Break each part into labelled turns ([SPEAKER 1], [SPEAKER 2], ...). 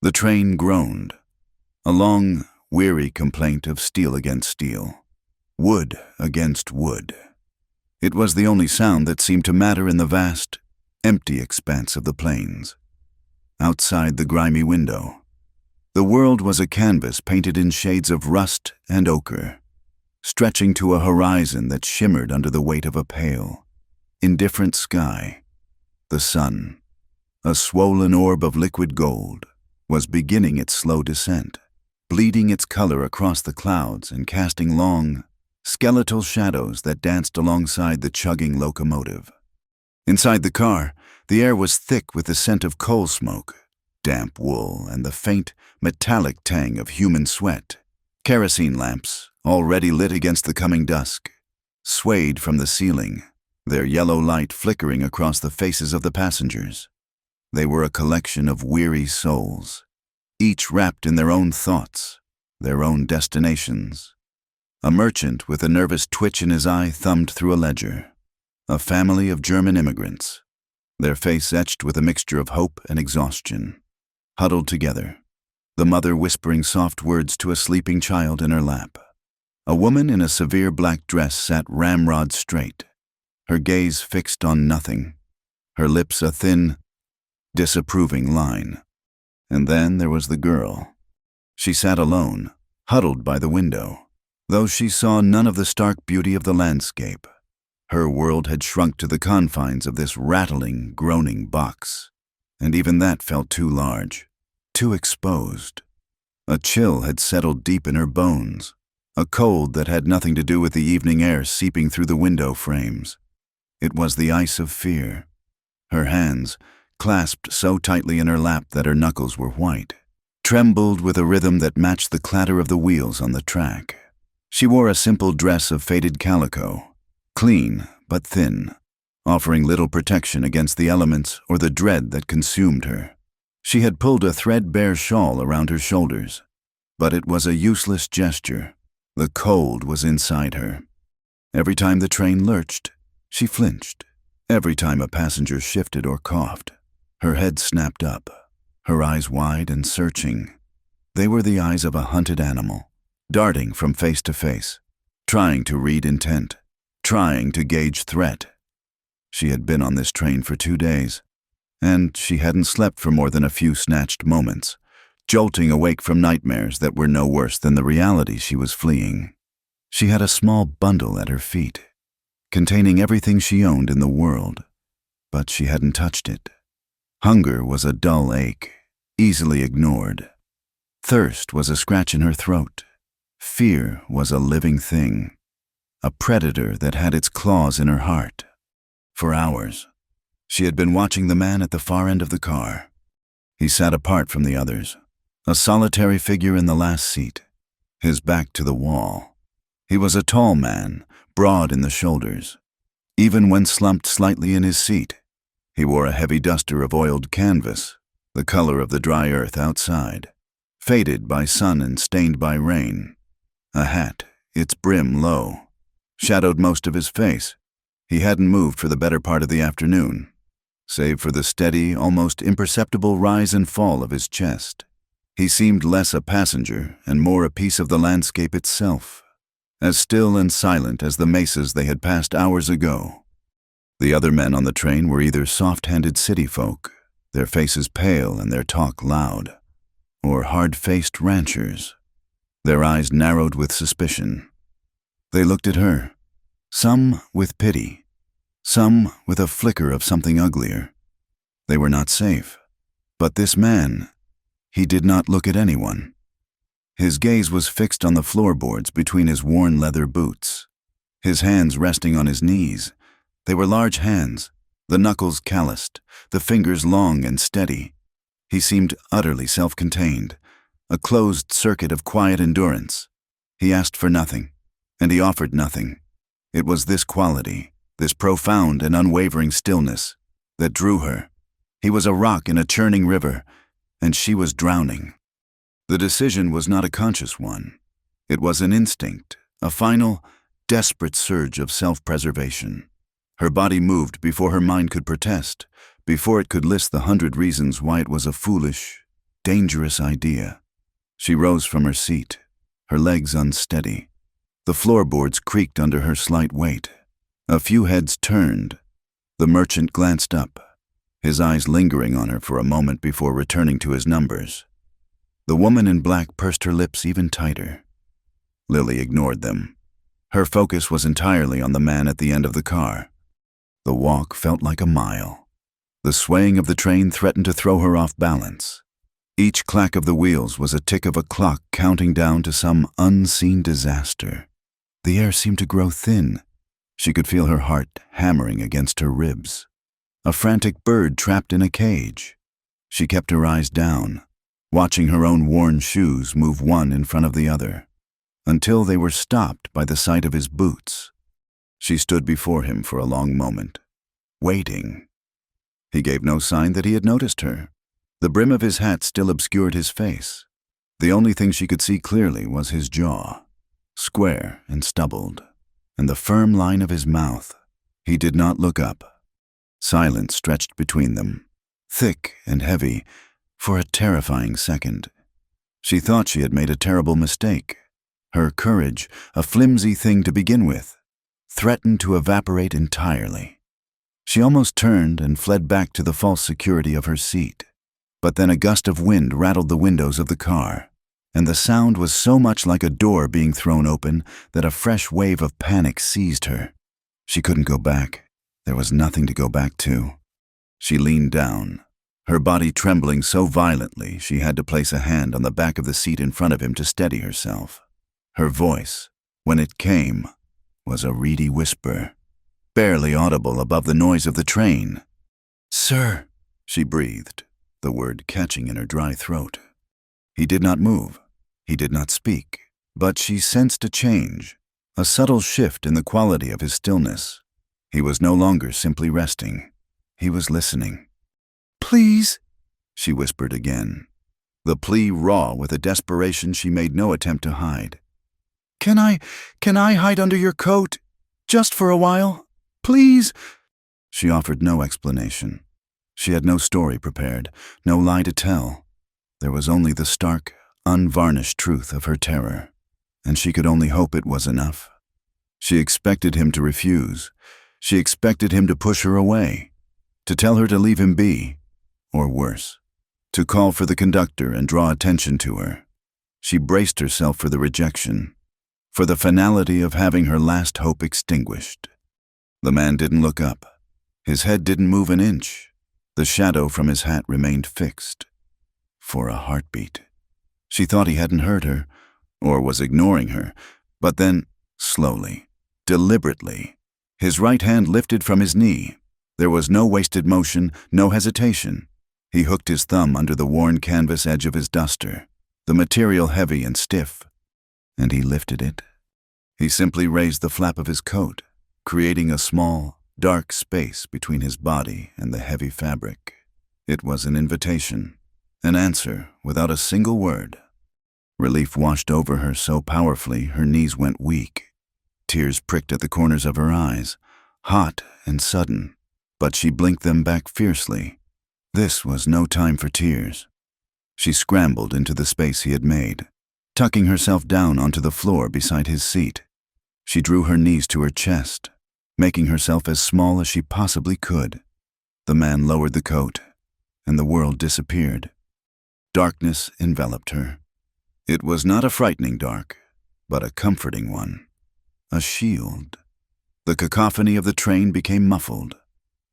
[SPEAKER 1] The train groaned, a long, weary complaint of steel against steel, wood against wood. It was the only sound that seemed to matter in the vast, empty expanse of the plains. Outside the grimy window, the world was a canvas painted in shades of rust and ochre, stretching to a horizon that shimmered under the weight of a pale, indifferent sky. The sun, a swollen orb of liquid gold, was beginning its slow descent, bleeding its color across the clouds and casting long, skeletal shadows that danced alongside the chugging locomotive. Inside the car, the air was thick with the scent of coal smoke, damp wool, and the faint, metallic tang of human sweat. Kerosene lamps, already lit against the coming dusk, swayed from the ceiling, their yellow light flickering across the faces of the passengers. They were a collection of weary souls, each wrapped in their own thoughts, their own destinations. A merchant with a nervous twitch in his eye thumbed through a ledger. A family of German immigrants, their face etched with a mixture of hope and exhaustion, huddled together, the mother whispering soft words to a sleeping child in her lap. A woman in a severe black dress sat ramrod straight, her gaze fixed on nothing, her lips a thin, disapproving line. And then there was the girl. She sat alone, huddled by the window, though she saw none of the stark beauty of the landscape. Her world had shrunk to the confines of this rattling, groaning box, and even that felt too large, too exposed. A chill had settled deep in her bones, a cold that had nothing to do with the evening air seeping through the window frames. It was the ice of fear. Her hands, clasped so tightly in her lap that her knuckles were white, trembled with a rhythm that matched the clatter of the wheels on the track. She wore a simple dress of faded calico, clean but thin, offering little protection against the elements or the dread that consumed her. She had pulled a threadbare shawl around her shoulders, but it was a useless gesture. The cold was inside her. Every time the train lurched, she flinched. Every time a passenger shifted or coughed, her head snapped up, her eyes wide and searching. They were the eyes of a hunted animal, darting from face to face, trying to read intent, trying to gauge threat. She had been on this train for 2 days, and she hadn't slept for more than a few snatched moments, jolting awake from nightmares that were no worse than the reality she was fleeing. She had a small bundle at her feet, containing everything she owned in the world, but she hadn't touched it. Hunger was a dull ache, easily ignored. Thirst was a scratch in her throat. Fear was a living thing, a predator that had its claws in her heart. For hours, she had been watching the man at the far end of the car. He sat apart from the others, a solitary figure in the last seat, his back to the wall. He was a tall man, broad in the shoulders. Even when slumped slightly in his seat, he wore a heavy duster of oiled canvas, the color of the dry earth outside, faded by sun and stained by rain. A hat, its brim low, shadowed most of his face. He hadn't moved for the better part of the afternoon, save for the steady, almost imperceptible rise and fall of his chest. He seemed less a passenger and more a piece of the landscape itself, as still and silent as the mesas they had passed hours ago. The other men on the train were either soft-handed city folk, their faces pale and their talk loud, or hard-faced ranchers, their eyes narrowed with suspicion. They looked at her, some with pity, some with a flicker of something uglier. They were not safe. But this man, he did not look at anyone. His gaze was fixed on the floorboards between his worn leather boots, his hands resting on his knees. They were large hands, the knuckles calloused, the fingers long and steady. He seemed utterly self-contained, a closed circuit of quiet endurance. He asked for nothing, and he offered nothing. It was this quality, this profound and unwavering stillness, that drew her. He was a rock in a churning river, and she was drowning. The decision was not a conscious one. It was an instinct, a final, desperate surge of self-preservation. Her body moved before her mind could protest, before it could list the 100 reasons why it was a foolish, dangerous idea. She rose from her seat, her legs unsteady. The floorboards creaked under her slight weight. A few heads turned. The merchant glanced up, his eyes lingering on her for a moment before returning to his numbers. The woman in black pursed her lips even tighter. Lily ignored them. Her focus was entirely on the man at the end of the car. The walk felt like a mile. The swaying of the train threatened to throw her off balance. Each clack of the wheels was a tick of a clock counting down to some unseen disaster. The air seemed to grow thin. She could feel her heart hammering against her ribs. A frantic bird trapped in a cage. She kept her eyes down, watching her own worn shoes move one in front of the other, until they were stopped by the sight of his boots. She stood before him for a long moment, waiting. He gave no sign that he had noticed her. The brim of his hat still obscured his face. The only thing she could see clearly was his jaw, square and stubbled, and the firm line of his mouth. He did not look up. Silence stretched between them, thick and heavy, for a terrifying second. She thought she had made a terrible mistake. Her courage, a flimsy thing to begin with, threatened to evaporate entirely. She almost turned and fled back to the false security of her seat. But then a gust of wind rattled the windows of the car, and the sound was so much like a door being thrown open that a fresh wave of panic seized her. She couldn't go back. There was nothing to go back to. She leaned down, her body trembling so violently she had to place a hand on the back of the seat in front of him to steady herself. Her voice, when it came, was a reedy whisper, barely audible above the noise of the train. "Sir," she breathed, the word catching in her dry throat. He did not move. He did not speak. But she sensed a change, a subtle shift in the quality of his stillness. He was no longer simply resting. He was listening. "Please," she whispered again, the plea raw with a desperation she made no attempt to hide. Can I hide under your coat? Just for a while? Please?" She offered no explanation. She had no story prepared, no lie to tell. There was only the stark, unvarnished truth of her terror, and she could only hope it was enough. She expected him to refuse. She expected him to push her away, to tell her to leave him be, or worse, to call for the conductor and draw attention to her. She braced herself for the rejection, for the finality of having her last hope extinguished. The man didn't look up. His head didn't move an inch. The shadow from his hat remained fixed. For a heartbeat. She thought he hadn't heard her, or was ignoring her, but then, slowly, deliberately, his right hand lifted from his knee. There was no wasted motion, no hesitation. He hooked his thumb under the worn canvas edge of his duster, the material heavy and stiff, and he lifted it. He simply raised the flap of his coat, creating a small, dark space between his body and the heavy fabric. It was an invitation, an answer without a single word. Relief washed over her so powerfully her knees went weak. Tears pricked at the corners of her eyes, hot and sudden, but she blinked them back fiercely. This was no time for tears. She scrambled into the space he had made, tucking herself down onto the floor beside his seat. She drew her knees to her chest, making herself as small as she possibly could. The man lowered the coat, and the world disappeared. Darkness enveloped her. It was not a frightening dark, but a comforting one, a shield. The cacophony of the train became muffled,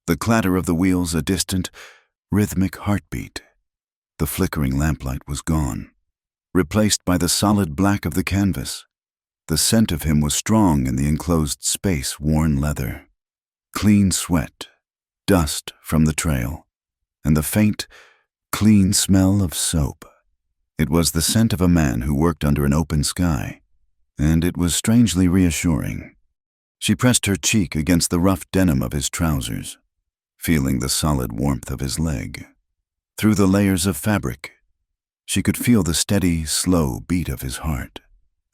[SPEAKER 1] the clatter of the wheels a distant, rhythmic heartbeat. The flickering lamplight was gone, replaced by the solid black of the canvas. The scent of him was strong in the enclosed space, worn leather. Clean sweat, dust from the trail, and the faint, clean smell of soap. It was the scent of a man who worked under an open sky, and it was strangely reassuring. She pressed her cheek against the rough denim of his trousers, feeling the solid warmth of his leg. Through the layers of fabric, she could feel the steady, slow beat of his heart,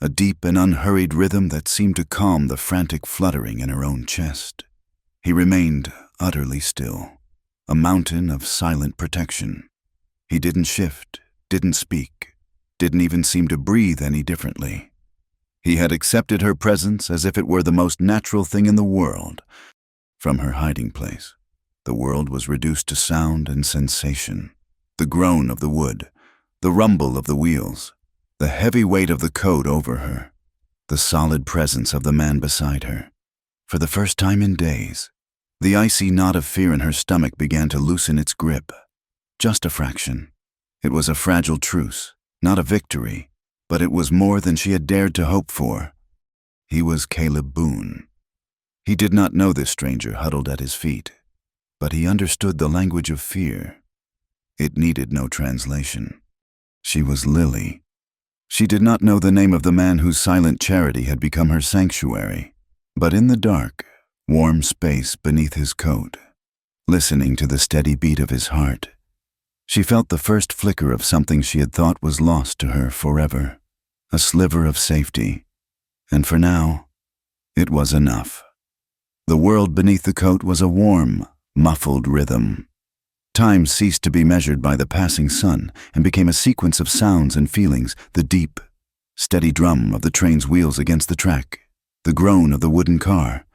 [SPEAKER 1] a deep and unhurried rhythm that seemed to calm the frantic fluttering in her own chest. He remained utterly still, a mountain of silent protection. He didn't shift, didn't speak, didn't even seem to breathe any differently. He had accepted her presence as if it were the most natural thing in the world. From her hiding place, the world was reduced to sound and sensation. The groan of the wood, the rumble of the wheels, the heavy weight of the coat over her, the solid presence of the man beside her. For the first time in days, the icy knot of fear in her stomach began to loosen its grip. Just a fraction. It was a fragile truce, not a victory, but it was more than she had dared to hope for. He was Caleb Boone. He did not know this stranger huddled at his feet, but he understood the language of fear. It needed no translation. She was Lily. She did not know the name of the man whose silent charity had become her sanctuary, but in the dark, warm space beneath his coat, listening to the steady beat of his heart, she felt the first flicker of something she had thought was lost to her forever, a sliver of safety, and for now, it was enough. The world beneath the coat was a warm, muffled rhythm. Time ceased to be measured by the passing sun and became a sequence of sounds and feelings, the deep, steady drum of the train's wheels against the track, the groan of the wooden car,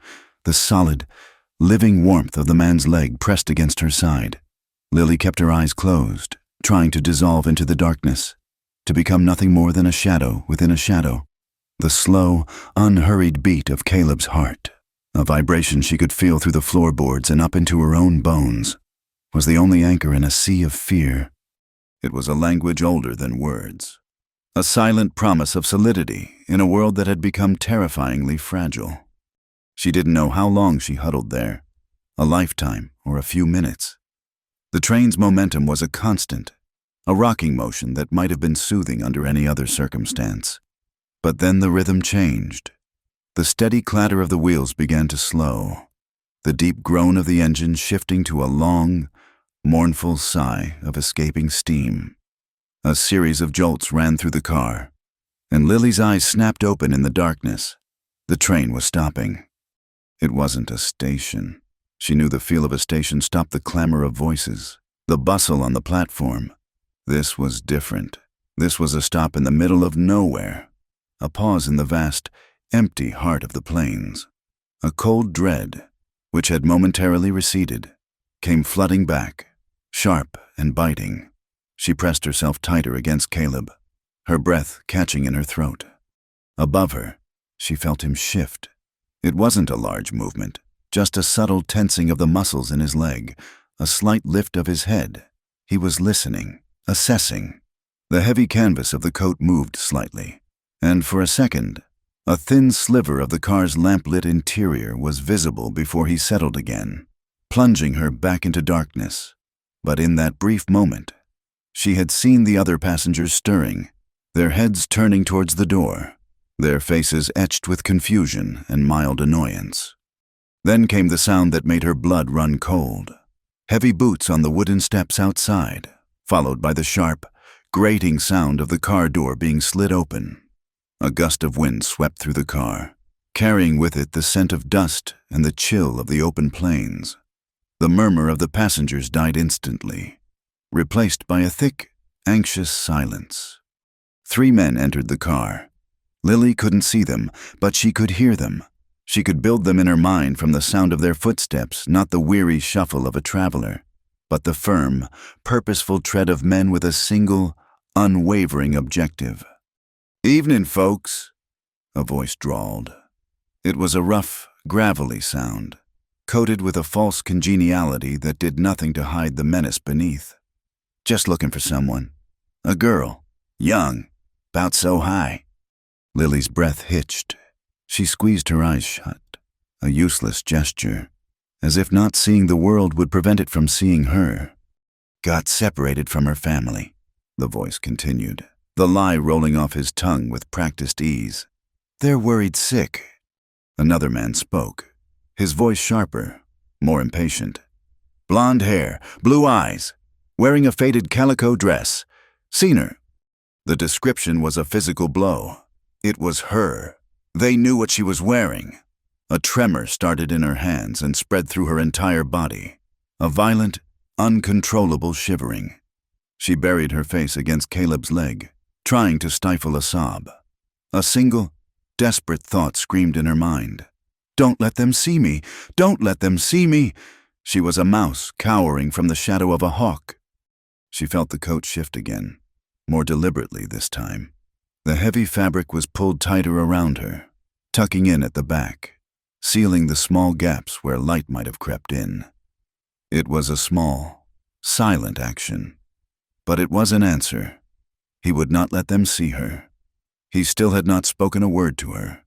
[SPEAKER 1] the solid, living warmth of the man's leg pressed against her side. Lily kept her eyes closed, trying to dissolve into the darkness, to become nothing more than a shadow within a shadow. The slow, unhurried beat of Caleb's heart, a vibration she could feel through the floorboards and up into her own bones, was the only anchor in a sea of fear. It was a language older than words, a silent promise of solidity in a world that had become terrifyingly fragile. She didn't know how long she huddled there, a lifetime or a few minutes. The train's momentum was a constant, a rocking motion that might have been soothing under any other circumstance. But then the rhythm changed. The steady clatter of the wheels began to slow, the deep groan of the engine shifting to a long, mournful sigh of escaping steam. A series of jolts ran through the car, and Lily's eyes snapped open in the darkness. The train was stopping. It wasn't a station. She knew the feel of a station stopped the clamor of voices, the bustle on the platform. This was different. This was a stop in the middle of nowhere, a pause in the vast, empty heart of the plains. A cold dread, which had momentarily receded, came flooding back, sharp and biting. She pressed herself tighter against Caleb, her breath catching in her throat. Above her, she felt him shift. It wasn't a large movement, just a subtle tensing of the muscles in his leg, a slight lift of his head. He was listening, assessing. The heavy canvas of the coat moved slightly, and for a second, a thin sliver of the car's lamp-lit interior was visible before he settled again, plunging her back into darkness. But in that brief moment, she had seen the other passengers stirring, their heads turning towards the door, their faces etched with confusion and mild annoyance. Then came the sound that made her blood run cold. Heavy boots on the wooden steps outside, followed by the sharp, grating sound of the car door being slid open. A gust of wind swept through the car, carrying with it the scent of dust and the chill of the open plains. The murmur of the passengers died instantly, replaced by a thick, anxious silence. 3 men entered the car. Lily couldn't see them, but she could hear them. She could build them in her mind from the sound of their footsteps, not the weary shuffle of a traveler, but the firm, purposeful tread of men with a single, unwavering objective. "Evening, folks," a voice drawled. It was a rough, gravelly sound, coated with a false congeniality that did nothing to hide the menace beneath. "Just looking for someone. A girl. Young. 'Bout so high." Lily's breath hitched. She squeezed her eyes shut, a useless gesture, as if not seeing the world would prevent it from seeing her. "Got separated from her family," the voice continued, the lie rolling off his tongue with practiced ease. "They're worried sick." Another man spoke, his voice sharper, more impatient. "Blonde hair, blue eyes, wearing a faded calico dress. Seen her." The description was a physical blow. It was her. They knew what she was wearing. A tremor started in her hands and spread through her entire body, a violent, uncontrollable shivering. She buried her face against Caleb's leg, trying to stifle a sob. A single, desperate thought screamed in her mind. "Don't let them see me! Don't let them see me!" She was a mouse cowering from the shadow of a hawk. She felt the coat shift again, more deliberately this time. The heavy fabric was pulled tighter around her, tucking in at the back, sealing the small gaps where light might have crept in. It was a small, silent action, but it was an answer. He would not let them see her. He still had not spoken a word to her.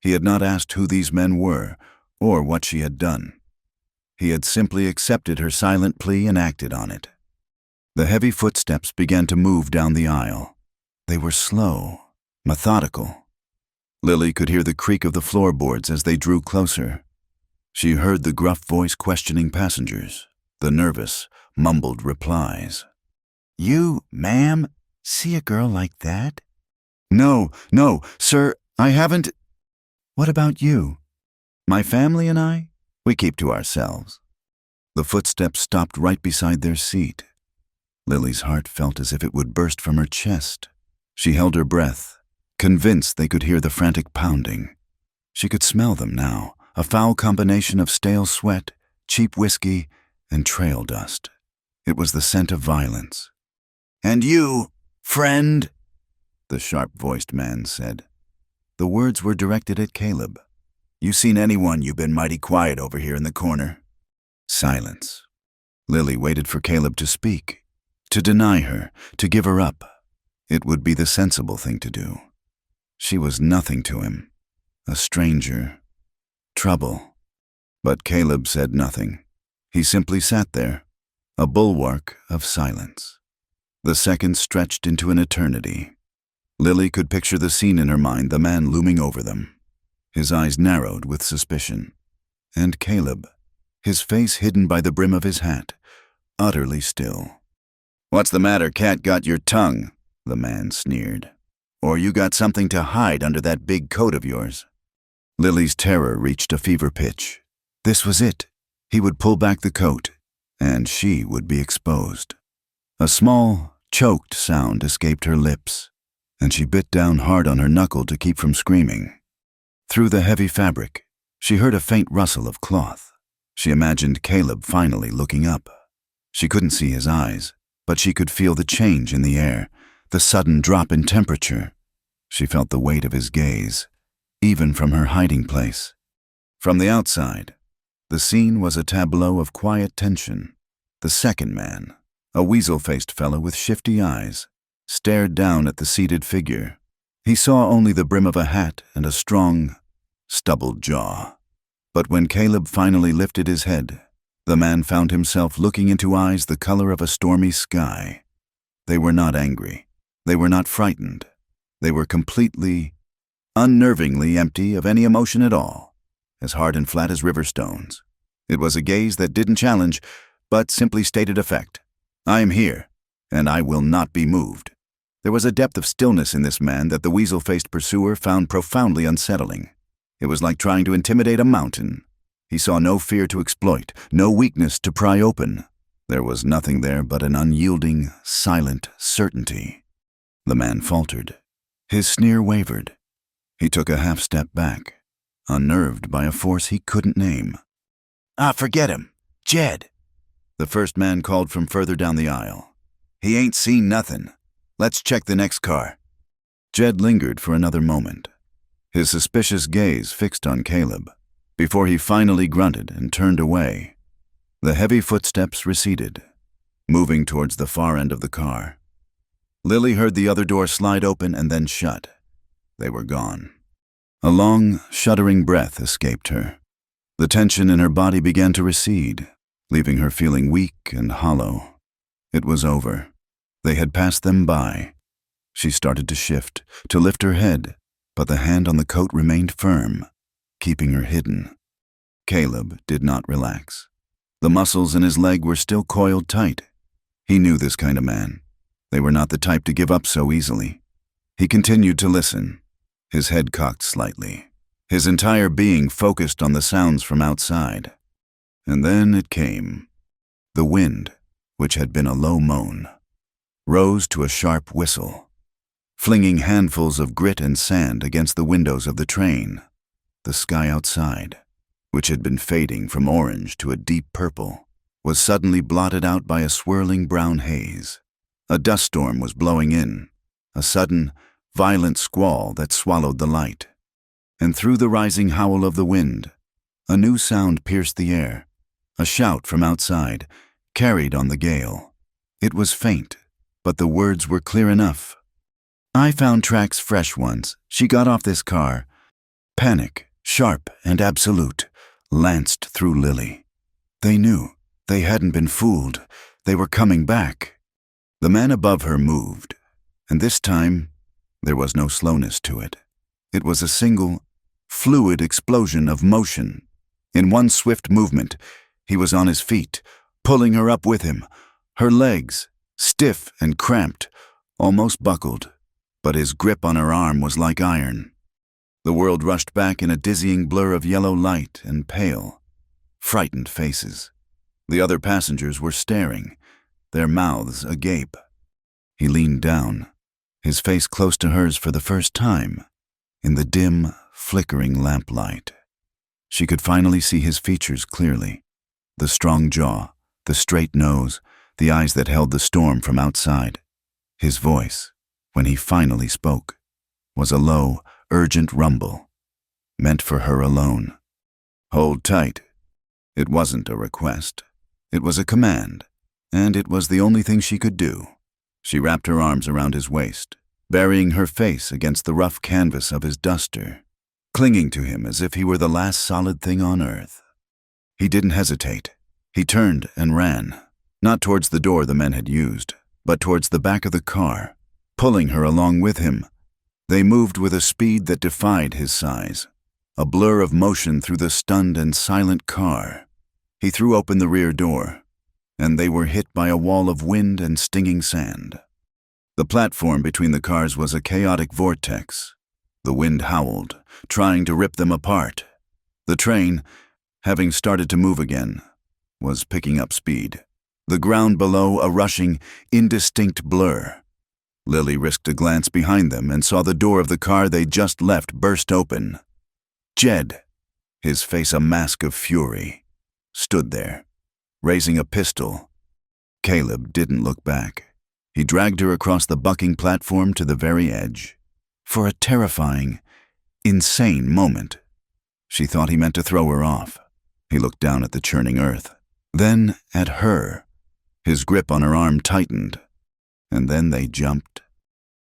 [SPEAKER 1] He had not asked who these men were or what she had done. He had simply accepted her silent plea and acted on it. The heavy footsteps began to move down the aisle. They were slow, methodical. Lily could hear the creak of the floorboards as they drew closer. She heard the gruff voice questioning passengers, the nervous, mumbled replies. "You, ma'am, see a girl like that?" No, sir, I haven't." "What about you?" "My family and I, we keep to ourselves." The footsteps stopped right beside their seat. Lily's heart felt as if it would burst from her chest. She held her breath, convinced they could hear the frantic pounding. She could smell them now, a foul combination of stale sweat, cheap whiskey, and trail dust. It was the scent of violence. "And you, friend?" the sharp-voiced man said. The words were directed at Caleb. "You seen anyone? You've been mighty quiet over here in the corner." Silence. Lily waited for Caleb to speak, to deny her, to give her up. It would be the sensible thing to do. She was nothing to him, a stranger, trouble. But Caleb said nothing. He simply sat there, a bulwark of silence. The seconds stretched into an eternity. Lily could picture the scene in her mind, the man looming over them. His eyes narrowed with suspicion. And Caleb, his face hidden by the brim of his hat, utterly still. "What's the matter, cat? Got your tongue?" the man sneered. "Or you got something to hide under that big coat of yours?" Lily's terror reached a fever pitch. This was it. He would pull back the coat, and she would be exposed. A small, choked sound escaped her lips, and she bit down hard on her knuckle to keep from screaming. Through the heavy fabric, she heard a faint rustle of cloth. She imagined Caleb finally looking up. She couldn't see his eyes, but she could feel the change in the air, the sudden drop in temperature. She felt the weight of his gaze, even from her hiding place. From the outside, the scene was a tableau of quiet tension. The second man, a weasel-faced fellow with shifty eyes, stared down at the seated figure. He saw only the brim of a hat and a strong, stubbled jaw. But when Caleb finally lifted his head, the man found himself looking into eyes the color of a stormy sky. They were not angry. They were not frightened. They were completely, unnervingly empty of any emotion at all, as hard and flat as river stones. It was a gaze that didn't challenge, but simply stated a fact. "I am here, and I will not be moved." There was a depth of stillness in this man that the weasel-faced pursuer found profoundly unsettling. It was like trying to intimidate a mountain. He saw no fear to exploit, no weakness to pry open. There was nothing there but an unyielding, silent certainty. The man faltered. His sneer wavered. He took a half-step back, unnerved by a force he couldn't name. Forget him. Jed," the first man called from further down the aisle. "He ain't seen nothing. Let's check the next car." Jed lingered for another moment, his suspicious gaze fixed on Caleb, before he finally grunted and turned away. The heavy footsteps receded, moving towards the far end of the car. Lily heard the other door slide open and then shut. They were gone. A long, shuddering breath escaped her. The tension in her body began to recede, leaving her feeling weak and hollow. It was over. They had passed them by. She started to shift, to lift her head, but the hand on the coat remained firm, keeping her hidden. Caleb did not relax. The muscles in his leg were still coiled tight. He knew this kind of man. They were not the type to give up so easily. He continued to listen, his head cocked slightly, his entire being focused on the sounds from outside. And then it came. The wind, which had been a low moan, rose to a sharp whistle, flinging handfuls of grit and sand against the windows of the train. The sky outside, which had been fading from orange to a deep purple, was suddenly blotted out by a swirling brown haze. A dust storm was blowing in, a sudden, violent squall that swallowed the light. And through the rising howl of the wind, a new sound pierced the air, a shout from outside, carried on the gale. It was faint, but the words were clear enough. "I found tracks fresh once. She got off this car." Panic, sharp and absolute, lanced through Lily. They knew. They hadn't been fooled. They were coming back. The man above her moved, and this time there was no slowness to it. It was a single, fluid explosion of motion. In one swift movement, he was on his feet, pulling her up with him, her legs, stiff and cramped, almost buckled, but his grip on her arm was like iron. The world rushed back in a dizzying blur of yellow light and pale, frightened faces. The other passengers were staring, their mouths agape. He leaned down, his face close to hers for the first time, in the dim, flickering lamplight. She could finally see his features clearly. The strong jaw, the straight nose, the eyes that held the storm from outside. His voice, when he finally spoke, was a low, urgent rumble, meant for her alone. "Hold tight." It wasn't a request. It was a command, and it was the only thing she could do. She wrapped her arms around his waist, burying her face against the rough canvas of his duster, clinging to him as if he were the last solid thing on earth. He didn't hesitate. He turned and ran, not towards the door the men had used, but towards the back of the car, pulling her along with him. They moved with a speed that defied his size, a blur of motion through the stunned and silent car. He threw open the rear door, and they were hit by a wall of wind and stinging sand. The platform between the cars was a chaotic vortex. The wind howled, trying to rip them apart. The train, having started to move again, was picking up speed. The ground below a rushing, indistinct blur. Lily risked a glance behind them and saw the door of the car they'd just left burst open. Jed, his face a mask of fury, stood there, raising a pistol. Caleb didn't look back. He dragged her across the bucking platform to the very edge. For a terrifying, insane moment, she thought he meant to throw her off. He looked down at the churning earth, then at her. His grip on her arm tightened, and then they jumped.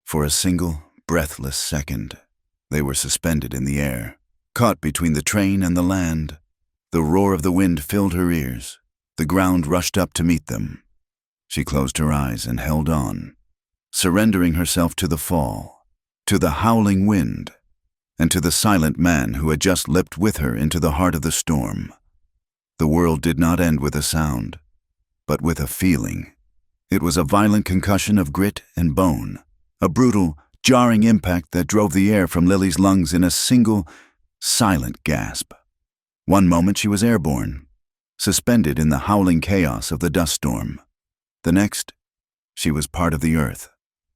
[SPEAKER 1] For a single, breathless second, they were suspended in the air, caught between the train and the land. The roar of the wind filled her ears. The ground rushed up to meet them. She closed her eyes and held on, surrendering herself to the fall, to the howling wind, and to the silent man who had just leapt with her into the heart of the storm. The world did not end with a sound, but with a feeling. It was a violent concussion of grit and bone, a brutal, jarring impact that drove the air from Lily's lungs in a single, silent gasp. One moment she was airborne, suspended in the howling chaos of the dust storm. The next, she was part of the earth,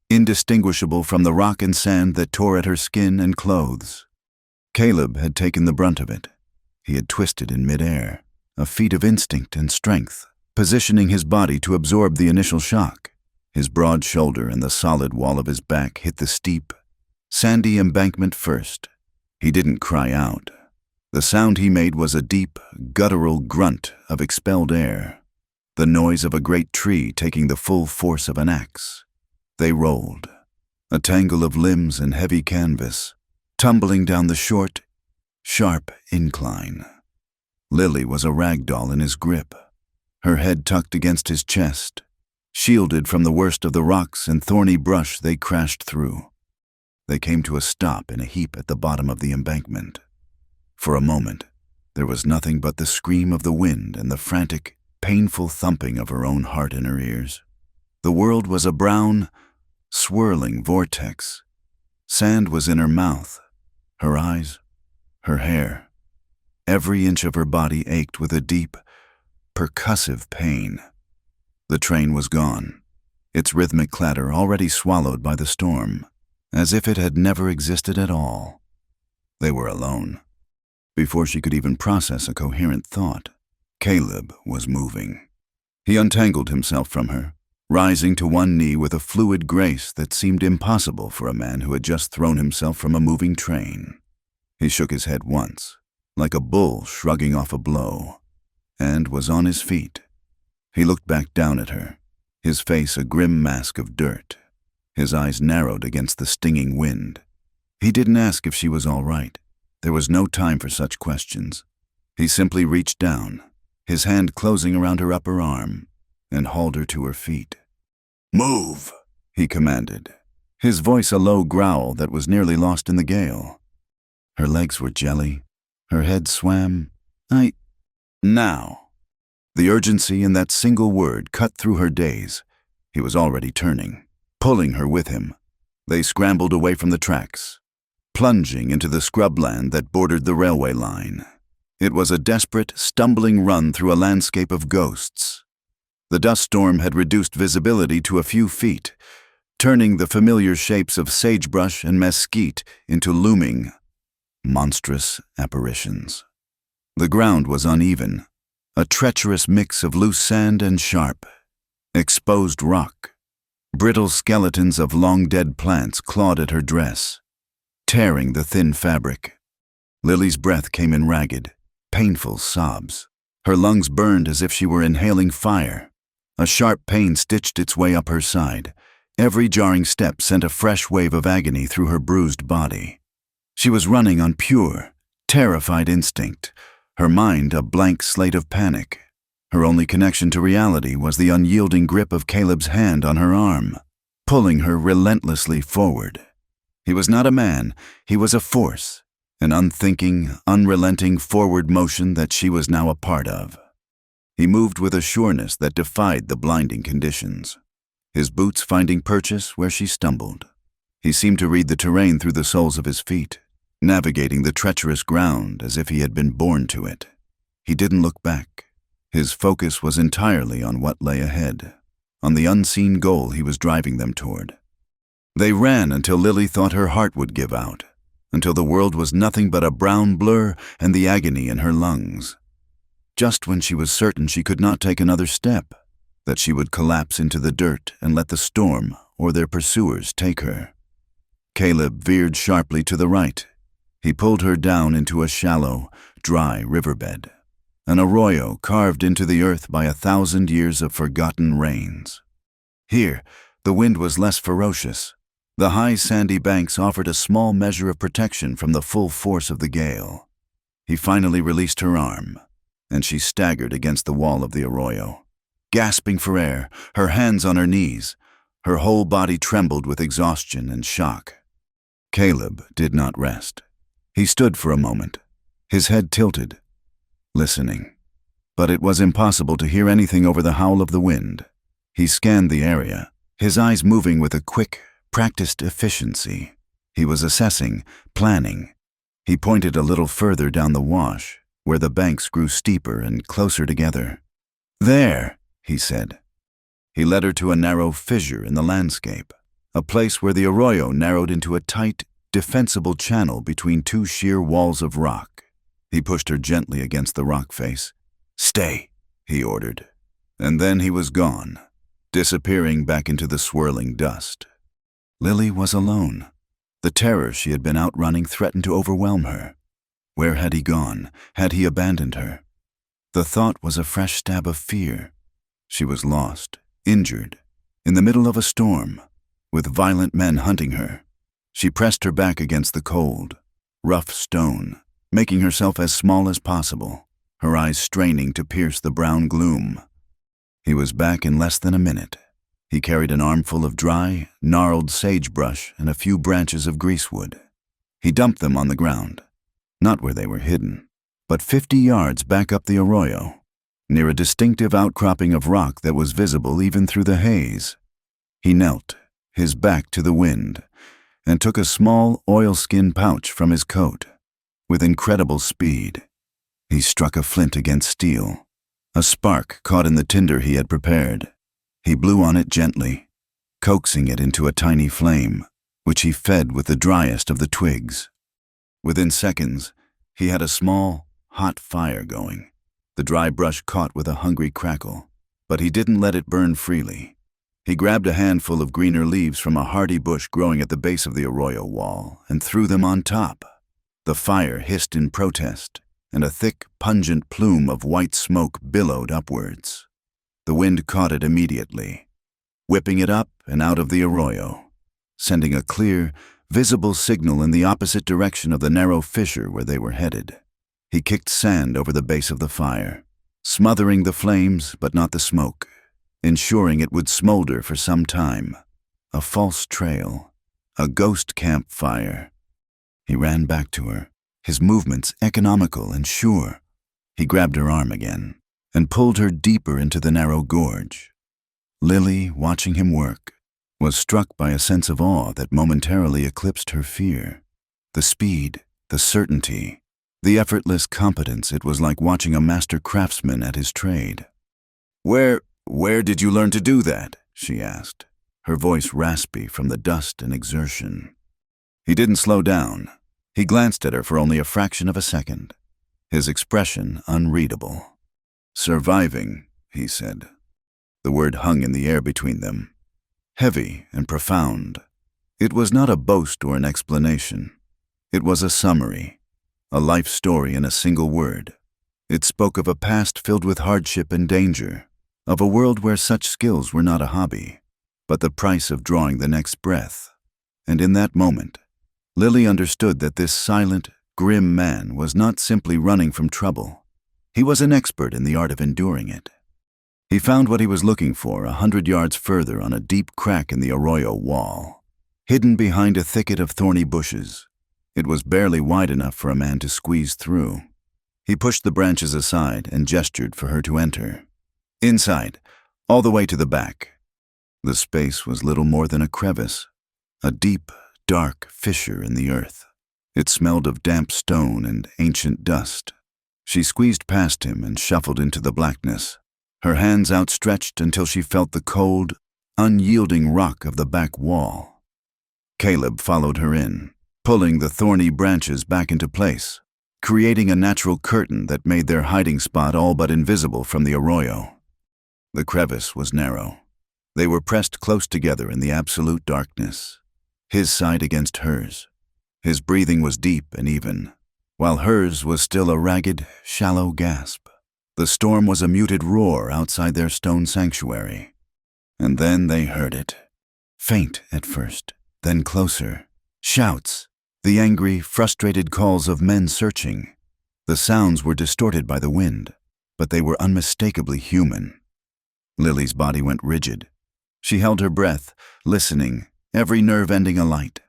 [SPEAKER 1] indistinguishable from the rock and sand that tore at her skin and clothes. Caleb had taken the brunt of it. He had twisted in midair, a feat of instinct and strength, positioning his body to absorb the initial shock. His broad shoulder and the solid wall of his back hit the steep, sandy embankment first. He didn't cry out. The sound he made was a deep, guttural grunt of expelled air, the noise of a great tree taking the full force of an axe. They rolled, a tangle of limbs and heavy canvas, tumbling down the short, sharp incline. Lily was a rag doll in his grip, her head tucked against his chest, shielded from the worst of the rocks and thorny brush they crashed through. They came to a stop in a heap at the bottom of the embankment. For a moment, there was nothing but the scream of the wind and the frantic, painful thumping of her own heart in her ears. The world was a brown, swirling vortex. Sand was in her mouth, her eyes, her hair. Every inch of her body ached with a deep, percussive pain. The train was gone. its rhythmic clatter already swallowed by the storm, as if it had never existed at all. They were alone. Before she could even process a coherent thought, Caleb was moving. He untangled himself from her, rising to one knee with a fluid grace that seemed impossible for a man who had just thrown himself from a moving train. He shook his head once, like a bull shrugging off a blow, and was on his feet. He looked back down at her, his face a grim mask of dirt. His eyes narrowed against the stinging wind. He didn't ask if she was all right. There was no time for such questions. He simply reached down, his hand closing around her upper arm, and hauled her to her feet. "Move," he commanded, his voice a low growl that was nearly lost in the gale. Her legs were jelly. Her head swam. Now. The urgency in that single word cut through her daze. He was already turning, pulling her with him. They scrambled away from the tracks, plunging into the scrubland that bordered the railway line. It was a desperate, stumbling run through a landscape of ghosts. The dust storm had reduced visibility to a few feet, turning the familiar shapes of sagebrush and mesquite into looming, monstrous apparitions. The ground was uneven, a treacherous mix of loose sand and sharp, exposed rock. Brittle skeletons of long-dead plants clawed at her dress, tearing the thin fabric. Lily's breath came in ragged, painful sobs. Her lungs burned as if she were inhaling fire. A sharp pain stitched its way up her side. Every jarring step sent a fresh wave of agony through her bruised body. She was running on pure, terrified instinct, her mind a blank slate of panic. Her only connection to reality was the unyielding grip of Caleb's hand on her arm, pulling her relentlessly forward. He was not a man, he was a force, an unthinking, unrelenting forward motion that she was now a part of. He moved with a sureness that defied the blinding conditions, his boots finding purchase where she stumbled. He seemed to read the terrain through the soles of his feet, navigating the treacherous ground as if he had been born to it. He didn't look back. His focus was entirely on what lay ahead, on the unseen goal he was driving them toward. They ran until Lily thought her heart would give out, until the world was nothing but a brown blur and the agony in her lungs. Just when she was certain she could not take another step, that she would collapse into the dirt and let the storm or their pursuers take her. Caleb veered sharply to the right. He pulled her down into a shallow, dry riverbed, an arroyo carved into the earth by 1,000 years of forgotten rains. Here, the wind was less ferocious. The high sandy banks offered a small measure of protection from the full force of the gale. He finally released her arm, and she staggered against the wall of the arroyo, gasping for air, her hands on her knees. Her whole body trembled with exhaustion and shock. Caleb did not rest. He stood for a moment, his head tilted, listening. But it was impossible to hear anything over the howl of the wind. He scanned the area, his eyes moving with a quick, practiced efficiency. He was assessing, planning. He pointed a little further down the wash, where the banks grew steeper and closer together. "There," he said. He led her to a narrow fissure in the landscape, a place where the arroyo narrowed into a tight, defensible channel between two sheer walls of rock. He pushed her gently against the rock face. "Stay," he ordered. And then he was gone, disappearing back into the swirling dust. Lily was alone. The terror she had been outrunning threatened to overwhelm her. Where had he gone? Had he abandoned her? The thought was a fresh stab of fear. She was lost, injured, in the middle of a storm, with violent men hunting her. She pressed her back against the cold, rough stone, making herself as small as possible, her eyes straining to pierce the brown gloom. He was back in less than a minute. He carried an armful of dry, gnarled sagebrush and a few branches of greasewood. He dumped them on the ground, not where they were hidden, but 50 yards back up the arroyo, near a distinctive outcropping of rock that was visible even through the haze. He knelt, his back to the wind, and took a small oilskin pouch from his coat. With incredible speed, he struck a flint against steel. A spark caught in the tinder he had prepared. He blew on it gently, coaxing it into a tiny flame, which he fed with the driest of the twigs. Within seconds, he had a small, hot fire going. The dry brush caught with a hungry crackle, but he didn't let it burn freely. He grabbed a handful of greener leaves from a hardy bush growing at the base of the arroyo wall and threw them on top. The fire hissed in protest, and a thick, pungent plume of white smoke billowed upwards. The wind caught it immediately, whipping it up and out of the arroyo, sending a clear, visible signal in the opposite direction of the narrow fissure where they were headed. He kicked sand over the base of the fire, smothering the flames but not the smoke, ensuring it would smolder for some time. A false trail, a ghost campfire. He ran back to her, his movements economical and sure. He grabbed her arm again and pulled her deeper into the narrow gorge. Lily, watching him work, was struck by a sense of awe that momentarily eclipsed her fear. The speed, the certainty, the effortless competence. It was like watching a master craftsman at his trade. Where did you learn to do that?" she asked, her voice raspy from the dust and exertion. He didn't slow down. He glanced at her for only a fraction of a second, his expression unreadable. "Surviving," he said. The word hung in the air between them, heavy and profound. It was not a boast or an explanation. It was a summary, a life story in a single word. It spoke of a past filled with hardship and danger, of a world where such skills were not a hobby, but the price of drawing the next breath. And in that moment, Lily understood that this silent, grim man was not simply running from trouble. He was an expert in the art of enduring it. He found what he was looking for 100 yards further on a deep crack in the arroyo wall, hidden behind a thicket of thorny bushes. It was barely wide enough for a man to squeeze through. He pushed the branches aside and gestured for her to enter. Inside, all the way to the back. The space was little more than a crevice, a deep, dark fissure in the earth. It smelled of damp stone and ancient dust. She squeezed past him and shuffled into the blackness, her hands outstretched until she felt the cold, unyielding rock of the back wall. Caleb followed her in, pulling the thorny branches back into place, creating a natural curtain that made their hiding spot all but invisible from the arroyo. The crevice was narrow. They were pressed close together in the absolute darkness, his side against hers. His breathing was deep and even, while hers was still a ragged, shallow gasp. The storm was a muted roar outside their stone sanctuary. And then they heard it. Faint at first, then closer. Shouts, the angry, frustrated calls of men searching. The sounds were distorted by the wind, but they were unmistakably human. Lily's body went rigid. She held her breath, listening, every nerve ending alight.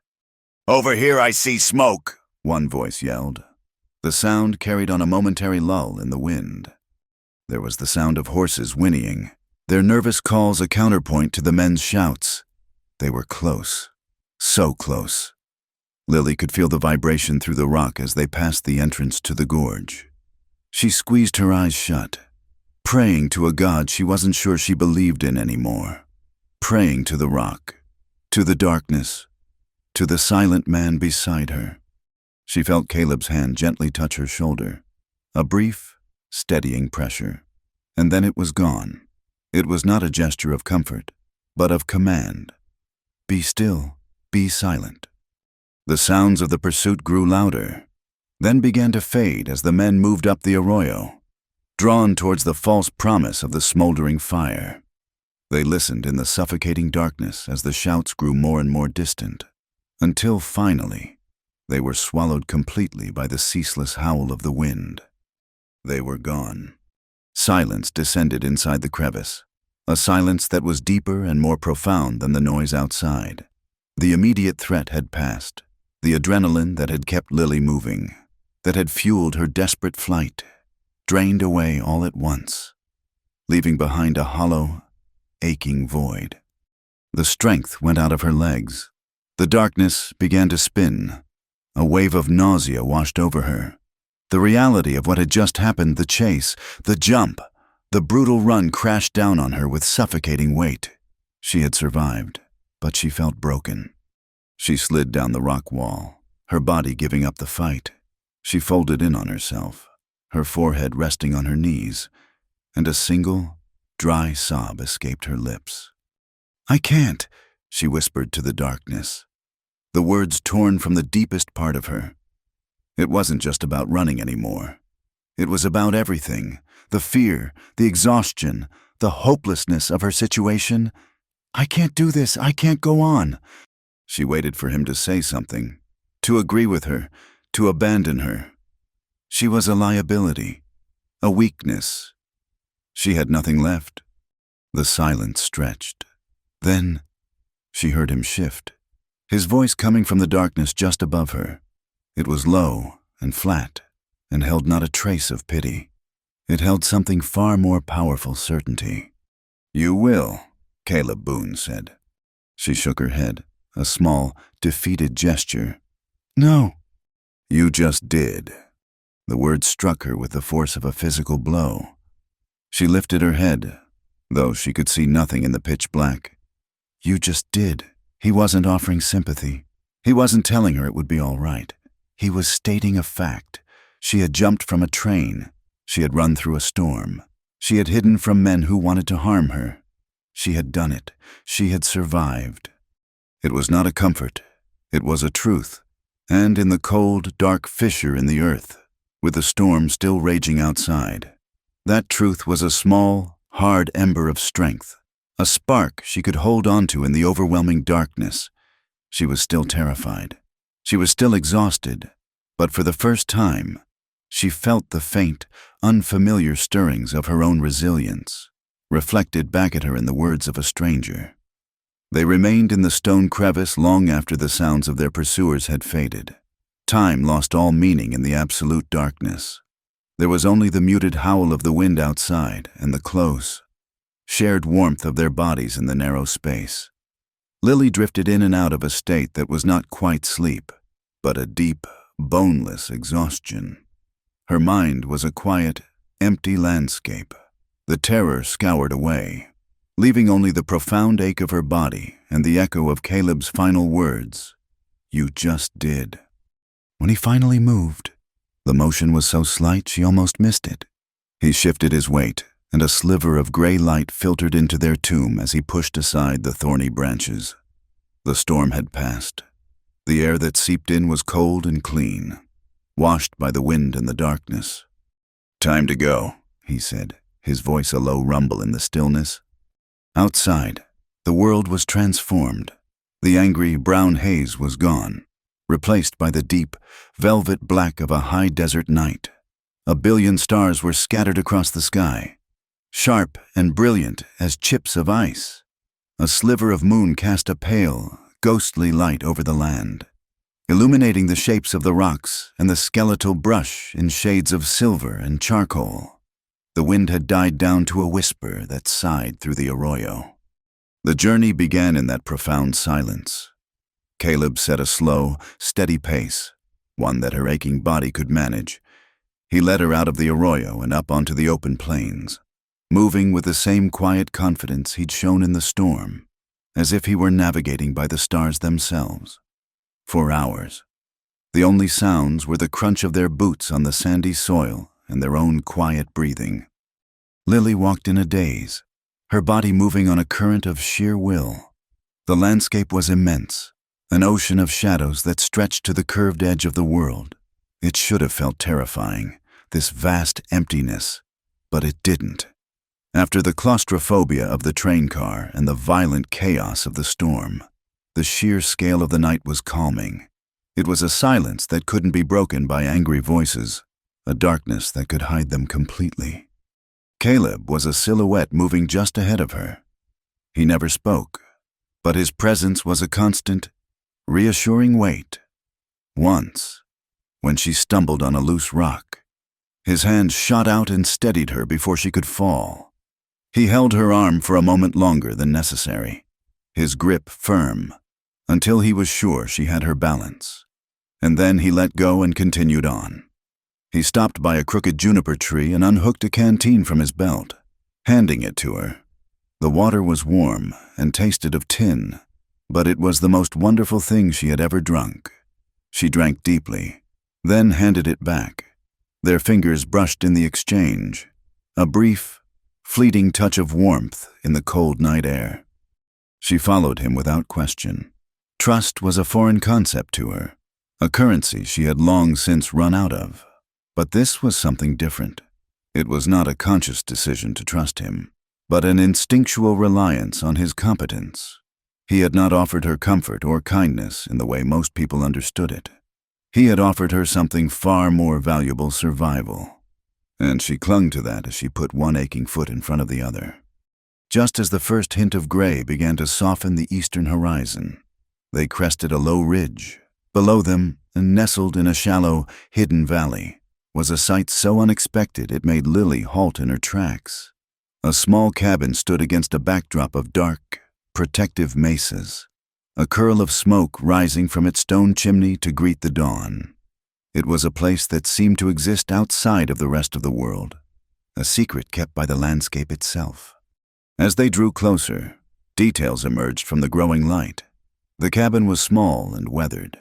[SPEAKER 1] "Over here I see smoke," one voice yelled. The sound carried on a momentary lull in the wind. There was the sound of horses whinnying, their nervous calls a counterpoint to the men's shouts. They were close, so close. Lily could feel the vibration through the rock as they passed the entrance to the gorge. She squeezed her eyes shut, praying to a God she wasn't sure she believed in anymore, praying to the rock, to the darkness, to the silent man beside her. She felt Caleb's hand gently touch her shoulder, a brief, steadying pressure, and then it was gone. It was not a gesture of comfort, but of command. Be still, be silent. The sounds of the pursuit grew louder, then began to fade as the men moved up the arroyo, drawn towards the false promise of the smoldering fire. They listened in the suffocating darkness as the shouts grew more and more distant, until finally, they were swallowed completely by the ceaseless howl of the wind. They were gone. Silence descended inside the crevice, a silence that was deeper and more profound than the noise outside. The immediate threat had passed, the adrenaline that had kept Lily moving, that had fueled her desperate flight, drained away all at once, leaving behind a hollow, aching void. The strength went out of her legs. The darkness began to spin. A wave of nausea washed over her. The reality of what had just happened, the chase, the jump, the brutal run crashed down on her with suffocating weight. She had survived. but she felt broken. She slid down the rock wall, her body giving up the fight. She folded in on herself, her forehead resting on her knees, and a single, dry sob escaped her lips. "I can't," she whispered to the darkness, the words torn from the deepest part of her. It wasn't just about running anymore. It was about everything, the fear, the exhaustion, the hopelessness of her situation. "I can't do this, I can't go on." She waited for him to say something, to agree with her, to abandon her. She was a liability, a weakness. She had nothing left. The silence stretched. Then she heard him shift, his voice coming from the darkness just above her. It was low and flat and held not a trace of pity. It held something far more powerful certainty. "You will," Caleb Boone said. She shook her head, a small, defeated gesture. "No." "You just did." The word struck her with the force of a physical blow. She lifted her head, though she could see nothing in the pitch black. "You just did." He wasn't offering sympathy. He wasn't telling her it would be all right. He was stating a fact. She had jumped from a train. She had run through a storm. She had hidden from men who wanted to harm her. She had done it. She had survived. It was not a comfort. It was a truth. And in the cold, dark fissure in the earth, with the storm still raging outside, that truth was a small, hard ember of strength, a spark she could hold on to in the overwhelming darkness. She was still terrified. She was still exhausted, but for the first time, she felt the faint, unfamiliar stirrings of her own resilience, reflected back at her in the words of a stranger. They remained in the stone crevice long after the sounds of their pursuers had faded. Time lost all meaning in the absolute darkness. There was only the muted howl of the wind outside and the close, shared warmth of their bodies in the narrow space. Lily drifted in and out of a state that was not quite sleep, but a deep, boneless exhaustion. Her mind was a quiet, empty landscape. The terror scoured away, leaving only the profound ache of her body and the echo of Caleb's final words, "You just did." When he finally moved, the motion was so slight she almost missed it. He shifted his weight, and a sliver of gray light filtered into their tomb as he pushed aside the thorny branches. The storm had passed. The air that seeped in was cold and clean, washed by the wind and the darkness. "Time to go," he said, his voice a low rumble in the stillness. Outside, the world was transformed. The angry brown haze was gone, replaced by the deep, velvet black of a high desert night. A billion stars were scattered across the sky, sharp and brilliant as chips of ice. A sliver of moon cast a pale, ghostly light over the land, illuminating the shapes of the rocks and the skeletal brush in shades of silver and charcoal. The wind had died down to a whisper that sighed through the arroyo. The journey began in that profound silence. Caleb set a slow, steady pace, one that her aching body could manage. He led her out of the arroyo and up onto the open plains, moving with the same quiet confidence he'd shown in the storm, as if he were navigating by the stars themselves. For hours, the only sounds were the crunch of their boots on the sandy soil and their own quiet breathing. Lily walked in a daze, her body moving on a current of sheer will. The landscape was immense, an ocean of shadows that stretched to the curved edge of the world. It should have felt terrifying, this vast emptiness, but it didn't. After the claustrophobia of the train car and the violent chaos of the storm, the sheer scale of the night was calming. It was a silence that couldn't be broken by angry voices, a darkness that could hide them completely. Caleb was a silhouette moving just ahead of her. He never spoke, but his presence was a constant, reassuring weight. Once, when she stumbled on a loose rock, his hand shot out and steadied her before she could fall. He held her arm for a moment longer than necessary, his grip firm, until he was sure she had her balance. And then he let go and continued on. He stopped by a crooked juniper tree and unhooked a canteen from his belt, handing it to her. The water was warm and tasted of tin, but it was the most wonderful thing she had ever drunk. She drank deeply, then handed it back. Their fingers brushed in the exchange, a brief, fleeting touch of warmth in the cold night air. She followed him without question. Trust was a foreign concept to her, a currency she had long since run out of. But this was something different. It was not a conscious decision to trust him, but an instinctual reliance on his competence. He had not offered her comfort or kindness in the way most people understood it. He had offered her something far more valuable, survival. And she clung to that as she put one aching foot in front of the other. Just as the first hint of gray began to soften the eastern horizon, they crested a low ridge. Below them, and nestled in a shallow, hidden valley, was a sight so unexpected it made Lily halt in her tracks. A small cabin stood against a backdrop of dark, protective mesas, a curl of smoke rising from its stone chimney to greet the dawn. It was a place that seemed to exist outside of the rest of the world, a secret kept by the landscape itself. As they drew closer, details emerged from the growing light. The cabin was small and weathered,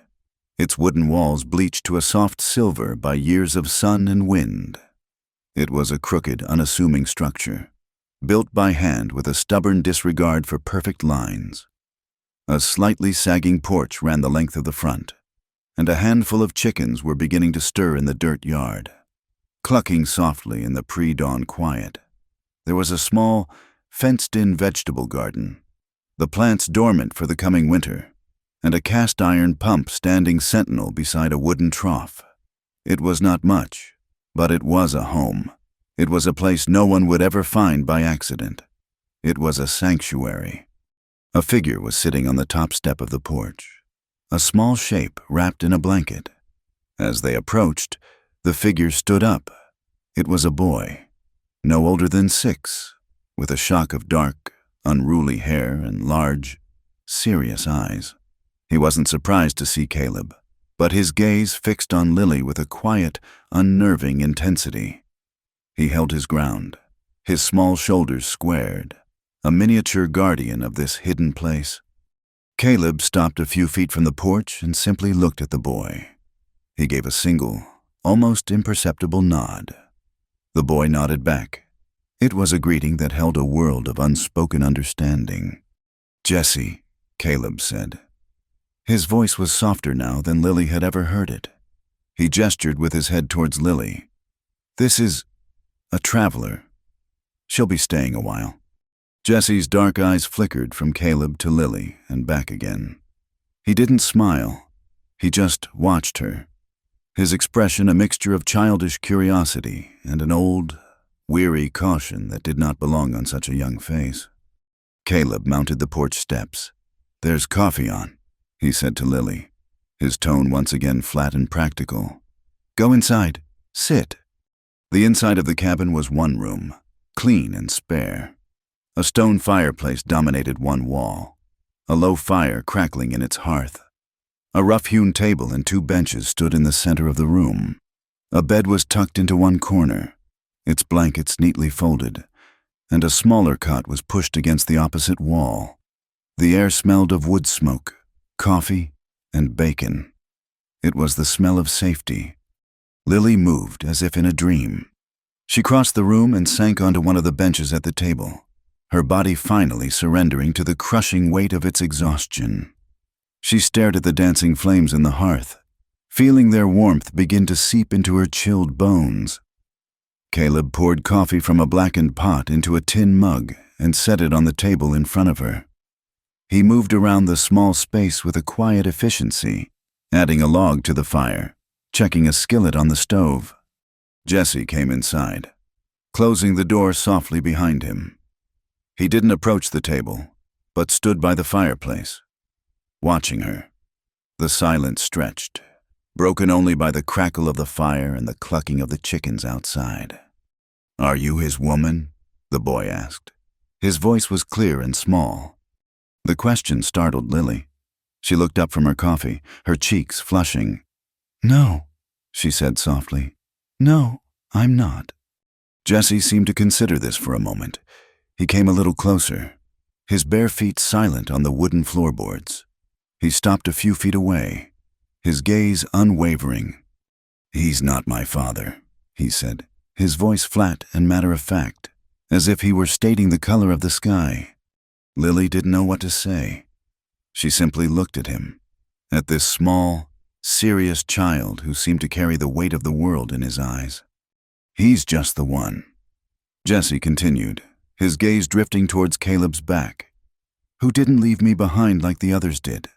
[SPEAKER 1] its wooden walls bleached to a soft silver by years of sun and wind. It was a crooked, unassuming structure, built by hand with a stubborn disregard for perfect lines. A slightly sagging porch ran the length of the front, and a handful of chickens were beginning to stir in the dirt yard, clucking softly in the pre-dawn quiet. There was a small, fenced-in vegetable garden, the plants dormant for the coming winter, and a cast-iron pump standing sentinel beside a wooden trough. It was not much, but it was a home. It was a place no one would ever find by accident. It was a sanctuary. A figure was sitting on the top step of the porch, a small shape wrapped in a blanket. As they approached, the figure stood up. It was a boy, no older than 6, with a shock of dark, unruly hair and large, serious eyes. He wasn't surprised to see Caleb, but his gaze fixed on Lily with a quiet, unnerving intensity. He held his ground, his small shoulders squared, a miniature guardian of this hidden place. Caleb stopped a few feet from the porch and simply looked at the boy. He gave a single, almost imperceptible nod. The boy nodded back. It was a greeting that held a world of unspoken understanding. "Jesse," Caleb said. His voice was softer now than Lily had ever heard it. He gestured with his head towards Lily. "This is a traveler. She'll be staying a while." Jesse's dark eyes flickered from Caleb to Lily and back again. He didn't smile. He just watched her, his expression a mixture of childish curiosity and an old, weary caution that did not belong on such a young face. Caleb mounted the porch steps. "There's coffee on," he said to Lily, his tone once again flat and practical. "Go inside. Sit." The inside of the cabin was one room, clean and spare. A stone fireplace dominated one wall, a low fire crackling in its hearth. A rough-hewn table and 2 benches stood in the center of the room. A bed was tucked into one corner, its blankets neatly folded, and a smaller cot was pushed against the opposite wall. The air smelled of wood smoke, coffee, and bacon. It was the smell of safety. Lily moved as if in a dream. She crossed the room and sank onto one of the benches at the table, her body finally surrendering to the crushing weight of its exhaustion. She stared at the dancing flames in the hearth, feeling their warmth begin to seep into her chilled bones. Caleb poured coffee from a blackened pot into a tin mug and set it on the table in front of her. He moved around the small space with a quiet efficiency, adding a log to the fire, checking a skillet on the stove. Jesse came inside, closing the door softly behind him. He didn't approach the table, but stood by the fireplace, watching her. The silence stretched, broken only by the crackle of the fire and the clucking of the chickens outside. "Are you his woman?" the boy asked. His voice was clear and small. The question startled Lily. She looked up from her coffee, her cheeks flushing. "No," she said softly. "No, I'm not." Jesse seemed to consider this for a moment. He came a little closer, his bare feet silent on the wooden floorboards. He stopped a few feet away, his gaze unwavering. "He's not my father," he said, his voice flat and matter-of-fact, as if he were stating the color of the sky. Lily didn't know what to say. She simply looked at him, at this small, serious child who seemed to carry the weight of the world in his eyes. "He's just the one," Jesse continued, his gaze drifting towards Caleb's back, "who didn't leave me behind like the others did."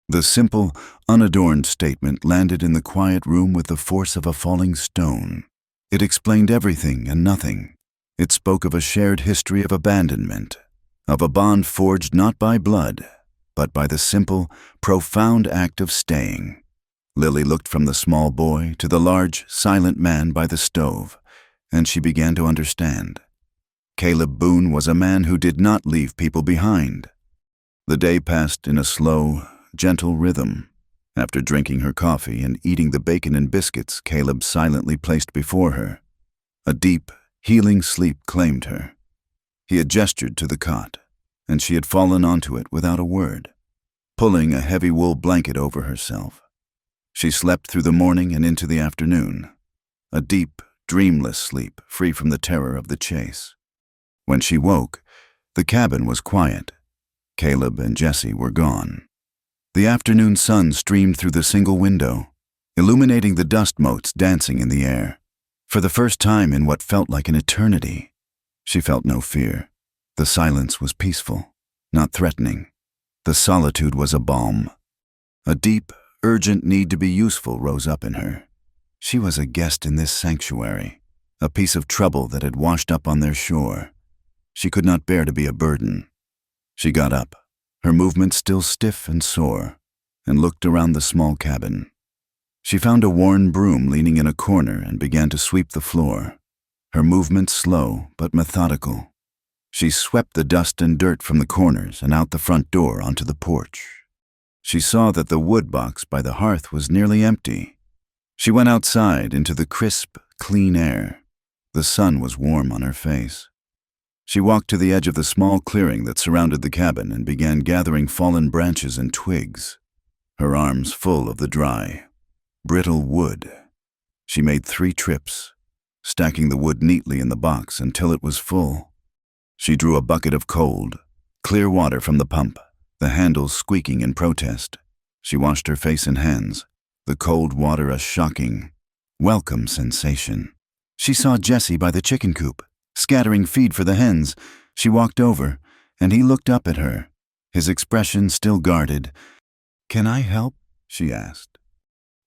[SPEAKER 1] The simple, unadorned statement landed in the quiet room with the force of a falling stone. It explained everything and nothing. It spoke of a shared history of abandonment, of a bond forged not by blood, but by the simple, profound act of staying. Lily looked from the small boy to the large, silent man by the stove, and she began to understand. Caleb Boone was a man who did not leave people behind. The day passed in a slow, gentle rhythm. After drinking her coffee and eating the bacon and biscuits Caleb silently placed before her, a deep, healing sleep claimed her. He had gestured to the cot, and she had fallen onto it without a word, pulling a heavy wool blanket over herself. She slept through the morning and into the afternoon, a deep, dreamless sleep free from the terror of the chase. When she woke, the cabin was quiet. Caleb and Jesse were gone. The afternoon sun streamed through the single window, illuminating the dust motes dancing in the air. For the first time in what felt like an eternity, she felt no fear. The silence was peaceful, not threatening. The solitude was a balm. A deep, urgent need to be useful rose up in her. She was a guest in this sanctuary, a piece of trouble that had washed up on their shore. She could not bear to be a burden. She got up, her movements still stiff and sore, and looked around the small cabin. She found a worn broom leaning in a corner and began to sweep the floor, her movements slow but methodical. She swept the dust and dirt from the corners and out the front door onto the porch. She saw that the wood box by the hearth was nearly empty. She went outside into the crisp, clean air. The sun was warm on her face. She walked to the edge of the small clearing that surrounded the cabin and began gathering fallen branches and twigs, her arms full of the dry, brittle wood. She made 3 trips, stacking the wood neatly in the box until it was full. She drew a bucket of cold, clear water from the pump, the handles squeaking in protest. She washed her face and hands, the cold water a shocking, welcome sensation. She saw Jesse by the chicken coop, scattering feed for the hens. She walked over, and he looked up at her, his expression still guarded. "Can I help?" she asked.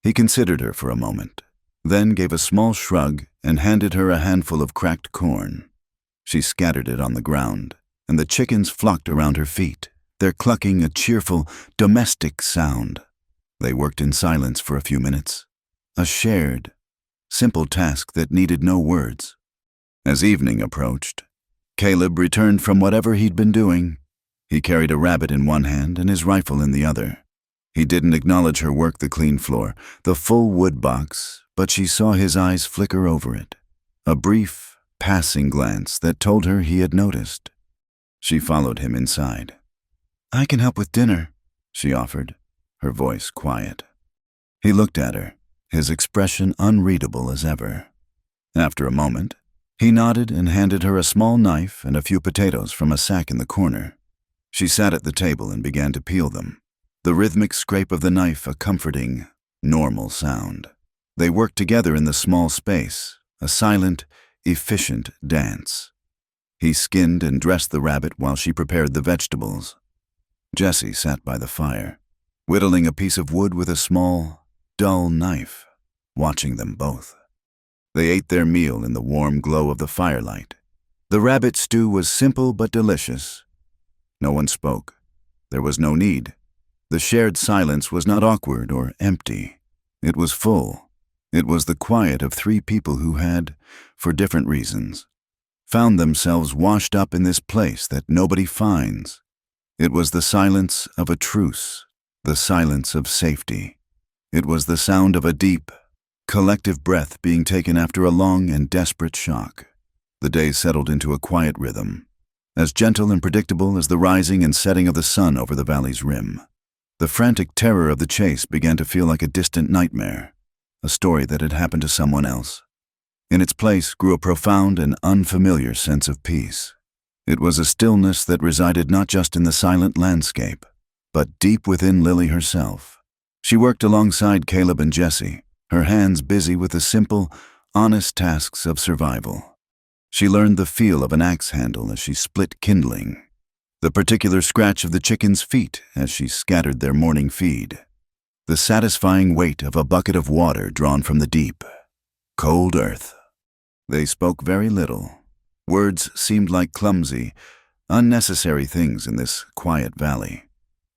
[SPEAKER 1] He considered her for a moment, then gave a small shrug and handed her a handful of cracked corn. She scattered it on the ground, and the chickens flocked around her feet, their clucking a cheerful, domestic sound. They worked in silence for a few minutes, a shared, simple task that needed no words. As evening approached, Caleb returned from whatever he'd been doing. He carried a rabbit in one hand and his rifle in the other. He didn't acknowledge her work the clean floor, the full wood box, but she saw his eyes flicker over it, a brief, passing glance that told her he had noticed. She followed him inside. "I can help with dinner," she offered, her voice quiet. He looked at her, his expression unreadable as ever. After a moment, he nodded and handed her a small knife and a few potatoes from a sack in the corner. She sat at the table and began to peel them, the rhythmic scrape of the knife a comforting, normal sound. They worked together in the small space, a silent, efficient dance. He skinned and dressed the rabbit while she prepared the vegetables. Jesse sat by the fire, whittling a piece of wood with a small, dull knife, watching them both. They ate their meal in the warm glow of the firelight. The rabbit stew was simple but delicious. No one spoke. There was no need. The shared silence was not awkward or empty. It was full. It was the quiet of 3 people who had, for different reasons, found themselves washed up in this place that nobody finds. It was the silence of a truce, the silence of safety. It was the sound of a deep, collective breath being taken after a long and desperate shock. The day settled into a quiet rhythm. as gentle and predictable as the rising and setting of the sun over the valley's rim. The frantic terror of the chase began to feel like a distant nightmare, a story that had happened to someone else. In its place grew a profound and unfamiliar sense of peace. It was a stillness that resided not just in the silent landscape, but deep within Lily herself. She worked alongside Caleb and Jesse, her hands busy with the simple, honest tasks of survival. She learned the feel of an axe handle as she split kindling, the particular scratch of the chickens' feet as she scattered their morning feed, the satisfying weight of a bucket of water drawn from the deep, cold earth. They spoke very little. Words seemed like clumsy, unnecessary things in this quiet valley.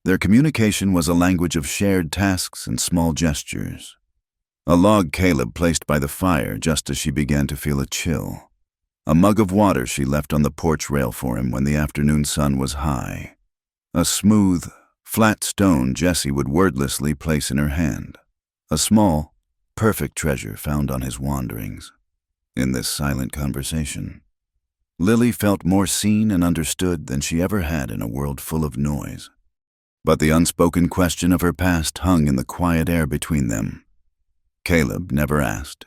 [SPEAKER 1] Their communication was a language of shared tasks and small gestures. A log Caleb placed by the fire just as she began to feel a chill. A mug of water she left on the porch rail for him when the afternoon sun was high. A smooth, flat stone Jessie would wordlessly place in her hand. A small, perfect treasure found on his wanderings. In this silent conversation, Lily felt more seen and understood than she ever had in a world full of noise. But the unspoken question of her past hung in the quiet air between them. Caleb never asked.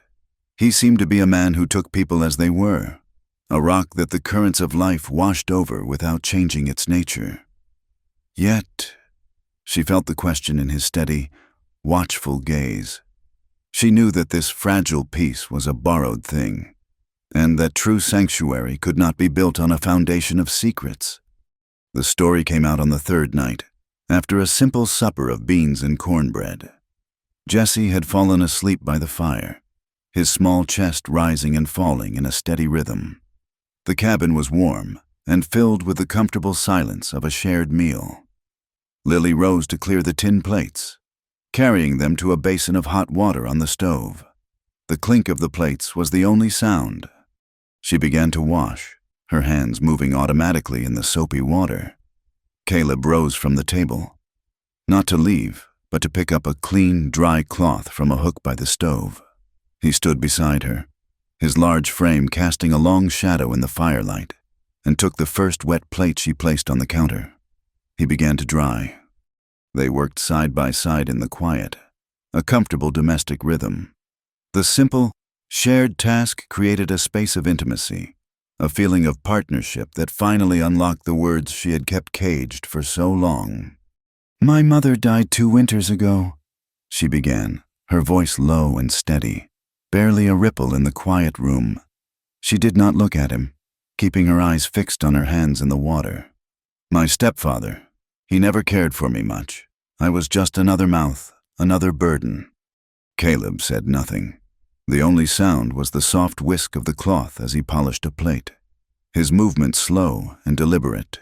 [SPEAKER 1] He seemed to be a man who took people as they were, a rock that the currents of life washed over without changing its nature. Yet, she felt the question in his steady, watchful gaze. She knew that this fragile peace was a borrowed thing, and that true sanctuary could not be built on a foundation of secrets. The story came out on the third night, after a simple supper of beans and cornbread. Jesse had fallen asleep by the fire, his small chest rising and falling in a steady rhythm. The cabin was warm and filled with the comfortable silence of a shared meal. Lily rose to clear the tin plates, carrying them to a basin of hot water on the stove. The clink of the plates was the only sound. She began to wash, her hands moving automatically in the soapy water. Caleb rose from the table, not to leave, but to pick up a clean, dry cloth from a hook by the stove. He stood beside her, his large frame casting a long shadow in the firelight, and took the first wet plate she placed on the counter. He began to dry. They worked side by side in the quiet, a comfortable domestic rhythm. The simple, shared task created a space of intimacy, a feeling of partnership that finally unlocked the words she had kept caged for so long. "My mother died 2 winters ago," she began, her voice low and steady, barely a ripple in the quiet room. She did not look at him, keeping her eyes fixed on her hands in the water. "My stepfather, he never cared for me much. I was just another mouth, another burden." Caleb said nothing. The only sound was the soft whisk of the cloth as he polished a plate, his movement slow and deliberate.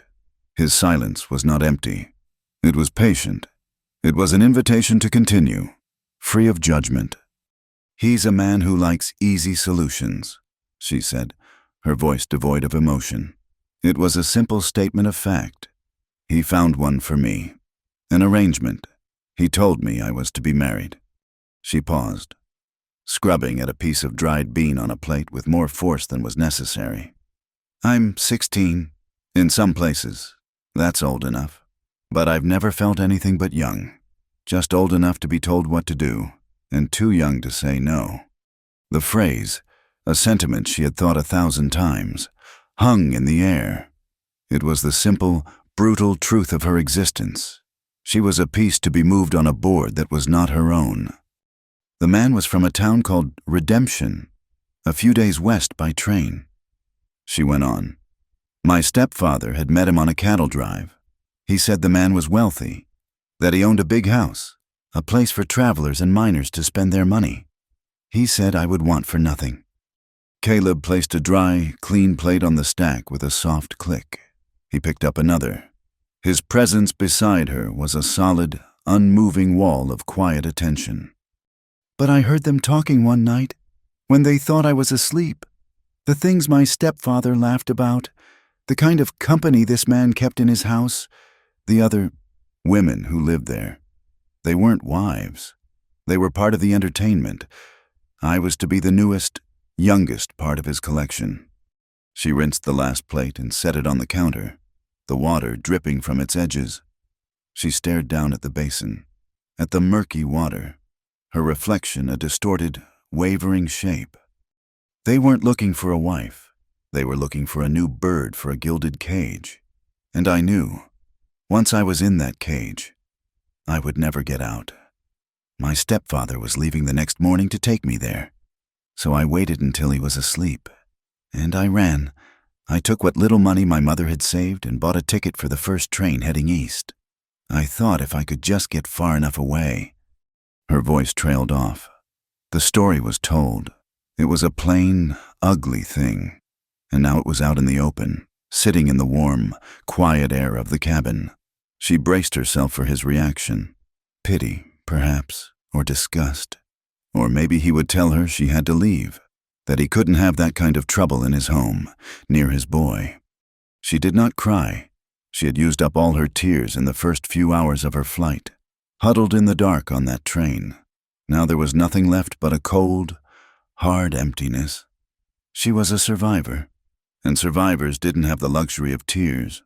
[SPEAKER 1] His silence was not empty. It was patient. It was an invitation to continue, free of judgment. "He's a man who likes easy solutions," she said, her voice devoid of emotion. It was a simple statement of fact. "He found one for me. An arrangement. He told me I was to be married." She paused, scrubbing at a piece of dried bean on a plate with more force than was necessary. "I'm 16. In some places, that's old enough. But I've never felt anything but young. Just old enough to be told what to do, and too young to say no." The phrase, a sentiment she had thought 1,000 times, hung in the air. It was the simple, brutal truth of her existence. She was a piece to be moved on a board that was not her own. The man was from a town called Redemption, a few days west by train. She went on. "My stepfather had met him on a cattle drive. He said the man was wealthy, that he owned a big house, a place for travelers and miners to spend their money. He said I would want for nothing." Caleb placed a dry, clean plate on the stack with a soft click. He picked up another. His presence beside her was a solid, unmoving wall of quiet attention. "But I heard them talking one night, when they thought I was asleep. The things my stepfather laughed about, the kind of company this man kept in his house, the other women who lived there. They weren't wives. They were part of the entertainment. I was to be the newest, youngest part of his collection." She rinsed the last plate and set it on the counter, the water dripping from its edges. She stared down at the basin, at the murky water, her reflection a distorted, wavering shape. They weren't looking for a wife. They were looking for a new bird for a gilded cage. And I knew, once I was in that cage, I would never get out. My stepfather was leaving the next morning to take me there, so I waited until he was asleep. And I ran. I took what little money my mother had saved and bought a ticket for the first train heading east. I thought if I could just get far enough away. Her voice trailed off. The story was told. It was a plain, ugly thing. And now it was out in the open, sitting in the warm, quiet air of the cabin. She braced herself for his reaction. Pity, perhaps, or disgust. Or maybe he would tell her she had to leave, that he couldn't have that kind of trouble in his home, near his boy. She did not cry. She had used up all her tears in the first few hours of her flight, huddled in the dark on that train. Now there was nothing left but a cold, hard emptiness. She was a survivor, and survivors didn't have the luxury of tears.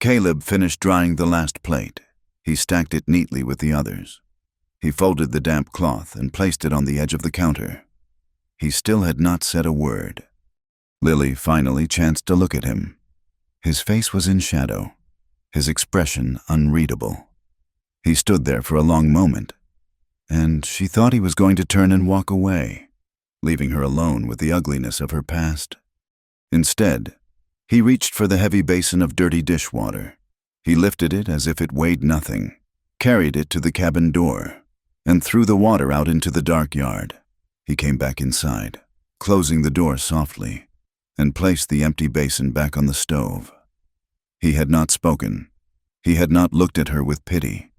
[SPEAKER 1] Caleb finished drying the last plate. He stacked it neatly with the others. He folded the damp cloth and placed it on the edge of the counter. He still had not said a word. Lily finally chanced to look at him. His face was in shadow, his expression unreadable. He stood there for a long moment, and she thought he was going to turn and walk away, leaving her alone with the ugliness of her past. Instead, he reached for the heavy basin of dirty dishwater. He lifted it as if it weighed nothing, carried it to the cabin door, and threw the water out into the dark yard. He came back inside, closing the door softly, and placed the empty basin back on the stove. He had not spoken. He had not looked at her with pity.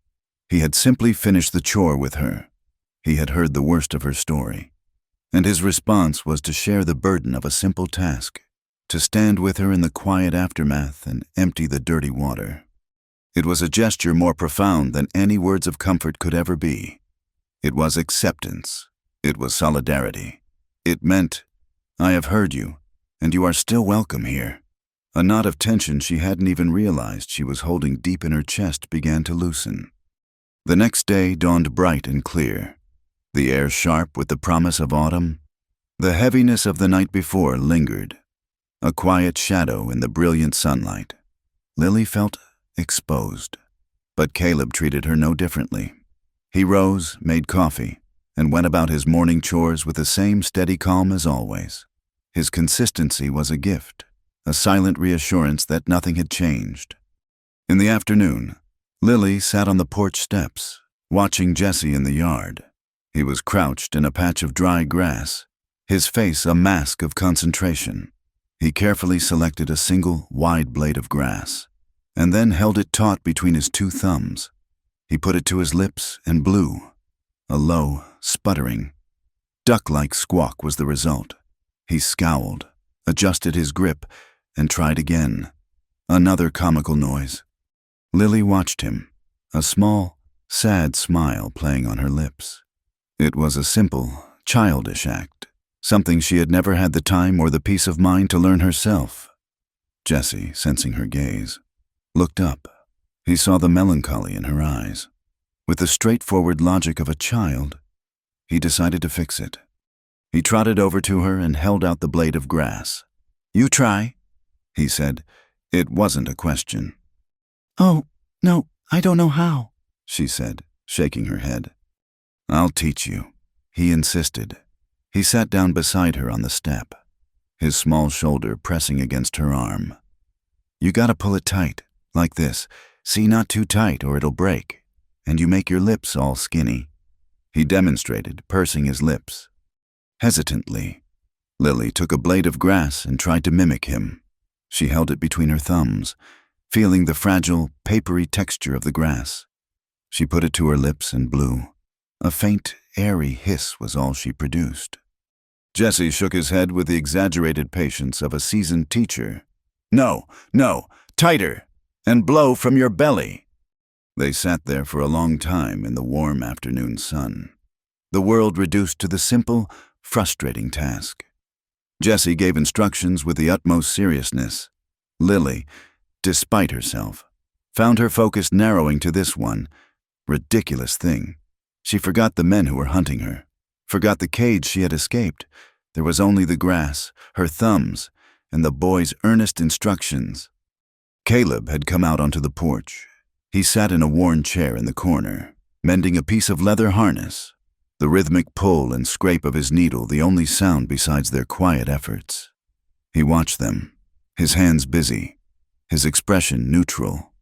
[SPEAKER 1] He had simply finished the chore with her. He had heard the worst of her story, and his response was to share the burden of a simple task, to stand with her in the quiet aftermath and empty the dirty water. It was a gesture more profound than any words of comfort could ever be. It was acceptance. It was solidarity. It meant, I have heard you, and you are still welcome here. A knot of tension she hadn't even realized she was holding deep in her chest began to loosen. The next day dawned bright and clear, the air sharp with the promise of autumn. The heaviness of the night before lingered, a quiet shadow in the brilliant sunlight. Lily felt exposed, but Caleb treated her no differently. He rose, made coffee, and went about his morning chores with the same steady calm as always. His consistency was a gift, a silent reassurance that nothing had changed. In the afternoon, Lily sat on the porch steps, watching Jesse in the yard. He was crouched in a patch of dry grass, his face a mask of concentration. He carefully selected a single, wide blade of grass, and then held it taut between his two thumbs. He put it to his lips and blew. A low, sputtering, duck-like squawk was the result. He scowled, adjusted his grip, and tried again. Another comical noise. Lily watched him, a small, sad smile playing on her lips. It was a simple, childish act, something she had never had the time or the peace of mind to learn herself. Jesse, sensing her gaze, looked up. He saw the melancholy in her eyes. With the straightforward logic of a child, he decided to fix it. He trotted over to her and held out the blade of grass. "You try," he said. It wasn't a question. "Oh, no, I don't know how," she said, shaking her head. "I'll teach you," he insisted. He sat down beside her on the step, his small shoulder pressing against her arm. "You gotta pull it tight, like this. See, not too tight or it'll break. And you make your lips all skinny." He demonstrated, pursing his lips. Hesitantly, Lily took a blade of grass and tried to mimic him. She held it between her thumbs, feeling the fragile, papery texture of the grass. She put it to her lips and blew. A faint, airy hiss was all she produced. Jesse shook his head with the exaggerated patience of a seasoned teacher. "No, no, tighter, and blow from your belly." They sat there for a long time in the warm afternoon sun, the world reduced to the simple, frustrating task. Jessie gave instructions with the utmost seriousness. Lily, despite herself, found her focus narrowing to this one ridiculous thing. She forgot the men who were hunting her, forgot the cage she had escaped. There was only the grass, her thumbs, and the boy's earnest instructions. Caleb had come out onto the porch. He sat in a worn chair in the corner, mending a piece of leather harness, the rhythmic pull and scrape of his needle the only sound besides their quiet efforts. He watched them, his hands busy, his expression neutral,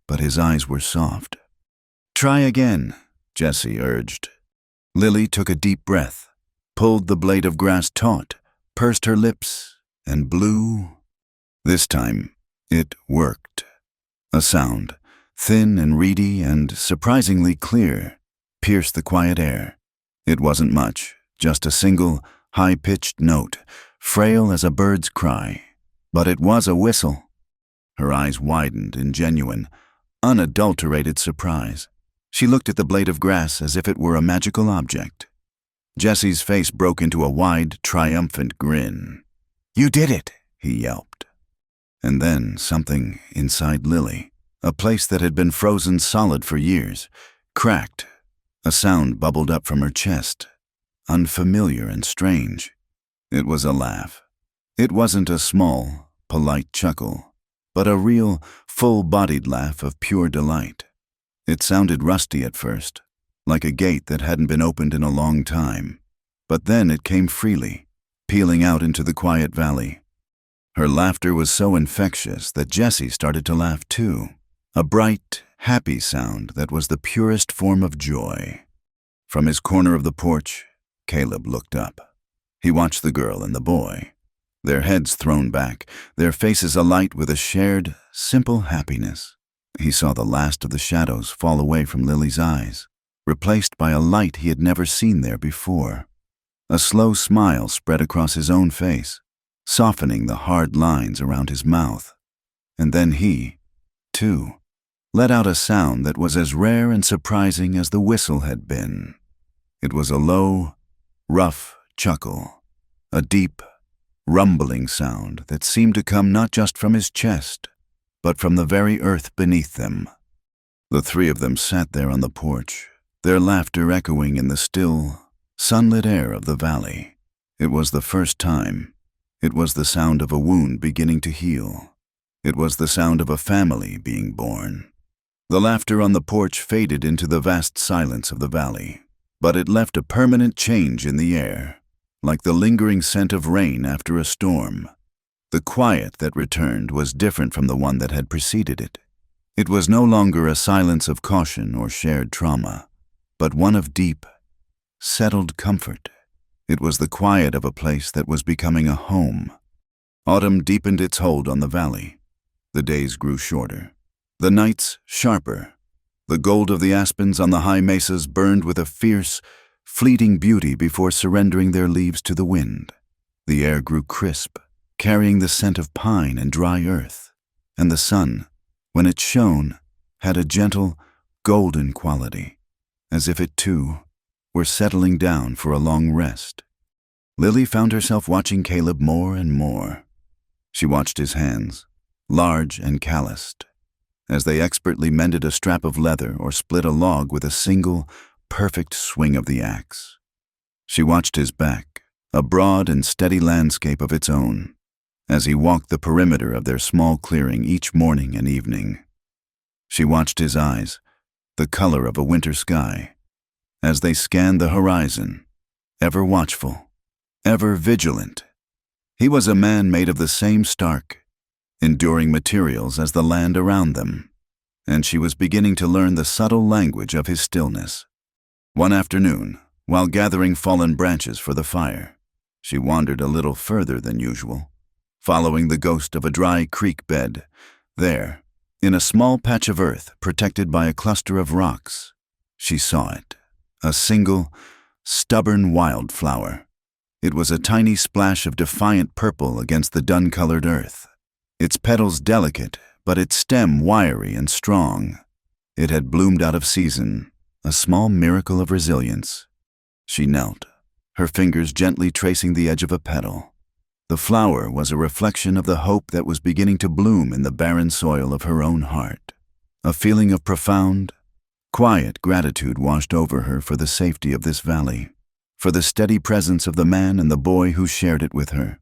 [SPEAKER 1] but his eyes were soft. "Try again," Jessie urged. Lily took a deep breath, pulled the blade of grass taut, pursed her lips, and blew. This time, it worked. A sound, thin and reedy and surprisingly clear, pierced the quiet air. It wasn't much, just a single, high-pitched note, frail as a bird's cry. But it was a whistle. Her eyes widened in genuine, unadulterated surprise. She looked at the blade of grass as if it were a magical object. Jessie's face broke into a wide, triumphant grin. "You did it," he yelped. And then something inside Lily, a place that had been frozen solid for years, cracked. A sound bubbled up from her chest, unfamiliar and strange. It was a laugh. It wasn't a small, polite chuckle, but a real, full-bodied laugh of pure delight. It sounded rusty at first, like a gate that hadn't been opened in a long time, but then it came freely, peeling out into the quiet valley. Her laughter was so infectious that Jessie started to laugh too, a bright, happy sound that was the purest form of joy. From his corner of the porch, Caleb looked up. He watched the girl and the boy, their heads thrown back, their faces alight with a shared, simple happiness. He saw the last of the shadows fall away from Lily's eyes, replaced by a light he had never seen there before. A slow smile spread across his own face, softening the hard lines around his mouth. And then he, too, let out a sound that was as rare and surprising as the whistle had been. It was a low, rough chuckle, a deep, rumbling sound that seemed to come not just from his chest, but from the very earth beneath them. The three of them sat there on the porch, their laughter echoing in the still, sunlit air of the valley. It was the first time. It was the sound of a wound beginning to heal. It was the sound of a family being born. The laughter on the porch faded into the vast silence of the valley, but it left a permanent change in the air, like the lingering scent of rain after a storm. The quiet that returned was different from the one that had preceded it. It was no longer a silence of caution or shared trauma, but one of deep, settled comfort. It was the quiet of a place that was becoming a home. Autumn deepened its hold on the valley. The days grew shorter, the nights sharper. The gold of the aspens on the high mesas burned with a fierce, fleeting beauty before surrendering their leaves to the wind. The air grew crisp, carrying the scent of pine and dry earth, and the sun, when it shone, had a gentle, golden quality, as if it, too, were settling down for a long rest. Lily found herself watching Caleb more and more. She watched his hands, large and calloused, as they expertly mended a strap of leather or split a log with a single, perfect swing of the axe. She watched his back, a broad and steady landscape of its own, as he walked the perimeter of their small clearing each morning and evening. She watched his eyes, the color of a winter sky, as they scanned the horizon, ever watchful, ever vigilant. He was a man made of the same stark, enduring materials as the land around them, and she was beginning to learn the subtle language of his stillness. One afternoon, while gathering fallen branches for the fire, she wandered a little further than usual, following the ghost of a dry creek bed. There, in a small patch of earth protected by a cluster of rocks, she saw it, a single, stubborn wildflower. It was a tiny splash of defiant purple against the dun-colored earth, its petals delicate, but its stem wiry and strong. It had bloomed out of season, a small miracle of resilience. She knelt, her fingers gently tracing the edge of a petal. The flower was a reflection of the hope that was beginning to bloom in the barren soil of her own heart. A feeling of profound, quiet gratitude washed over her for the safety of this valley, for the steady presence of the man and the boy who shared it with her.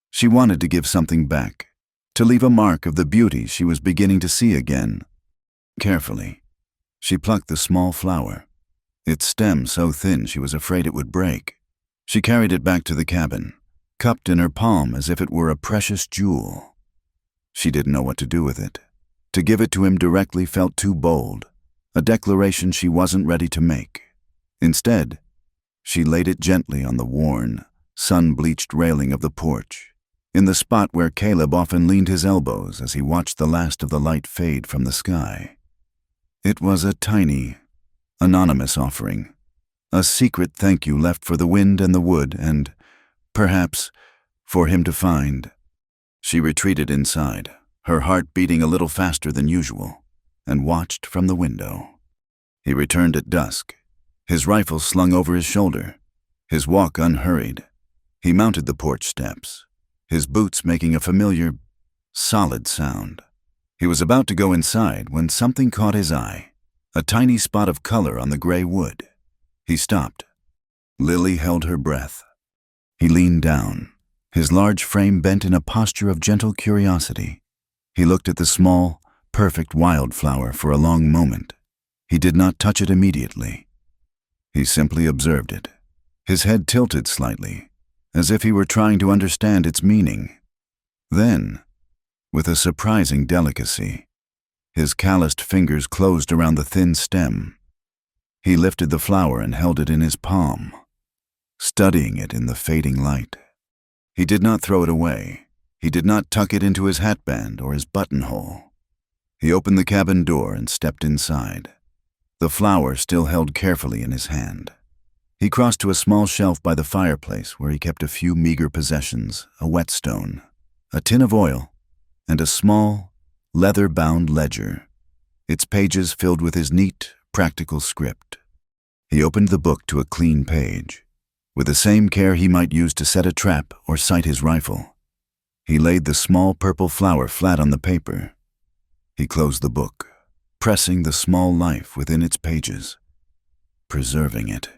[SPEAKER 1] She wanted to give something back, to leave a mark of the beauty she was beginning to see again. Carefully, she plucked the small flower, its stem so thin she was afraid it would break. She carried it back to the cabin, cupped in her palm as if it were a precious jewel. She didn't know what to do with it. To give it to him directly felt too bold, a declaration she wasn't ready to make. Instead, she laid it gently on the worn, sun-bleached railing of the porch, in the spot where Caleb often leaned his elbows as he watched the last of the light fade from the sky. It was a tiny, anonymous offering, a secret thank you left for the wind and the wood and, perhaps, for him to find. She retreated inside, her heart beating a little faster than usual, and watched from the window. He returned at dusk, his rifle slung over his shoulder, his walk unhurried. He mounted the porch steps, his boots making a familiar, solid sound. He was about to go inside when something caught his eye, a tiny spot of color on the gray wood. He stopped. Lily held her breath. He leaned down, his large frame bent in a posture of gentle curiosity. He looked at the small, perfect wildflower for a long moment. He did not touch it immediately. He simply observed it, his head tilted slightly, as if he were trying to understand its meaning. Then, with a surprising delicacy, his calloused fingers closed around the thin stem. He lifted the flower and held it in his palm, studying it in the fading light. He did not throw it away. He did not tuck it into his hatband or his buttonhole. He opened the cabin door and stepped inside, the flower still held carefully in his hand. He crossed to a small shelf by the fireplace where he kept a few meager possessions, a whetstone, a tin of oil, and a small, leather-bound ledger, its pages filled with his neat, practical script. He opened the book to a clean page, with the same care he might use to set a trap or sight his rifle. He laid the small purple flower flat on the paper. He closed the book, pressing the small life within its pages, preserving it.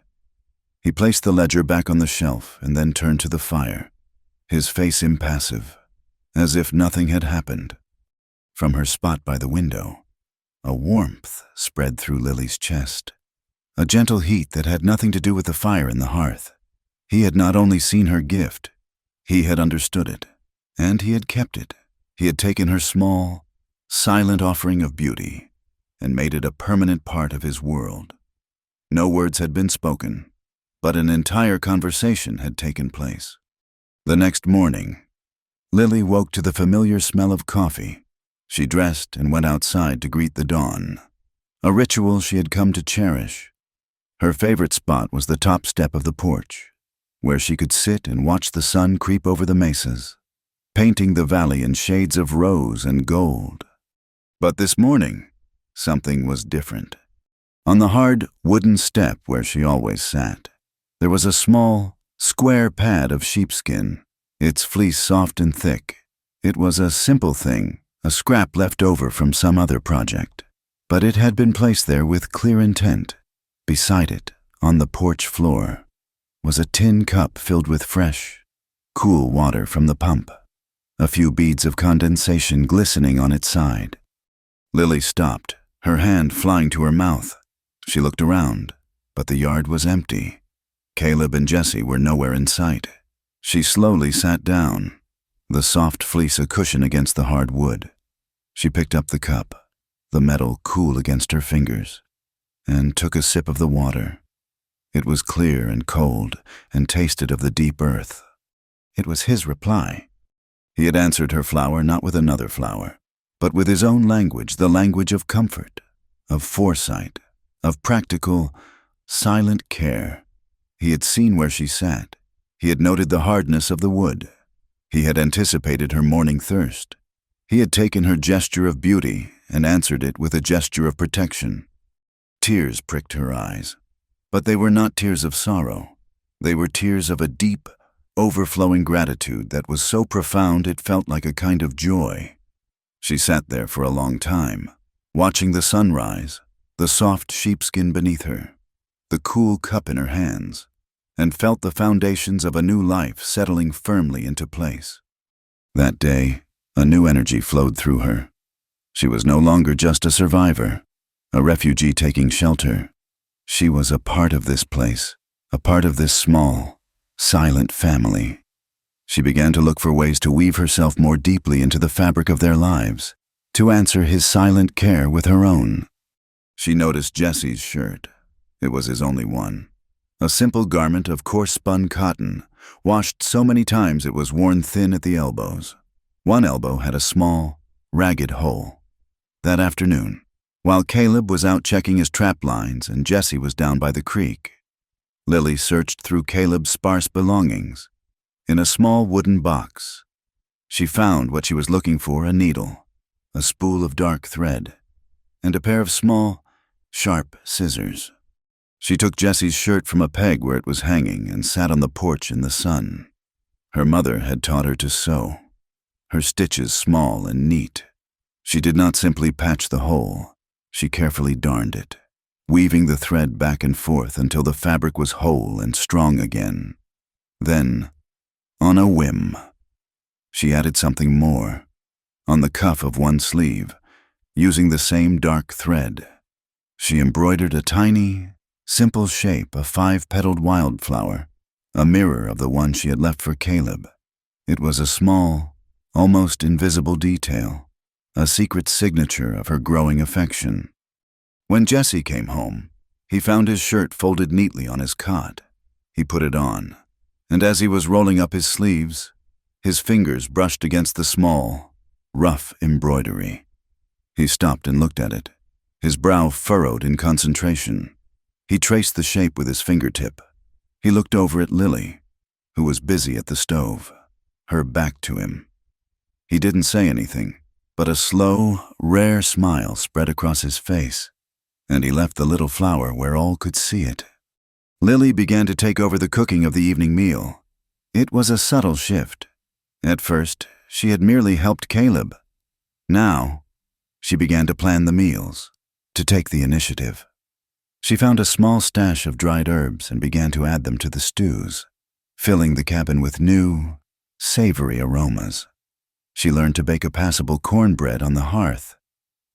[SPEAKER 1] He placed the ledger back on the shelf and then turned to the fire, his face impassive, as if nothing had happened. From her spot by the window, a warmth spread through Lily's chest, a gentle heat that had nothing to do with the fire in the hearth. He had not only seen her gift, he had understood it, and he had kept it. He had taken her small, silent offering of beauty and made it a permanent part of his world. No words had been spoken, but an entire conversation had taken place. The next morning, Lily woke to the familiar smell of coffee. She dressed and went outside to greet the dawn, a ritual she had come to cherish. Her favorite spot was the top step of the porch, where she could sit and watch the sun creep over the mesas, painting the valley in shades of rose and gold. But this morning, something was different. On the hard wooden step where she always sat, there was a small, square pad of sheepskin, its fleece soft and thick. It was a simple thing, a scrap left over from some other project, but it had been placed there with clear intent. Beside it, on the porch floor, was a tin cup filled with fresh, cool water from the pump, a few beads of condensation glistening on its side. Lily stopped, her hand flying to her mouth. She looked around, but the yard was empty. Caleb and Jessie were nowhere in sight. She slowly sat down, the soft fleece a cushion against the hard wood. She picked up the cup, the metal cool against her fingers, and took a sip of the water. It was clear and cold and tasted of the deep earth. It was his reply. He had answered her flower not with another flower, but with his own language, the language of comfort, of foresight, of practical, silent care. He had seen where she sat. He had noted the hardness of the wood. He had anticipated her morning thirst. He had taken her gesture of beauty and answered it with a gesture of protection. Tears pricked her eyes, but they were not tears of sorrow. They were tears of a deep, overflowing gratitude that was so profound it felt like a kind of joy. She sat there for a long time, watching the sun rise, the soft sheepskin beneath her, the cool cup in her hands, and felt the foundations of a new life settling firmly into place. That day, a new energy flowed through her. She was no longer just a survivor, a refugee taking shelter. She was a part of this place, a part of this small, silent family. She began to look for ways to weave herself more deeply into the fabric of their lives, to answer his silent care with her own. She noticed Jesse's shirt. It was his only one. A simple garment of coarse-spun cotton, washed so many times it was worn thin at the elbows. One elbow had a small, ragged hole. That afternoon, while Caleb was out checking his trap lines and Jesse was down by the creek, Lily searched through Caleb's sparse belongings. In a small wooden box, she found what she was looking for: a needle, a spool of dark thread, and a pair of small, sharp scissors. She took Jesse's shirt from a peg where it was hanging and sat on the porch in the sun. Her mother had taught her to sew, her stitches small and neat. She did not simply patch the hole, she carefully darned it, weaving the thread back and forth until the fabric was whole and strong again. Then, on a whim, she added something more. On the cuff of one sleeve, using the same dark thread, she embroidered a tiny, simple shape, a 5-petaled wildflower, a mirror of the one she had left for Caleb. It was a small, almost invisible detail, a secret signature of her growing affection. When Jesse came home, he found his shirt folded neatly on his cot. He put it on, and as he was rolling up his sleeves, his fingers brushed against the small, rough embroidery. He stopped and looked at it, his brow furrowed in concentration. He traced the shape with his fingertip. He looked over at Lily, who was busy at the stove, her back to him. He didn't say anything, but a slow, rare smile spread across his face, and he left the little flower where all could see it. Lily began to take over the cooking of the evening meal. It was a subtle shift. At first, she had merely helped Caleb. Now, she began to plan the meals, to take the initiative. She found a small stash of dried herbs and began to add them to the stews, filling the cabin with new, savory aromas. She learned to bake a passable cornbread on the hearth,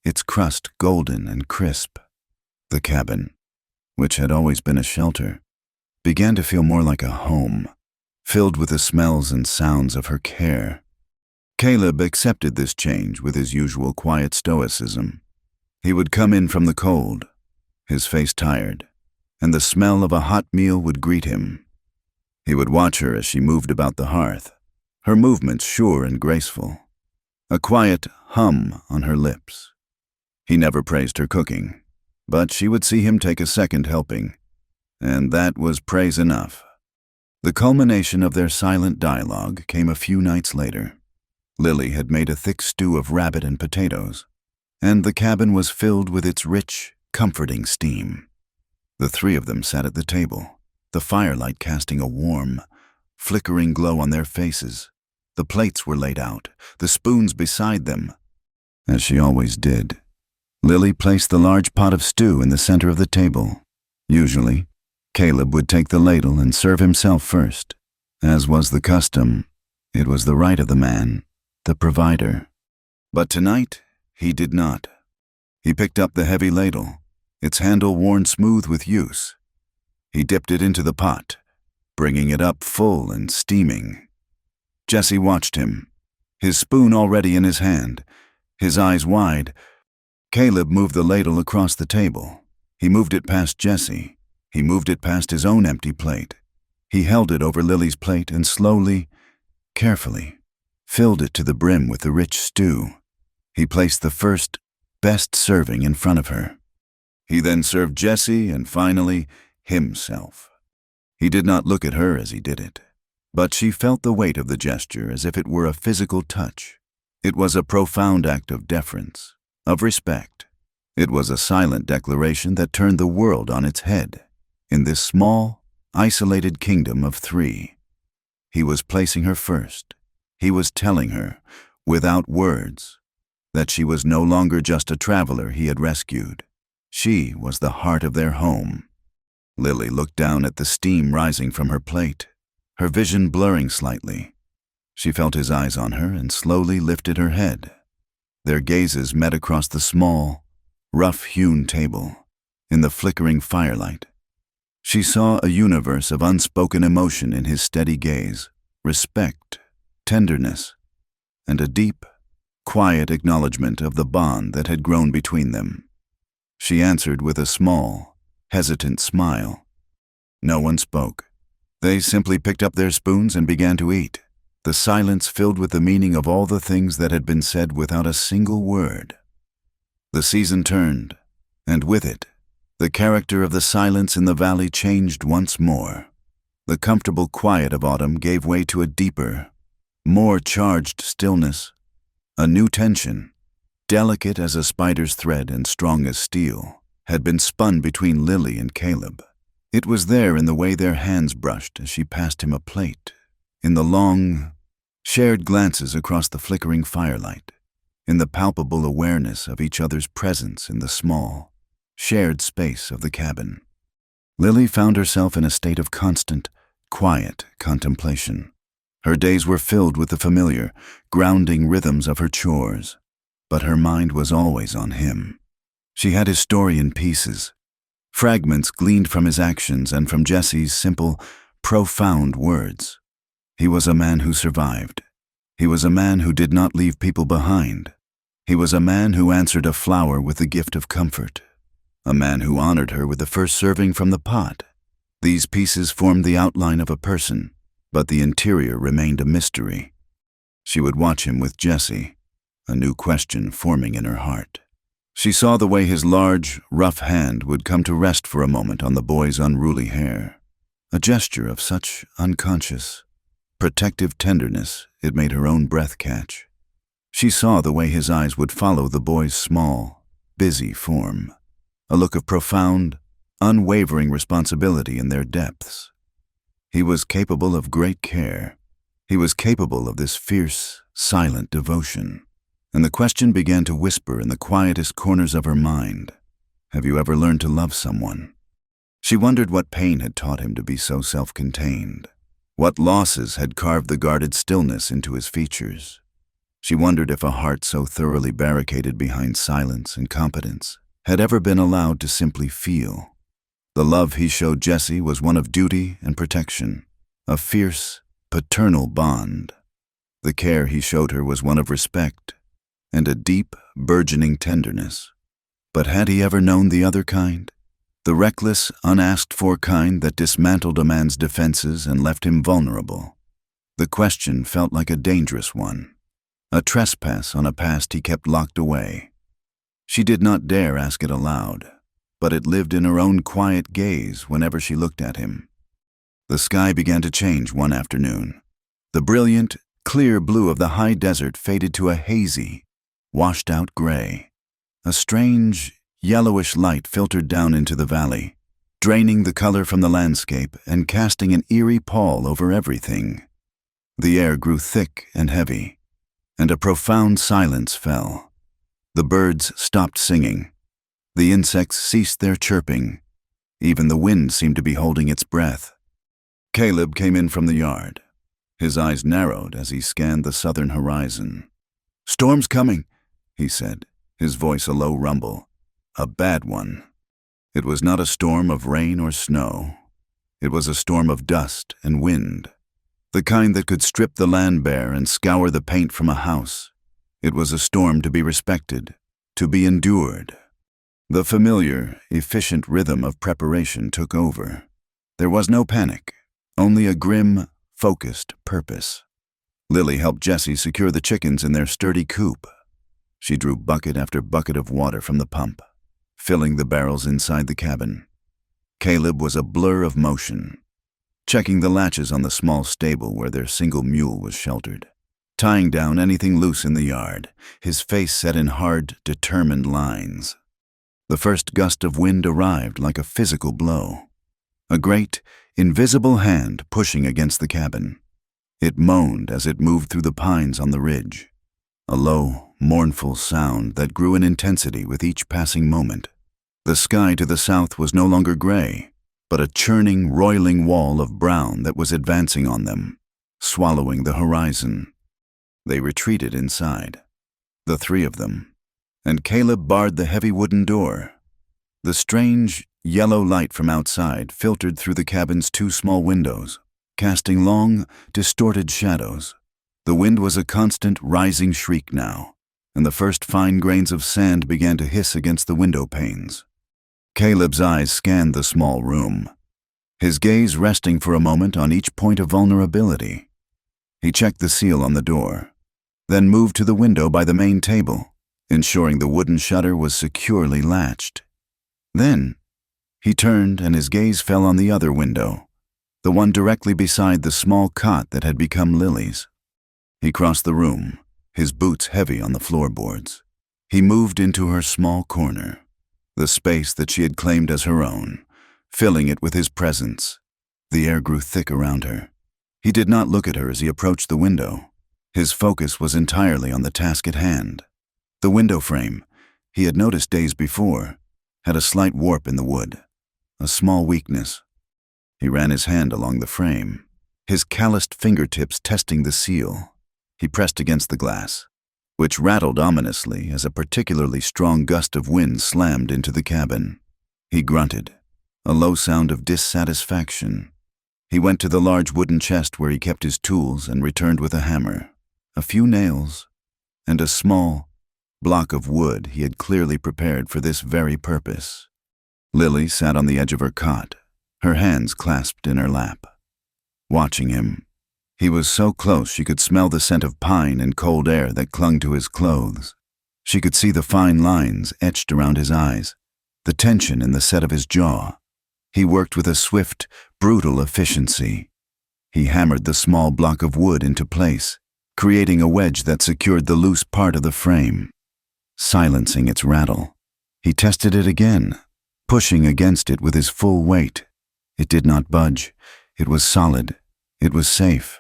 [SPEAKER 1] its crust golden and crisp. The cabin, which had always been a shelter, began to feel more like a home, filled with the smells and sounds of her care. Caleb accepted this change with his usual quiet stoicism. He would come in from the cold, his face tired, and the smell of a hot meal would greet him. He would watch her as she moved about the hearth, her movements sure and graceful, a quiet hum on her lips. He never praised her cooking, but she would see him take a second helping, and that was praise enough. The culmination of their silent dialogue came a few nights later. Lily had made a thick stew of rabbit and potatoes, and the cabin was filled with its rich, comforting steam. The three of them sat at the table, the firelight casting a warm, flickering glow on their faces. The plates were laid out, the spoons beside them. As she always did, Lily placed the large pot of stew in the center of the table. Usually, Caleb would take the ladle and serve himself first. As was the custom, it was the right of the man, the provider. But tonight, he did not. He picked up the heavy ladle, its handle worn smooth with use. He dipped it into the pot, bringing it up full and steaming. Jesse watched him, his spoon already in his hand, his eyes wide. Caleb moved the ladle across the table. He moved it past Jesse. He moved it past his own empty plate. He held it over Lily's plate and slowly, carefully, filled it to the brim with the rich stew. He placed the first, best serving in front of her. He then served Jesse and finally, himself. He did not look at her as he did it, but she felt the weight of the gesture as if it were a physical touch. It was a profound act of deference, of respect. It was a silent declaration that turned the world on its head in this small, isolated kingdom of three. He was placing her first. He was telling her, without words, that she was no longer just a traveler he had rescued. She was the heart of their home. Lily looked down at the steam rising from her plate, her vision blurring slightly. She felt his eyes on her and slowly lifted her head. Their gazes met across the small, rough-hewn table, in the flickering firelight. She saw a universe of unspoken emotion in his steady gaze, respect, tenderness, and a deep, quiet acknowledgement of the bond that had grown between them. She answered with a small, hesitant smile. No one spoke. They simply picked up their spoons and began to eat, the silence filled with the meaning of all the things that had been said without a single word. The season turned, and with it, the character of the silence in the valley changed once more. The comfortable quiet of autumn gave way to a deeper, more charged stillness, a new tension, delicate as a spider's thread and strong as steel, had been spun between Lily and Caleb. It was there in the way their hands brushed as she passed him a plate, in the long, shared glances across the flickering firelight, in the palpable awareness of each other's presence in the small, shared space of the cabin. Lily found herself in a state of constant, quiet contemplation. Her days were filled with the familiar, grounding rhythms of her chores, but her mind was always on him. She had his story in pieces, fragments gleaned from his actions and from Jesse's simple, profound words. He was a man who survived. He was a man who did not leave people behind. He was a man who answered a flower with the gift of comfort. A man who honored her with the first serving from the pot. These pieces formed the outline of a person, but the interior remained a mystery. She would watch him with Jesse, a new question forming in her heart. She saw the way his large, rough hand would come to rest for a moment on the boy's unruly hair, a gesture of such unconscious, protective tenderness it made her own breath catch. She saw the way his eyes would follow the boy's small, busy form, a look of profound, unwavering responsibility in their depths. He was capable of great care. He was capable of this fierce, silent devotion. And the question began to whisper in the quietest corners of her mind. Have you ever learned to love someone? She wondered what pain had taught him to be so self-contained. What losses had carved the guarded stillness into his features. She wondered if a heart so thoroughly barricaded behind silence and competence had ever been allowed to simply feel. The love he showed Jesse was one of duty and protection, a fierce, paternal bond. The care he showed her was one of respect and a deep, burgeoning tenderness. But had he ever known the other kind? The reckless, unasked-for kind that dismantled a man's defenses and left him vulnerable. The question felt like a dangerous one, a trespass on a past he kept locked away. She did not dare ask it aloud, but it lived in her own quiet gaze whenever she looked at him. The sky began to change one afternoon. The brilliant, clear blue of the high desert faded to a hazy, washed-out gray. A strange, yellowish light filtered down into the valley, draining the color from the landscape and casting an eerie pall over everything. The air grew thick and heavy, and a profound silence fell. The birds stopped singing. The insects ceased their chirping. Even the wind seemed to be holding its breath. Caleb came in from the yard. His eyes narrowed as he scanned the southern horizon. "Storm's coming," he said, his voice a low rumble. A bad one. It was not a storm of rain or snow. It was a storm of dust and wind, the kind that could strip the land bare and scour the paint from a house. It was a storm to be respected, to be endured. The familiar, efficient rhythm of preparation took over. There was no panic, only a grim, focused purpose. Lily helped Jesse secure the chickens in their sturdy coop. She drew bucket after bucket of water from the pump, filling the barrels inside the cabin. Caleb was a blur of motion, checking the latches on the small stable where their single mule was sheltered, tying down anything loose in the yard, his face set in hard, determined lines. The first gust of wind arrived like a physical blow, a great, invisible hand pushing against the cabin. It moaned as it moved through the pines on the ridge, a low, mournful sound that grew in intensity with each passing moment. The sky to the south was no longer gray, but a churning, roiling wall of brown that was advancing on them, swallowing the horizon. They retreated inside, the three of them, and Caleb barred the heavy wooden door. The strange, yellow light from outside filtered through the cabin's two small windows, casting long, distorted shadows. The wind was a constant, rising shriek now, and the first fine grains of sand began to hiss against the window panes. Caleb's eyes scanned the small room, his gaze resting for a moment on each point of vulnerability. He checked the seal on the door, then moved to the window by the main table, ensuring the wooden shutter was securely latched. Then, he turned and his gaze fell on the other window, the one directly beside the small cot that had become Lily's. He crossed the room, his boots heavy on the floorboards. He moved into her small corner, the space that she had claimed as her own, filling it with his presence. The air grew thick around her. He did not look at her as he approached the window. His focus was entirely on the task at hand. The window frame, he had noticed days before, had a slight warp in the wood, a small weakness. He ran his hand along the frame, his calloused fingertips testing the seal. He pressed against the glass, which rattled ominously as a particularly strong gust of wind slammed into the cabin. He grunted, a low sound of dissatisfaction. He went to the large wooden chest where he kept his tools and returned with a hammer, a few nails, and a small block of wood he had clearly prepared for this very purpose. Lily sat on the edge of her cot, her hands clasped in her lap, watching him. He was so close she could smell the scent of pine and cold air that clung to his clothes. She could see the fine lines etched around his eyes, the tension in the set of his jaw. He worked with a swift, brutal efficiency. He hammered the small block of wood into place, creating a wedge that secured the loose part of the frame, silencing its rattle. He tested it again, pushing against it with his full weight. It did not budge. It was solid. It was safe.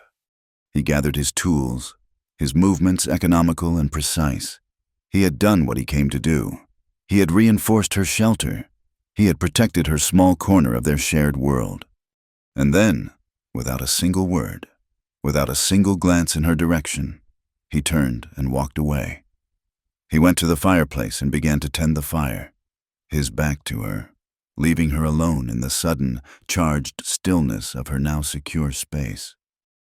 [SPEAKER 1] He gathered his tools, his movements economical and precise. He had done what he came to do. He had reinforced her shelter. He had protected her small corner of their shared world. And then, without a single word, without a single glance in her direction, he turned and walked away. He went to the fireplace and began to tend the fire, his back to her, leaving her alone in the sudden, charged stillness of her now secure space.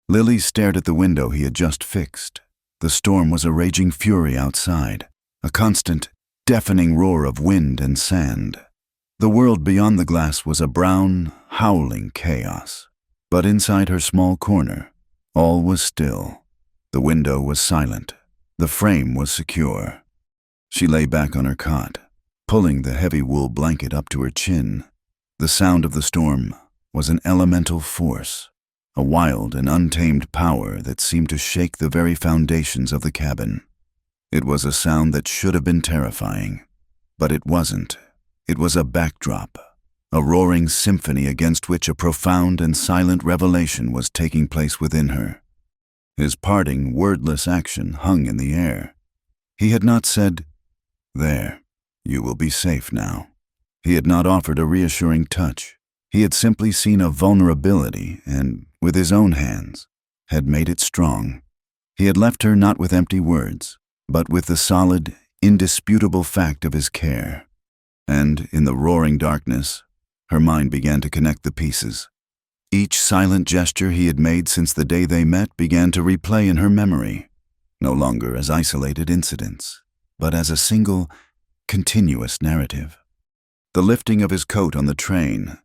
[SPEAKER 1] Lily stared at the window he had just fixed. The storm was a raging fury outside, a constant, deafening roar of wind and sand. The world beyond the glass was a brown, howling chaos. But inside her small corner, all was still. The window was silent. The frame was secure. She lay back on her cot, pulling the heavy wool blanket up to her chin. The sound of the storm was an elemental force, a wild and untamed power that seemed to shake the very foundations of the cabin. It was a sound that should have been terrifying, but it wasn't. It was a backdrop, a roaring symphony against which a profound and silent revelation was taking place within her. His parting, wordless action hung in the air. He had not said, "There, you will be safe now." He had not offered a reassuring touch. He had simply seen a vulnerability and, with his own hands, had made it strong. He had left her not with empty words, but with the solid, indisputable fact of his care. And, in the roaring darkness, her mind began to connect the pieces. Each silent gesture he had made since the day they met began to replay in her memory, no longer as isolated incidents, but as a single, continuous narrative. The lifting of his coat on the train,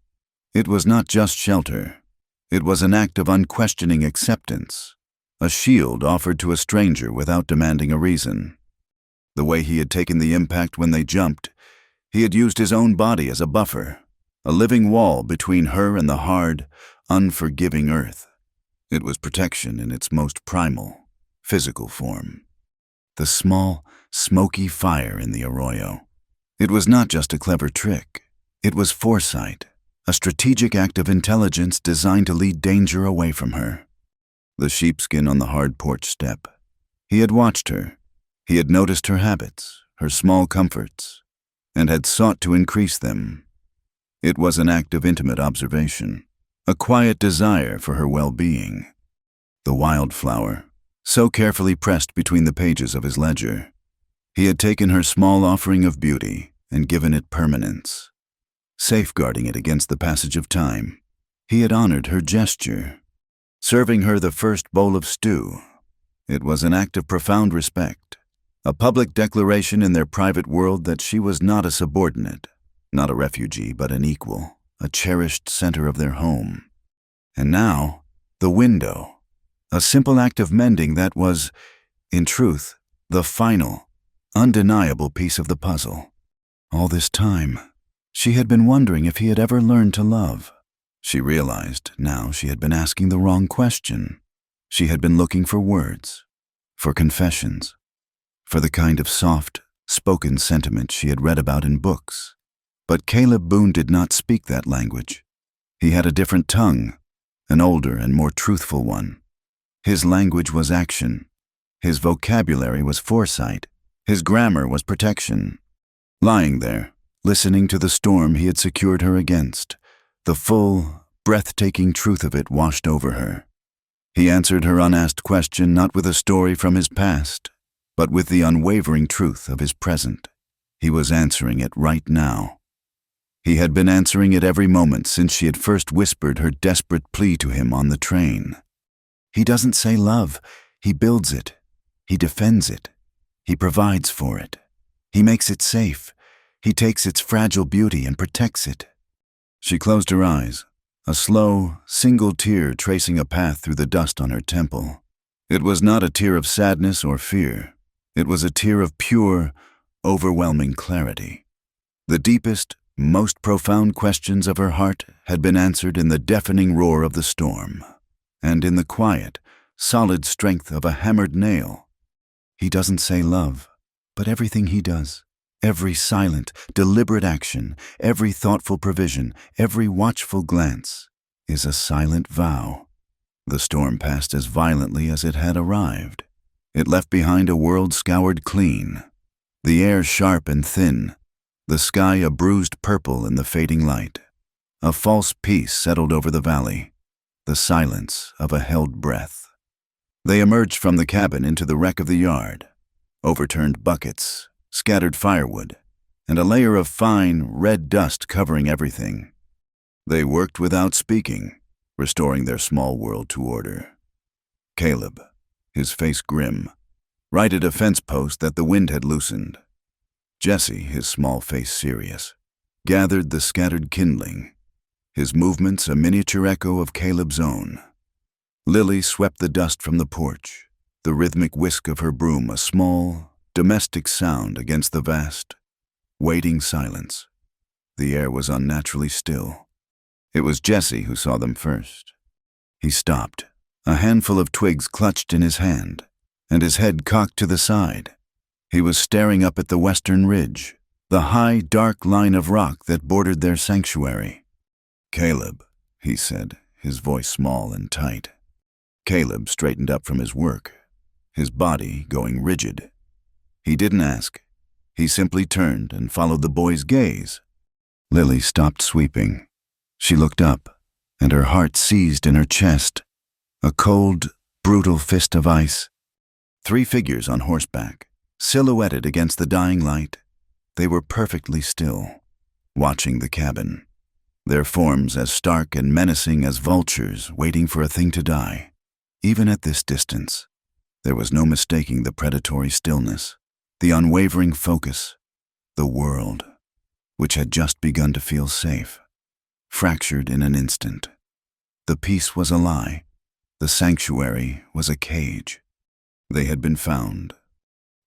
[SPEAKER 1] it was not just shelter. It was an act of unquestioning acceptance, a shield offered to a stranger without demanding a reason. The way he had taken the impact when they jumped, he had used his own body as a buffer, a living wall between her and the hard, unforgiving earth. It was protection in its most primal, physical form. The small, smoky fire in the arroyo. It was not just a clever trick. It was foresight, a strategic act of intelligence designed to lead danger away from her. the sheepskin on the hard porch step. He had watched her. He had noticed her habits, her small comforts, and had sought to increase them. It was an act of intimate observation, a quiet desire for her well-being. The wildflower, so carefully pressed between the pages of his ledger. He had taken her small offering of beauty and given it permanence, safeguarding it against the passage of time. He had honored her gesture, serving her the first bowl of stew. It was an act of profound respect, a public declaration in their private world that she was not a subordinate, not a refugee, but an equal, a cherished center of their home. And now, the window, a simple act of mending that was, in truth, the final, undeniable piece of the puzzle. All this time, she had been wondering if he had ever learned to love. She realized now she had been asking the wrong question. She had been looking for words, for confessions, for the kind of soft, spoken sentiment she had read about in books. But Caleb Boone did not speak that language. He had a different tongue, an older and more truthful one. His language was action. His vocabulary was foresight. His grammar was protection. Lying there, listening to the storm he had secured her against, the full, breathtaking truth of it washed over her. He answered her unasked question not with a story from his past, but with the unwavering truth of his present. He was answering it right now. He had been answering it every moment since she had first whispered her desperate plea to him on the train. He doesn't say love, he builds it. He defends it. He provides for it. He makes it safe. He takes its fragile beauty and protects it. She closed her eyes, a slow, single tear tracing a path through the dust on her temple. It was not a tear of sadness or fear. It was a tear of pure, overwhelming clarity. The deepest, most profound questions of her heart had been answered in the deafening roar of the storm, and in the quiet, solid strength of a hammered nail. He doesn't say love, but everything he does, every silent, deliberate action, every thoughtful provision, every watchful glance, is a silent vow. The storm passed as violently as it had arrived. It left behind a world scoured clean, the air sharp and thin, the sky a bruised purple in the fading light. A false peace settled over the valley, the silence of a held breath. They emerged from the cabin into the wreck of the yard, overturned buckets, scattered firewood, and a layer of fine, red dust covering everything. They worked without speaking, restoring their small world to order. Caleb, his face grim, righted a fence post that the wind had loosened. Jesse, his small face serious, gathered the scattered kindling, his movements a miniature echo of Caleb's own. Lily swept the dust from the porch, the rhythmic whisk of her broom a small, domestic sound against the vast, waiting silence. The air was unnaturally still. It was Jesse who saw them first. He stopped, a handful of twigs clutched in his hand, and his head cocked to the side. He was staring up at the western ridge, the high, dark line of rock that bordered their sanctuary. "Caleb," he said, his voice small and tight. Caleb straightened up from his work, his body going rigid. He didn't ask. He simply turned and followed the boy's gaze. Lily stopped sweeping. She looked up, and her heart seized in her chest. A cold, brutal fist of ice. 3 figures on horseback, silhouetted against the dying light. They were perfectly still, watching the cabin, their forms as stark and menacing as vultures waiting for a thing to die. Even at this distance, there was no mistaking the predatory stillness, the unwavering focus. The world, which had just begun to feel safe, fractured in an instant. The peace was a lie. The sanctuary was a cage. They had been found.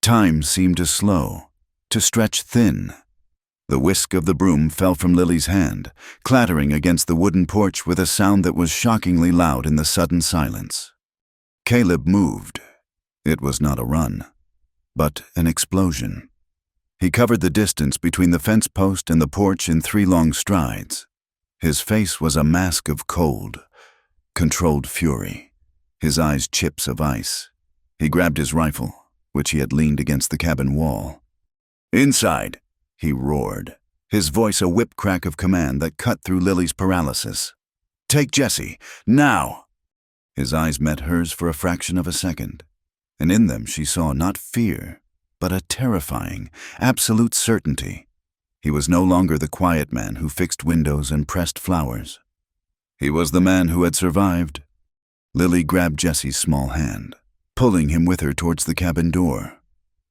[SPEAKER 1] Time seemed to slow, to stretch thin. The whisk of the broom fell from Lily's hand, clattering against the wooden porch with a sound that was shockingly loud in the sudden silence. Caleb moved. It was not a run, but an explosion. He covered the distance between the fence post and the porch in 3 long strides. His face was a mask of cold, controlled fury. his eyes chips of ice. He grabbed his rifle, which he had leaned against the cabin wall. "Inside," he roared, his voice a whip crack of command that cut through Lily's paralysis. "Take Jesse, now!" His eyes met hers for a fraction of a second, and in them she saw not fear, but a terrifying, absolute certainty. He was no longer the quiet man who fixed windows and pressed flowers. He was the man who had survived. Lily grabbed Jesse's small hand, pulling him with her towards the cabin door.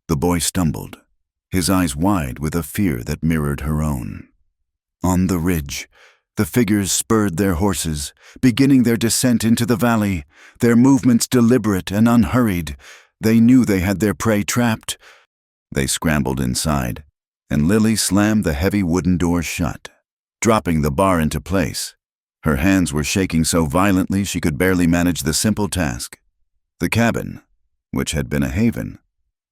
[SPEAKER 1] The boy stumbled, his eyes wide with a fear that mirrored her own. On the ridge, the figures spurred their horses, beginning their descent into the valley, their movements deliberate and unhurried. They knew they had their prey trapped. They scrambled inside, and Lily slammed the heavy wooden door shut, dropping the bar into place. Her hands were shaking so violently she could barely manage the simple task. The cabin, which had been a haven,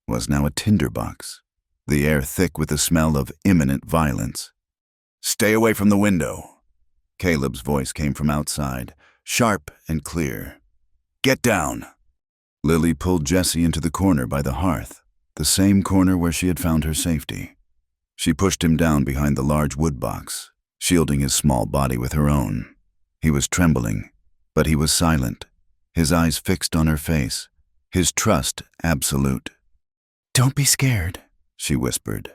[SPEAKER 1] was now a tinderbox, the air thick with the smell of imminent violence. "Stay away from the window." Caleb's voice came from outside, sharp and clear. "Get down." Lily pulled Jesse into the corner by the hearth, the same corner where she had found her safety. She pushed him down behind the large wood box, shielding his small body with her own. He was trembling, but he was silent, his eyes fixed on her face, his trust absolute. "Don't be scared," she whispered,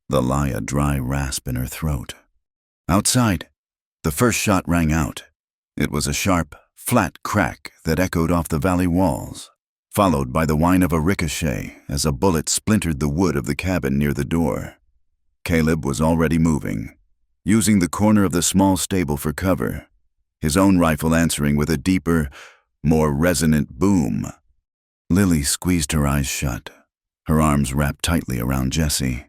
[SPEAKER 1] the lie a dry rasp in her throat. Outside, the first shot rang out. It was a sharp, flat crack that echoed off the valley walls, followed by the whine of a ricochet as a bullet splintered the wood of the cabin near the door. Caleb was already moving, using the corner of the small stable for cover, his own rifle answering with a deeper, more resonant boom. Lily squeezed her eyes shut, her arms wrapped tightly around Jesse.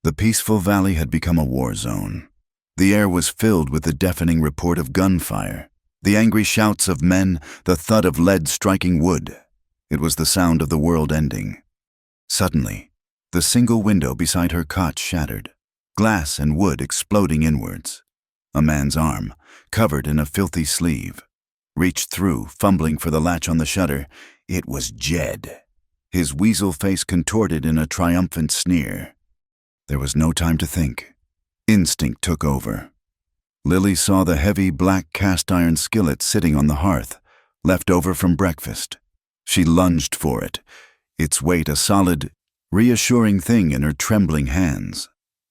[SPEAKER 1] The peaceful valley had become a war zone. The air was filled with the deafening report of gunfire, the angry shouts of men, the thud of lead striking wood. It was the sound of the world ending. Suddenly, the single window beside her cot shattered, glass and wood exploding inwards. A man's arm, covered in a filthy sleeve, reached through, fumbling for the latch on the shutter. It was Jed, his weasel face contorted in a triumphant sneer. There was no time to think. Instinct took over. Lily saw the heavy black cast-iron skillet sitting on the hearth, left over from breakfast. She lunged for it, its weight a solid, reassuring thing in her trembling hands.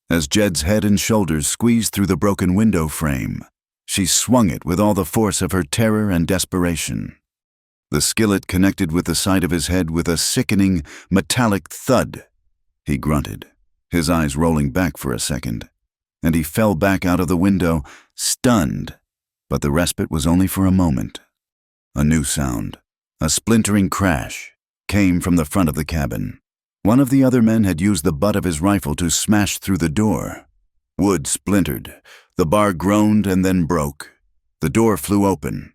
[SPEAKER 1] As Jed's head and shoulders squeezed through the broken window frame, she swung it with all the force of her terror and desperation. The skillet connected with the side of his head with a sickening, metallic thud. He grunted, his eyes rolling back for a second, and he fell back out of the window, stunned. But the respite was only for a moment. A new sound, a splintering crash, came from the front of the cabin. One of the other men had used the butt of his rifle to smash through the door. Wood splintered, the bar groaned and then broke. The door flew open.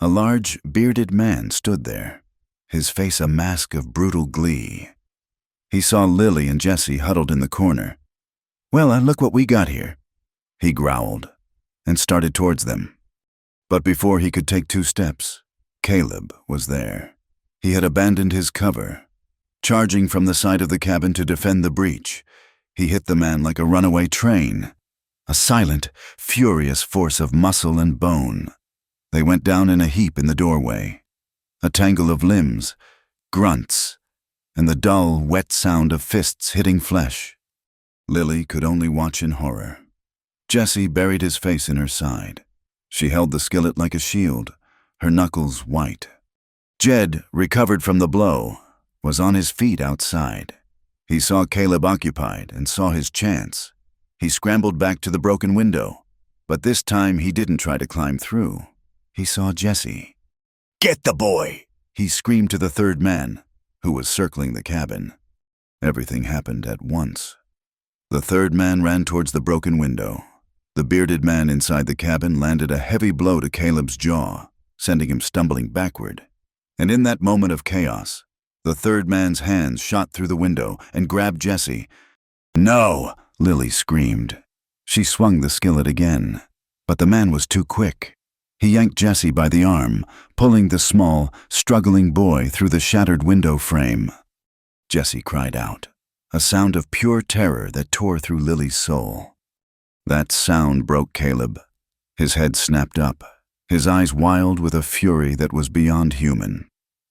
[SPEAKER 1] A large, bearded man stood there, his face a mask of brutal glee. He saw Lily and Jesse huddled in the corner. "Well, look what we got here," he growled, and started towards them. But before he could take 2 steps, Caleb was there. He had abandoned his cover. Charging from the side of the cabin to defend the breach, he hit the man like a runaway train, a silent, furious force of muscle and bone. They went down in a heap in the doorway, a tangle of limbs, grunts, and the dull, wet sound of fists hitting flesh. Lily could only watch in horror. Jesse buried his face in her side. She held the skillet like a shield, her knuckles white. Jed, recovered from the blow, was on his feet outside. He saw Caleb occupied and saw his chance. He scrambled back to the broken window, but this time he didn't try to climb through. He saw Jesse. "Get the boy!" he screamed to the third man, who was circling the cabin. Everything happened at once. The third man ran towards the broken window. The bearded man inside the cabin landed a heavy blow to Caleb's jaw, sending him stumbling backward. And in that moment of chaos, the third man's hands shot through the window and grabbed Jesse. "No!" Lily screamed. She swung the skillet again, but the man was too quick. He yanked Jesse by the arm, pulling the small, struggling boy through the shattered window frame. Jesse cried out, a sound of pure terror that tore through Lily's soul. That sound broke Caleb. His head snapped up, his eyes wild with a fury that was beyond human.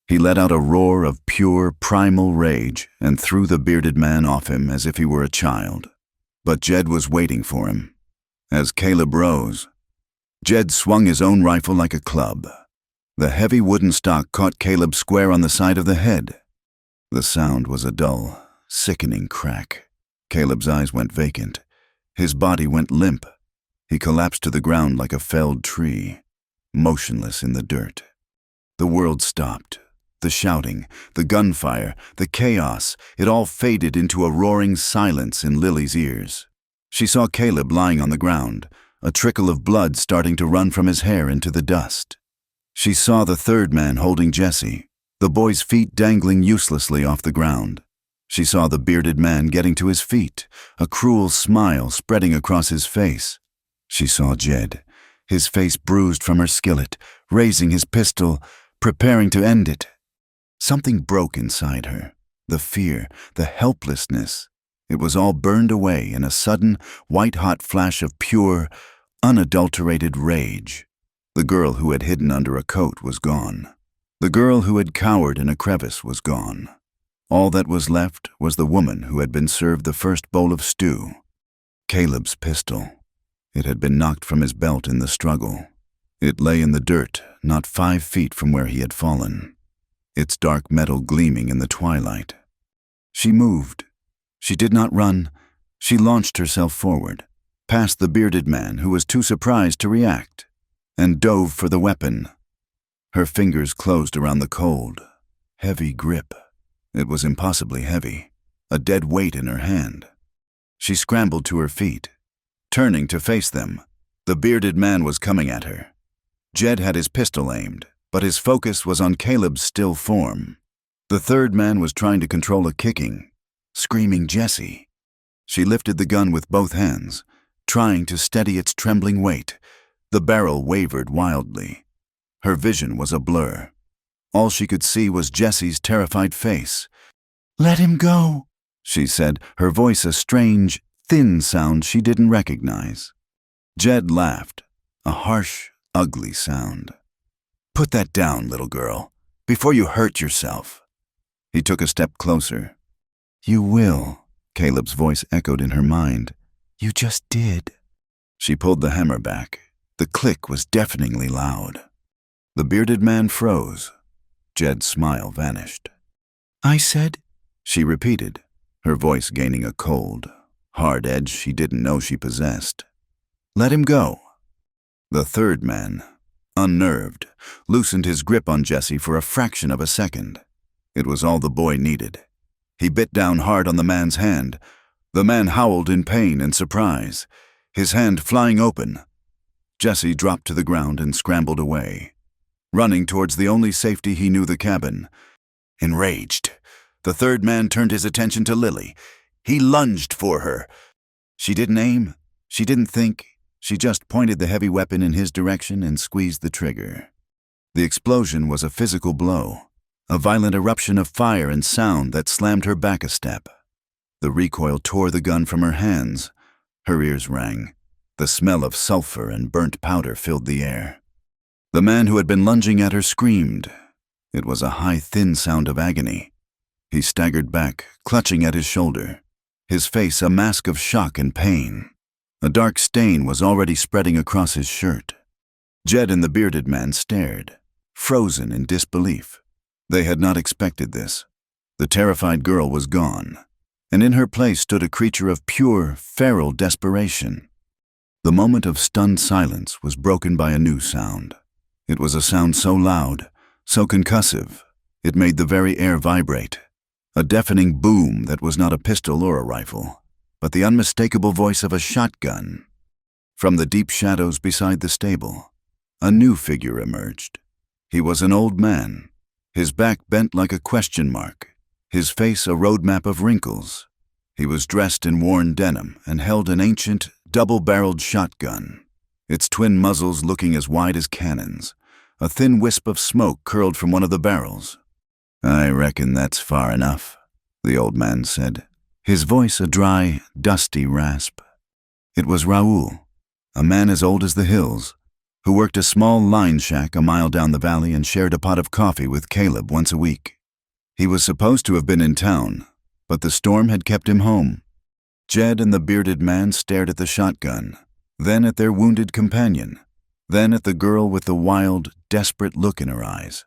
[SPEAKER 1] He let out a roar of pure, primal rage and threw the bearded man off him as if he were a child. But Jed was waiting for him. As Caleb rose, Jed swung his own rifle like a club. The heavy wooden stock caught Caleb square on the side of the head. The sound was a dull, sickening crack. Caleb's eyes went vacant. His body went limp. He collapsed to the ground like a felled tree, motionless in the dirt. The world stopped. The shouting, the gunfire, the chaos, it all faded into a roaring silence in Lily's ears. She saw Caleb lying on the ground, a trickle of blood starting to run from his hair into the dust. She saw the third man holding Jesse, the boy's feet dangling uselessly off the ground. She saw the bearded man getting to his feet, a cruel smile spreading across his face. She saw Jed, his face bruised from her skillet, raising his pistol, preparing to end it. Something broke inside her, the fear, the helplessness. It was all burned away in a sudden, white-hot flash of pure, unadulterated rage. The girl who had hidden under a coat was gone. The girl who had cowered in a crevice was gone. All that was left was the woman who had been served the first bowl of stew. Caleb's pistol. It had been knocked from his belt in the struggle. It lay in the dirt, not 5 feet from where he had fallen, its dark metal gleaming in the twilight. She moved. She did not run. She launched herself forward, past the bearded man who was too surprised to react, and dove for the weapon. Her fingers closed around the cold, heavy grip. It was impossibly heavy, a dead weight in her hand. She scrambled to her feet, turning to face them. The bearded man was coming at her. Jed had his pistol aimed, but his focus was on Caleb's still form. The third man was trying to control a kicking, screaming Jesse. She lifted the gun with both hands, trying to steady its trembling weight. The barrel wavered wildly. Her vision was a blur. All she could see was Jesse's terrified face. "Let him go," she said, her voice a strange, thin sound she didn't recognize. Jed laughed, a harsh, ugly sound. "Put that down, little girl, before you hurt yourself." He took a step closer. "You will," Caleb's voice echoed in her mind. "You just did." She pulled the hammer back. The click was deafeningly loud. The bearded man froze. Jed's smile vanished. "I said," she repeated, her voice gaining a cold, hard edge she didn't know she possessed. "Let him go." The third man, unnerved, loosened his grip on Jesse for a fraction of a second. It was all the boy needed. He bit down hard on the man's hand. The man howled in pain and surprise, his hand flying open. Jesse dropped to the ground and scrambled away, running towards the only safety he knew, the cabin. Enraged, the third man turned his attention to Lily. He lunged for her. She didn't aim. She didn't think. She just pointed the heavy weapon in his direction and squeezed the trigger. The explosion was a physical blow, a violent eruption of fire and sound that slammed her back a step. The recoil tore the gun from her hands. Her ears rang. The smell of sulfur and burnt powder filled the air. The man who had been lunging at her screamed. It was a high, thin sound of agony. He staggered back, clutching at his shoulder, his face a mask of shock and pain. A dark stain was already spreading across his shirt. Jed and the bearded man stared, frozen in disbelief. They had not expected this. The terrified girl was gone, and in her place stood a creature of pure, feral desperation. The moment of stunned silence was broken by a new sound. It was a sound so loud, so concussive, it made the very air vibrate. A deafening boom that was not a pistol or a rifle, but the unmistakable voice of a shotgun. From the deep shadows beside the stable, a new figure emerged. He was an old man, his back bent like a question mark, his face a roadmap of wrinkles. He was dressed in worn denim and held an ancient, double-barreled shotgun. its twin muzzles looking as wide as cannons. A thin wisp of smoke curled from one of the barrels. "I reckon that's far enough," the old man said, his voice a dry, dusty rasp. It was Raoul, a man as old as the hills, who worked a small line shack a mile down the valley and shared a pot of coffee with Caleb once a week. He was supposed to have been in town, but the storm had kept him home. Jed and the bearded man stared at the shotgun, then at their wounded companion, then at the girl with the wild, desperate look in her eyes.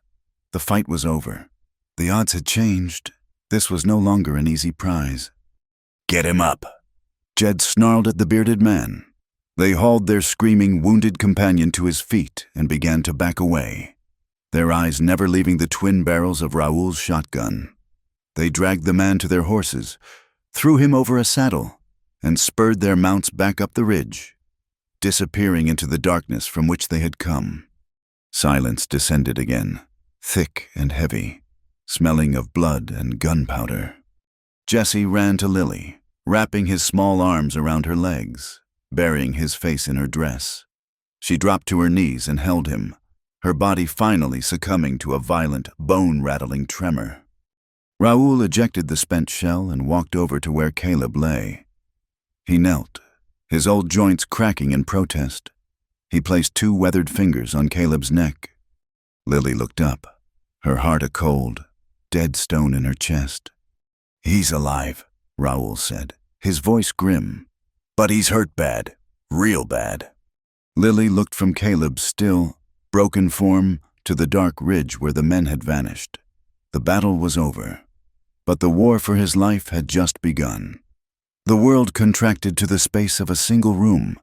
[SPEAKER 1] The fight was over. The odds had changed. This was no longer an easy prize. "Get him up," Jed snarled at the bearded man. They hauled their screaming, wounded companion to his feet and began to back away, their eyes never leaving the twin barrels of Raoul's shotgun. They dragged the man to their horses, threw him over a saddle, and spurred their mounts back up the ridge, disappearing into the darkness from which they had come. Silence descended again, thick and heavy, smelling of blood and gunpowder. Jesse ran to Lily, wrapping his small arms around her legs, burying his face in her dress. She dropped to her knees and held him, her body finally succumbing to a violent, bone-rattling tremor. Raoul ejected the spent shell and walked over to where Caleb lay. He knelt, his old joints cracking in protest. He placed 2 weathered fingers on Caleb's neck. Lily looked up, her heart a cold, dead stone in her chest. "He's alive," Raoul said, his voice grim. "But he's hurt bad, real bad." Lily looked from Caleb's still, broken form to the dark ridge where the men had vanished. The battle was over, but the war for his life had just begun. The world contracted to the space of a single room,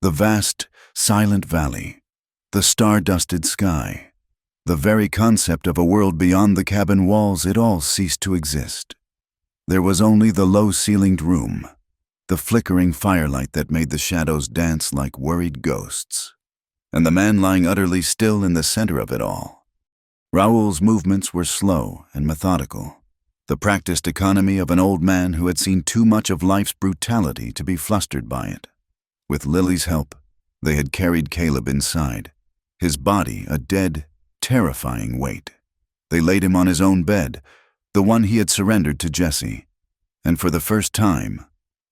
[SPEAKER 1] the vast, silent valley, the star-dusted sky. The very concept of a world beyond the cabin walls, it all ceased to exist. There was only the low-ceilinged room, the flickering firelight that made the shadows dance like worried ghosts, and the man lying utterly still in the center of it all. Raoul's movements were slow and methodical, the practiced economy of an old man who had seen too much of life's brutality to be flustered by it. With Lily's help, they had carried Caleb inside, his body a dead, terrifying weight. They laid him on his own bed, the one he had surrendered to Jesse, and for the first time,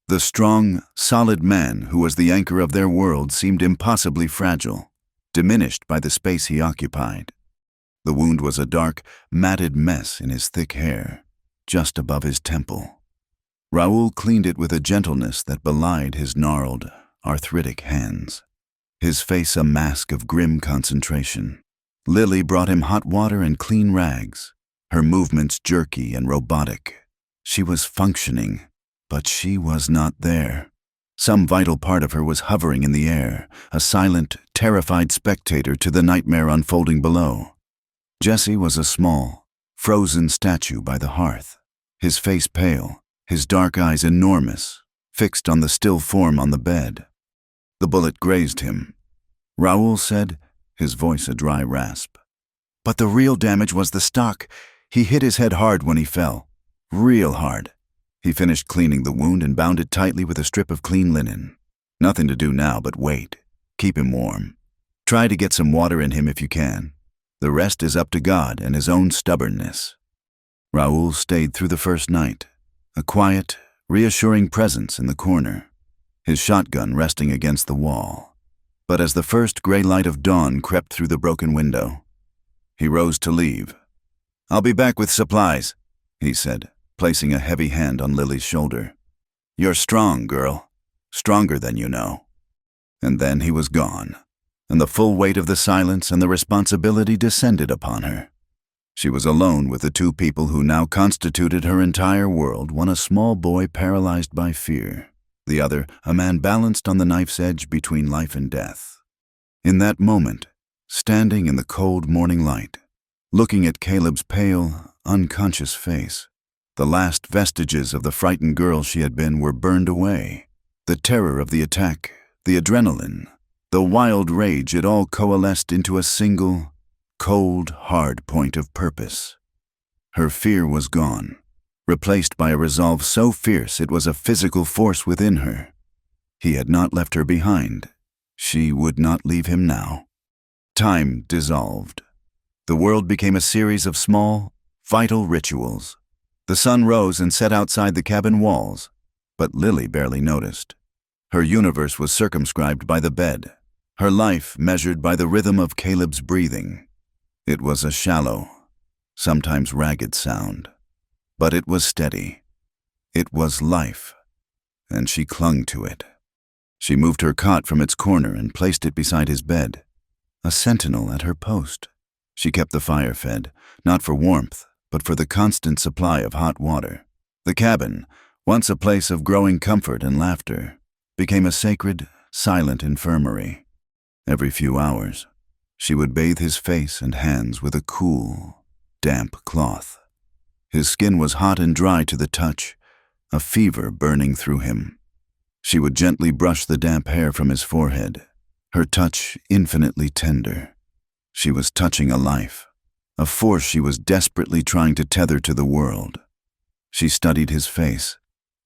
[SPEAKER 1] the strong, solid man who was the anchor of their world seemed impossibly fragile, diminished by the space he occupied. The wound was a dark, matted mess in his thick hair, just above his temple. Raoul cleaned it with a gentleness that belied his gnarled, arthritic hands, his face a mask of grim concentration. Lily brought him hot water and clean rags, her movements jerky and robotic. She was functioning, but she was not there. Some vital part of her was hovering in the air, a silent, terrified spectator to the nightmare unfolding below. Jesse was a small, frozen statue by the hearth, his face pale, his dark eyes enormous, fixed on the still form on the bed. The bullet grazed him. Raoul said, his voice a dry rasp. "But the real damage was the stock. He hit his head hard when he fell. Real hard." He finished cleaning the wound and bound it tightly with a strip of clean linen. "Nothing to do now but wait. Keep him warm. Try to get some water in him if you can. The rest is up to God and his own stubbornness." Raoul stayed through the first night, a quiet, reassuring presence in the corner, his shotgun resting against the wall. But as the first gray light of dawn crept through the broken window, he rose to leave. "I'll be back with supplies," he said, placing a heavy hand on Lily's shoulder. "You're strong, girl. Stronger than you know." And then he was gone, and the full weight of the silence and the responsibility descended upon her. She was alone with the 2 people who now constituted her entire world, one a small boy paralyzed by fear, the other a man balanced on the knife's edge between life and death. In that moment, standing in the cold morning light, looking at Caleb's pale, unconscious face, the last vestiges of the frightened girl she had been were burned away. The terror of the attack, the adrenaline, the wild rage, it all coalesced into a single, cold, hard point of purpose. Her fear was gone, replaced by a resolve so fierce it was a physical force within her. He had not left her behind. She would not leave him now. Time dissolved. The world became a series of small, vital rituals. The sun rose and set outside the cabin walls, but Lily barely noticed. Her universe was circumscribed by the bed, her life measured by the rhythm of Caleb's breathing. It was a shallow, sometimes ragged sound, but it was steady. It was life, and she clung to it. She moved her cot from its corner and placed it beside his bed, a sentinel at her post. She kept the fire fed, not for warmth, but for the constant supply of hot water. The cabin, once a place of growing comfort and laughter, became a sacred, silent infirmary. Every few hours, she would bathe his face and hands with a cool, damp cloth. His skin was hot and dry to the touch, a fever burning through him. She would gently brush the damp hair from his forehead, her touch infinitely tender. She was touching a life, a force she was desperately trying to tether to the world. She studied his face,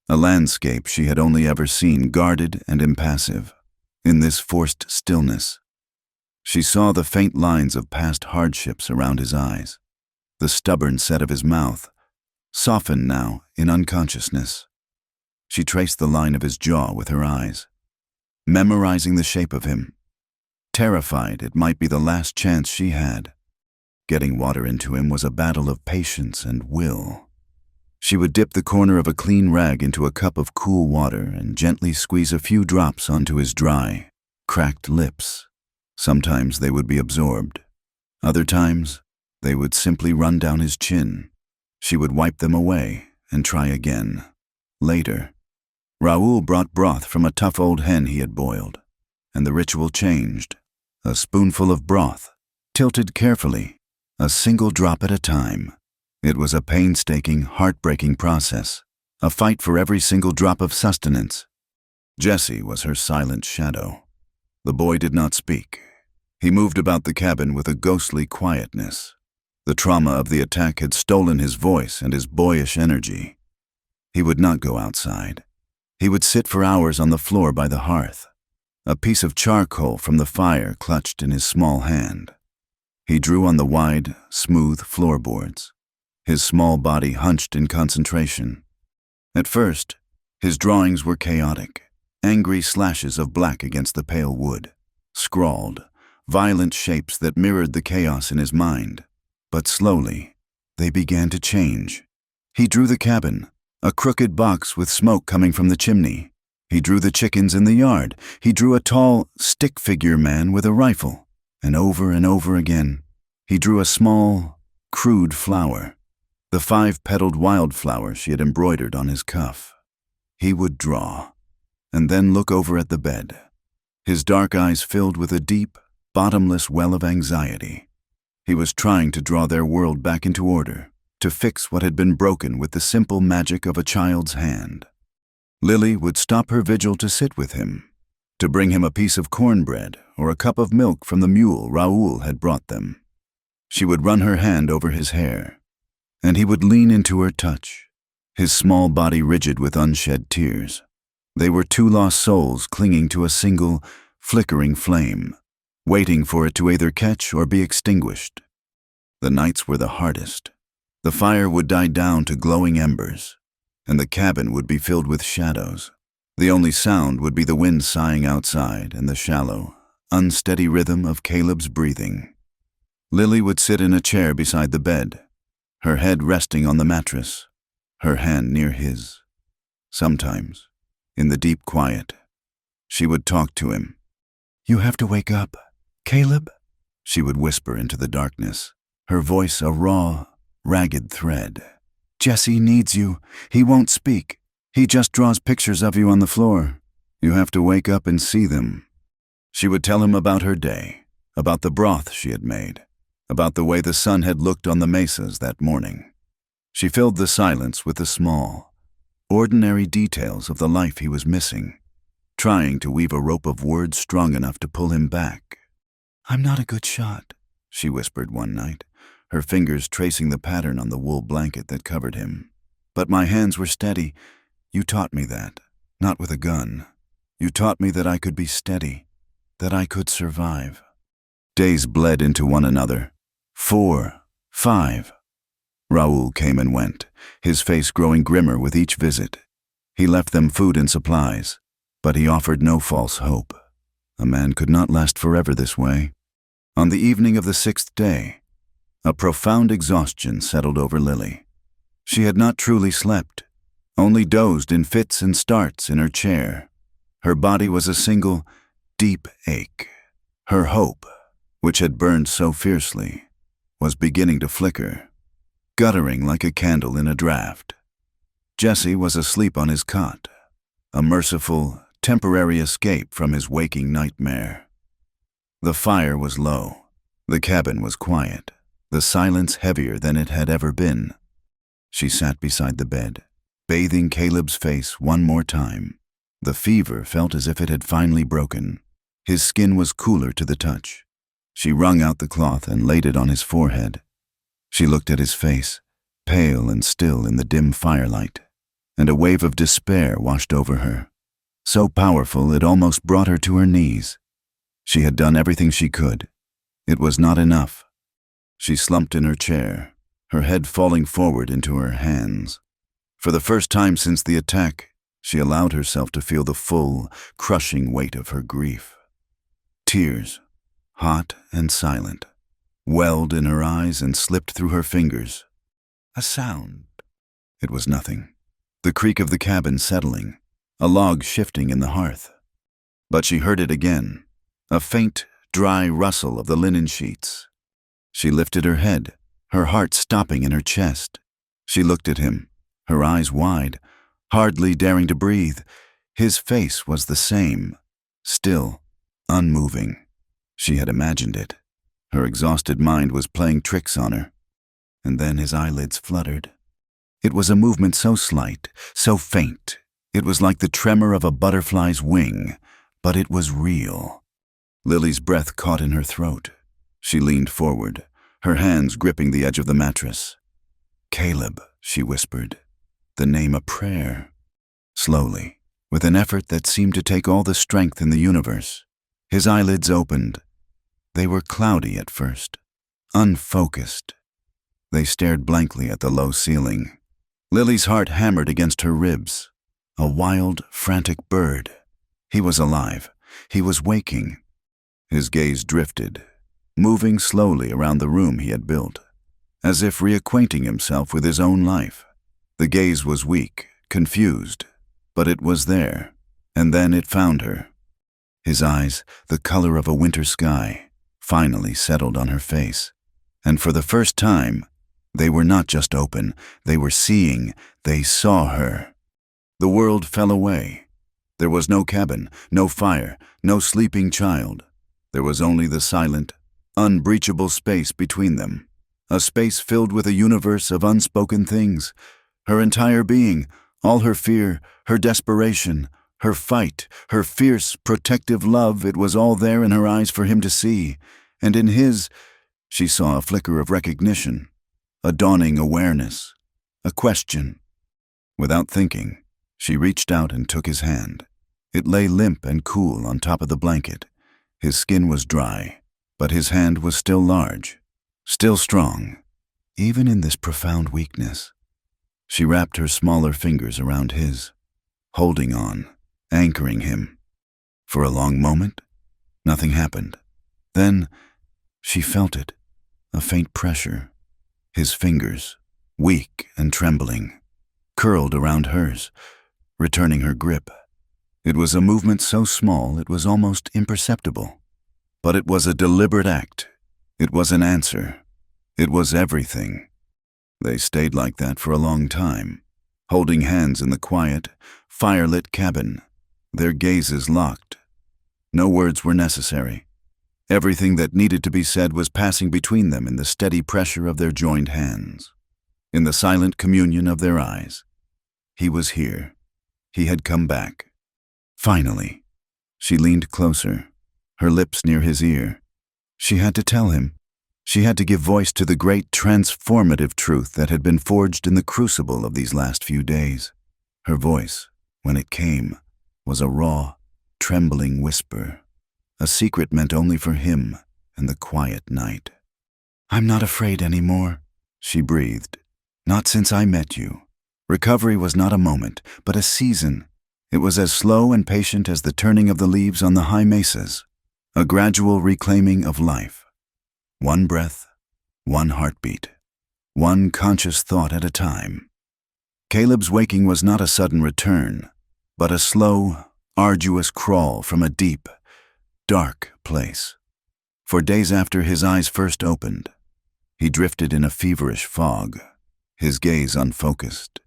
[SPEAKER 1] a landscape she had only ever seen guarded and impassive. In this forced stillness, she saw the faint lines of past hardships around his eyes, the stubborn set of his mouth, softened now in unconsciousness. She traced the line of his jaw with her eyes, memorizing the shape of him, terrified it might be the last chance she had. Getting water into him was a battle of patience and will. She would dip the corner of a clean rag into a cup of cool water and gently squeeze a few drops onto his dry, cracked lips. Sometimes they would be absorbed. Other times, they would simply run down his chin. She would wipe them away and try again. Later, Raoul brought broth from a tough old hen he had boiled, and the ritual changed. A spoonful of broth, tilted carefully, a single drop at a time. It was a painstaking, heartbreaking process, a fight for every single drop of sustenance. Jesse was her silent shadow. The boy did not speak. He moved about the cabin with a ghostly quietness. The trauma of the attack had stolen his voice and his boyish energy. He would not go outside. He would sit for hours on the floor by the hearth, a piece of charcoal from the fire clutched in his small hand. He drew on the wide, smooth floorboards, his small body hunched in concentration. At first, his drawings were chaotic, angry slashes of black against the pale wood, scrawled, violent shapes that mirrored the chaos in his mind. But slowly, they began to change. He drew the cabin, a crooked box with smoke coming from the chimney. He drew the chickens in the yard. He drew a tall, stick-figure man with a rifle. And over again, he drew a small, crude flower, the 5-petaled wildflower she had embroidered on his cuff. He would draw, and then look over at the bed, his dark eyes filled with a deep, bottomless well of anxiety. He was trying to draw their world back into order, to fix what had been broken with the simple magic of a child's hand. Lily would stop her vigil to sit with him, to bring him a piece of cornbread or a cup of milk from the mule Raoul had brought them. She would run her hand over his hair, and he would lean into her touch, his small body rigid with unshed tears. They were two lost souls clinging to a single, flickering flame, waiting for it to either catch or be extinguished. The nights were the hardest. The fire would die down to glowing embers, and the cabin would be filled with shadows. The only sound would be the wind sighing outside and the shallow, unsteady rhythm of Caleb's breathing. Lily would sit in a chair beside the bed, her head resting on the mattress, her hand near his. Sometimes, in the deep quiet, she would talk to him. "You have to wake up, Caleb," she would whisper into the darkness, her voice a raw, ragged thread. "Jesse needs you. He won't speak. He just draws pictures of you on the floor. You have to wake up and see them." She would tell him about her day, about the broth she had made, about the way the sun had looked on the mesas that morning. She filled the silence with the small, ordinary details of the life he was missing, trying to weave a rope of words strong enough to pull him back. "I'm not a good shot," she whispered one night, her fingers tracing the pattern on the wool blanket that covered him. "But my hands were steady. You taught me that, not with a gun. You taught me that I could be steady, that I could survive. Days bled into one another. 4, 5. Raoul came and went, his face growing grimmer with each visit. He left them food and supplies, but he offered no false hope. A man could not last forever this way. On the evening of the 6th day, a profound exhaustion settled over Lily. She had not truly slept, only dozed in fits and starts in her chair. Her body was a single, deep ache. Her hope, which had burned so fiercely, was beginning to flicker, guttering like a candle in a draught. Jesse was asleep on his cot, a merciful, temporary escape from his waking nightmare. The fire was low. The cabin was quiet, the silence heavier than it had ever been. She sat beside the bed, bathing Caleb's face one more time. The fever felt as if it had finally broken. His skin was cooler to the touch. She wrung out the cloth and laid it on his forehead. She looked at his face, pale and still in the dim firelight, and a wave of despair washed over her, so powerful it almost brought her to her knees. She had done everything she could. It was not enough. She slumped in her chair, her head falling forward into her hands. For the first time since the attack, she allowed herself to feel the full, crushing weight of her grief. Tears, hot and silent, welled in her eyes and slipped through her fingers. A sound. It was nothing. The creak of the cabin settling, a log shifting in the hearth. But she heard it again, a faint, dry rustle of the linen sheets. She lifted her head, her heart stopping in her chest. She looked at him, her eyes wide, hardly daring to breathe. His face was the same, still, unmoving. She had imagined it. Her exhausted mind was playing tricks on her. And then his eyelids fluttered. It was a movement so slight, so faint. It was like the tremor of a butterfly's wing, but it was real. Lily's breath caught in her throat. She leaned forward, her hands gripping the edge of the mattress. "Caleb," she whispered, the name a prayer. Slowly, with an effort that seemed to take all the strength in the universe, his eyelids opened. They were cloudy at first, unfocused. They stared blankly at the low ceiling. Lily's heart hammered against her ribs. A wild, frantic bird. He was alive. He was waking. His gaze drifted, moving slowly around the room he had built, as if reacquainting himself with his own life. The gaze was weak, confused, but it was there, and then it found her. His eyes, the color of a winter sky, finally settled on her face, and for the first time, they were not just open, they were seeing, they saw her. The world fell away. There was no cabin, no fire, no sleeping child. There was only the silent, unbreachable space between them, a space filled with a universe of unspoken things. Her entire being, all her fear, her desperation, her fight, her fierce, protective love, it was all there in her eyes for him to see, and in his, she saw a flicker of recognition, a dawning awareness, a question. Without thinking, she reached out and took his hand. It lay limp and cool on top of the blanket. His skin was dry, but his hand was still large, still strong, even in this profound weakness. She wrapped her smaller fingers around his, holding on, anchoring him. For a long moment, nothing happened. Then, she felt it, a faint pressure. His fingers, weak and trembling, curled around hers, returning her grip. It was a movement so small it was almost imperceptible. But it was a deliberate act. It was an answer. It was everything. They stayed like that for a long time, holding hands in the quiet, firelit cabin, their gazes locked. No words were necessary. Everything that needed to be said was passing between them in the steady pressure of their joined hands, in the silent communion of their eyes. He was here. He had come back. Finally, she leaned closer, her lips near his ear. She had to tell him. She had to give voice to the great transformative truth that had been forged in the crucible of these last few days. Her voice, when it came, was a raw, trembling whisper, a secret meant only for him and the quiet night. "I'm not afraid anymore," she breathed. "Not since I met you." Recovery was not a moment, but a season. It was as slow and patient as the turning of the leaves on the high mesas, a gradual reclaiming of life. One breath, one heartbeat, one conscious thought at a time. Caleb's waking was not a sudden return, but a slow, arduous crawl from a deep, dark place. For days after his eyes first opened, he drifted in a feverish fog, his gaze unfocused,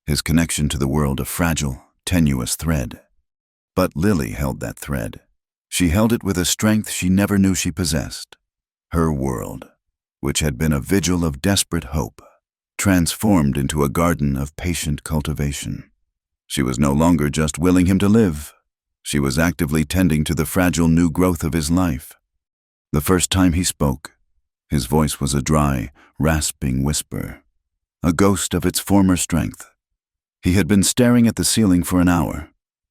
[SPEAKER 1] his connection to the world a fragile, tenuous thread. But Lily held that thread. She held it with a strength she never knew she possessed. Her world, which had been a vigil of desperate hope, transformed into a garden of patient cultivation. She was no longer just willing him to live. She was actively tending to the fragile new growth of his life. The first time he spoke, his voice was a dry, rasping whisper, a ghost of its former strength. He had been staring at the ceiling for an hour,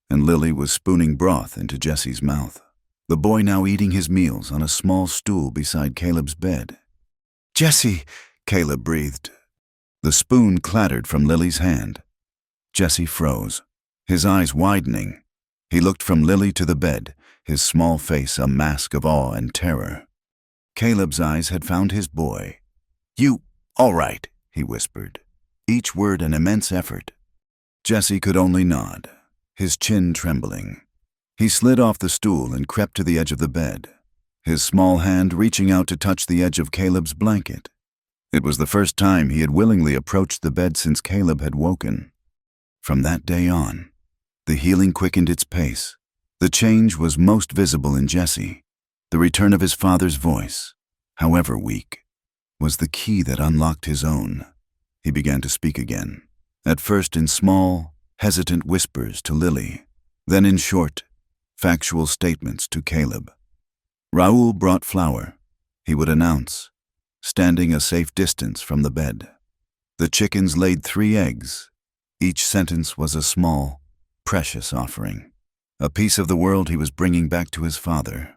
[SPEAKER 1] and Lily was spooning broth into Jesse's mouth, the boy now eating his meals on a small stool beside Caleb's bed. "Jesse," Caleb breathed. The spoon clattered from Lily's hand. Jesse froze, his eyes widening. He looked from Lily to the bed, his small face a mask of awe and terror. Caleb's eyes had found his boy. "You, all right," he whispered, each word an immense effort. Jesse could only nod, his chin trembling. He slid off the stool and crept to the edge of the bed, his small hand reaching out to touch the edge of Caleb's blanket. It was the first time he had willingly approached the bed since Caleb had woken. From that day on, the healing quickened its pace. The change was most visible in Jesse. The return of his father's voice, however weak, was the key that unlocked his own. He began to speak again, at first in small, hesitant whispers to Lily, then in short, factual statements to Caleb. Raoul brought flour, he would announce, standing a safe distance from the bed. The chickens laid 3 eggs. Each sentence was a small, precious offering, a piece of the world he was bringing back to his father.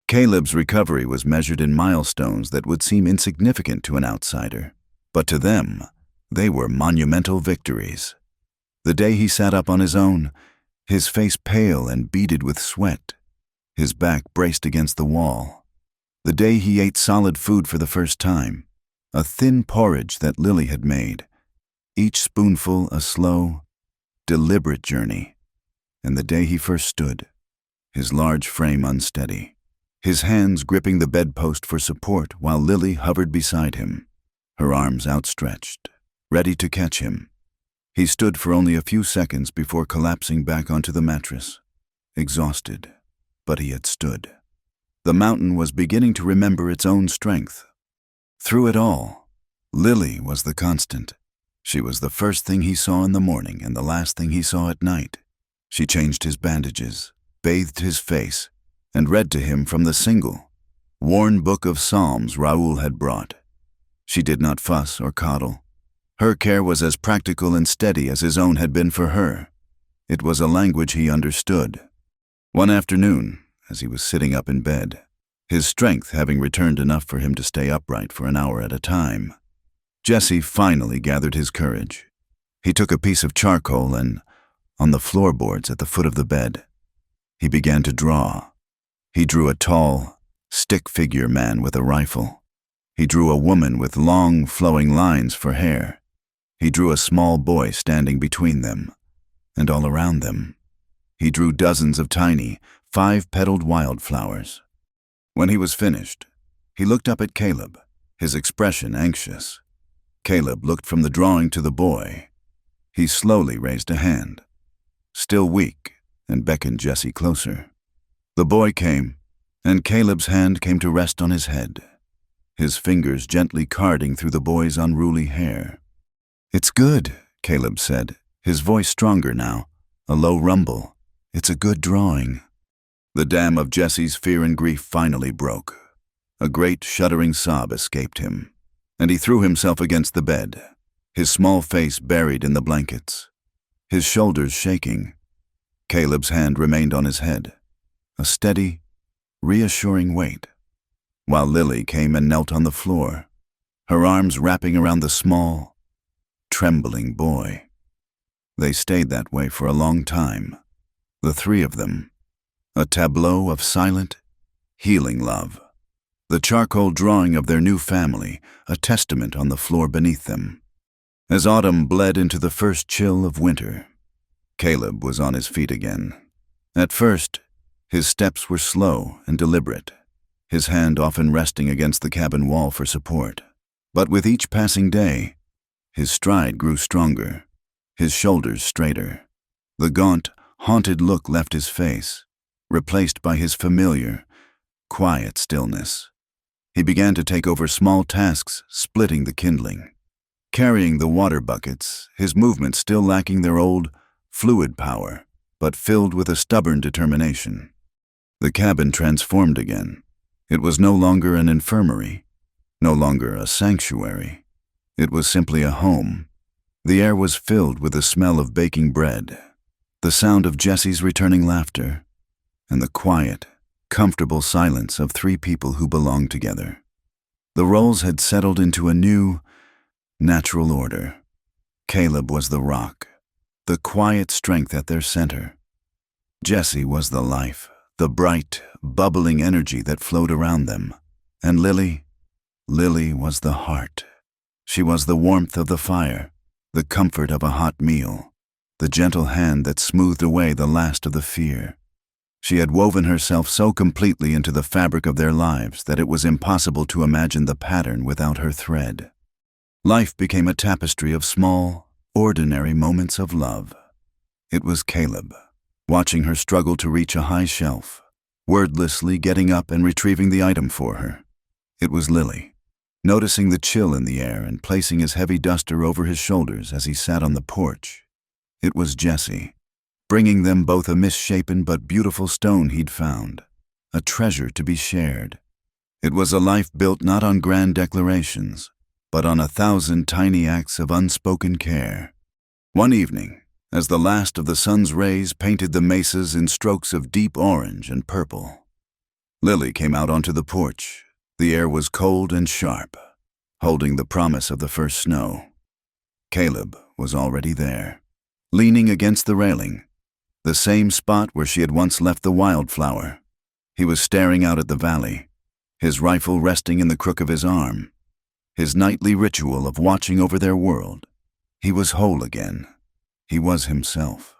[SPEAKER 1] Caleb's recovery was measured in milestones that would seem insignificant to an outsider, but to them, they were monumental victories. The day he sat up on his own, his face pale and beaded with sweat, his back braced against the wall. The day he ate solid food for the first time, a thin porridge that Lily had made, each spoonful a slow, deliberate journey. And the day he first stood, his large frame unsteady, his hands gripping the bedpost for support while Lily hovered beside him, her arms outstretched, ready to catch him. He stood for only a few seconds before collapsing back onto the mattress, exhausted, but he had stood. The mountain was beginning to remember its own strength. Through it all, Lily was the constant. She was the first thing he saw in the morning and the last thing he saw at night. She changed his bandages, bathed his face, and read to him from the single, worn book of Psalms Raoul had brought. She did not fuss or coddle. Her care was as practical and steady as his own had been for her. It was a language he understood. One afternoon, as he was sitting up in bed, his strength having returned enough for him to stay upright for an hour at a time, Jesse finally gathered his courage. He took a piece of charcoal and, on the floorboards at the foot of the bed, he began to draw. He drew a tall, stick-figure man with a rifle. He drew a woman with long, flowing lines for hair. He drew a small boy standing between them, and all around them. He drew dozens of tiny, 5-petaled wildflowers. When he was finished, he looked up at Caleb, his expression anxious. Caleb looked from the drawing to the boy. He slowly raised a hand, still weak, and beckoned Jesse closer. The boy came, and Caleb's hand came to rest on his head, his fingers gently carding through the boy's unruly hair. "It's good," Caleb said, his voice stronger now, a low rumble. "It's a good drawing." The dam of Jesse's fear and grief finally broke. A great shuddering sob escaped him, and he threw himself against the bed, his small face buried in the blankets, his shoulders shaking. Caleb's hand remained on his head, a steady, reassuring weight, while Lily came and knelt on the floor, her arms wrapping around the small, trembling boy. They stayed that way for a long time, the three of them, a tableau of silent, healing love. The charcoal drawing of their new family, a testament on the floor beneath them. As autumn bled into the first chill of winter, Caleb was on his feet again. At first, his steps were slow and deliberate, his hand often resting against the cabin wall for support. But with each passing day, his stride grew stronger, his shoulders straighter. The gaunt, haunted look left his face, replaced by his familiar, quiet stillness. He began to take over small tasks, splitting the kindling, carrying the water buckets, his movements still lacking their old, fluid power, but filled with a stubborn determination. The cabin transformed again. It was no longer an infirmary, no longer a sanctuary. It was simply a home. The air was filled with the smell of baking bread, the sound of Jesse's returning laughter, and the quiet, comfortable silence of three people who belonged together. The roles had settled into a new, natural order. Caleb was the rock, the quiet strength at their center. Jesse was the life, the bright, bubbling energy that flowed around them. And Lily was the heart. She was the warmth of the fire, the comfort of a hot meal, the gentle hand that smoothed away the last of the fear. She had woven herself so completely into the fabric of their lives that it was impossible to imagine the pattern without her thread. Life became a tapestry of small, ordinary moments of love. It was Caleb, watching her struggle to reach a high shelf, wordlessly getting up and retrieving the item for her. It was Lily, noticing the chill in the air and placing his heavy duster over his shoulders as he sat on the porch. It was Jesse, bringing them both a misshapen but beautiful stone he'd found, a treasure to be shared. It was a life built not on grand declarations, but on 1,000 tiny acts of unspoken care. One evening, as the last of the sun's rays painted the mesas in strokes of deep orange and purple, Lily came out onto the porch. The air was cold and sharp, holding the promise of the first snow. Caleb was already there, leaning against the railing, the same spot where she had once left the wildflower. He was staring out at the valley, his rifle resting in the crook of his arm, his nightly ritual of watching over their world. He was whole again. He was himself.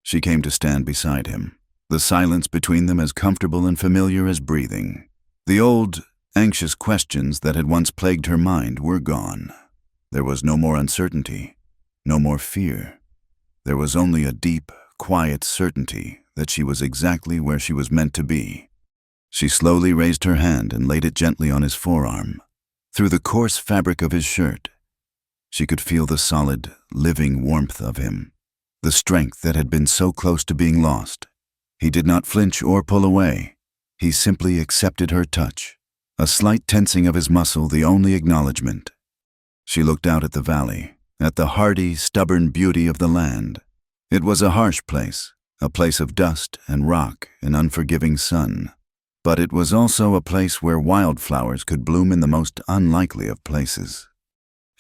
[SPEAKER 1] She came to stand beside him, the silence between them as comfortable and familiar as breathing. The old, anxious questions that had once plagued her mind were gone. There was no more uncertainty, no more fear. There was only a deep, quiet certainty that she was exactly where she was meant to be. She slowly raised her hand and laid it gently on his forearm. Through the coarse fabric of his shirt, she could feel the solid, living warmth of him, the strength that had been so close to being lost. He did not flinch or pull away. He simply accepted her touch, a slight tensing of his muscle the only acknowledgement. She looked out at the valley, at the hardy, stubborn beauty of the land. It was a harsh place, a place of dust and rock and unforgiving sun. But it was also a place where wildflowers could bloom in the most unlikely of places.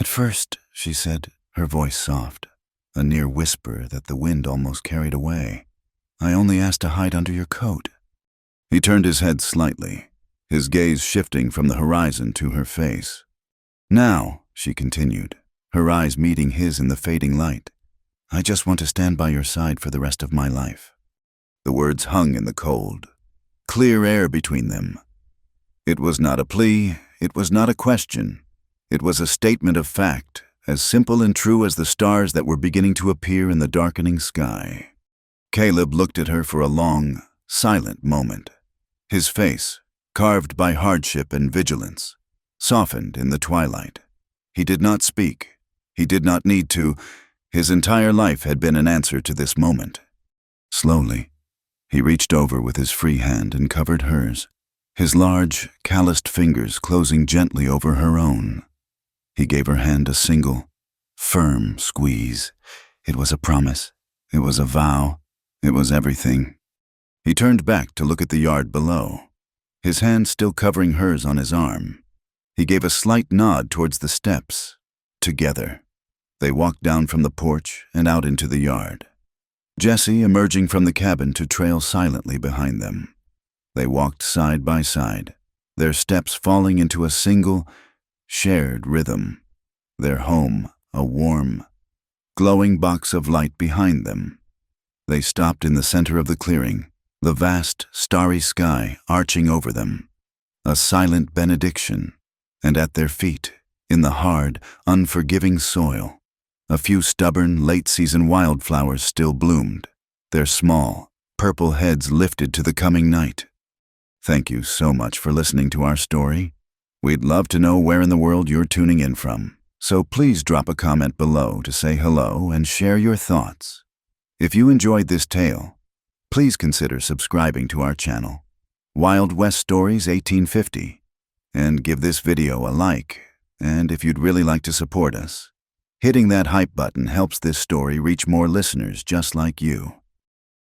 [SPEAKER 1] "At first," she said, her voice soft, a near whisper that the wind almost carried away, "I only asked to hide under your coat." He turned his head slightly, his gaze shifting from the horizon to her face. "Now," she continued, her eyes meeting his in the fading light, "I just want to stand by your side for the rest of my life." The words hung in the cold, clear air between them. It was not a plea, it was not a question. It was a statement of fact, as simple and true as the stars that were beginning to appear in the darkening sky. Caleb looked at her for a long, silent moment. His face, carved by hardship and vigilance, softened in the twilight. He did not speak. He did not need to. His entire life had been an answer to this moment. Slowly, he reached over with his free hand and covered hers, his large, calloused fingers closing gently over her own. He gave her hand a single, firm squeeze. It was a promise. It was a vow. It was everything. He turned back to look at the yard below. his hand still covering hers on his arm. He gave a slight nod towards the steps. Together, they walked down from the porch and out into the yard, Jesse emerging from the cabin to trail silently behind them. They walked side by side, their steps falling into a single, shared rhythm, their home a warm, glowing box of light behind them. They stopped in the center of the clearing, the vast, starry sky arching over them, a silent benediction, and at their feet, in the hard, unforgiving soil, a few stubborn, late-season wildflowers still bloomed, their small, purple heads lifted to the coming night. Thank you so much for listening to our story. We'd love to know where in the world you're tuning in from, so please drop a comment below to say hello and share your thoughts. If you enjoyed this tale, please consider subscribing to our channel, Wild West Stories 1850, and give this video a like. And if you'd really like to support us, hitting that hype button helps this story reach more listeners just like you.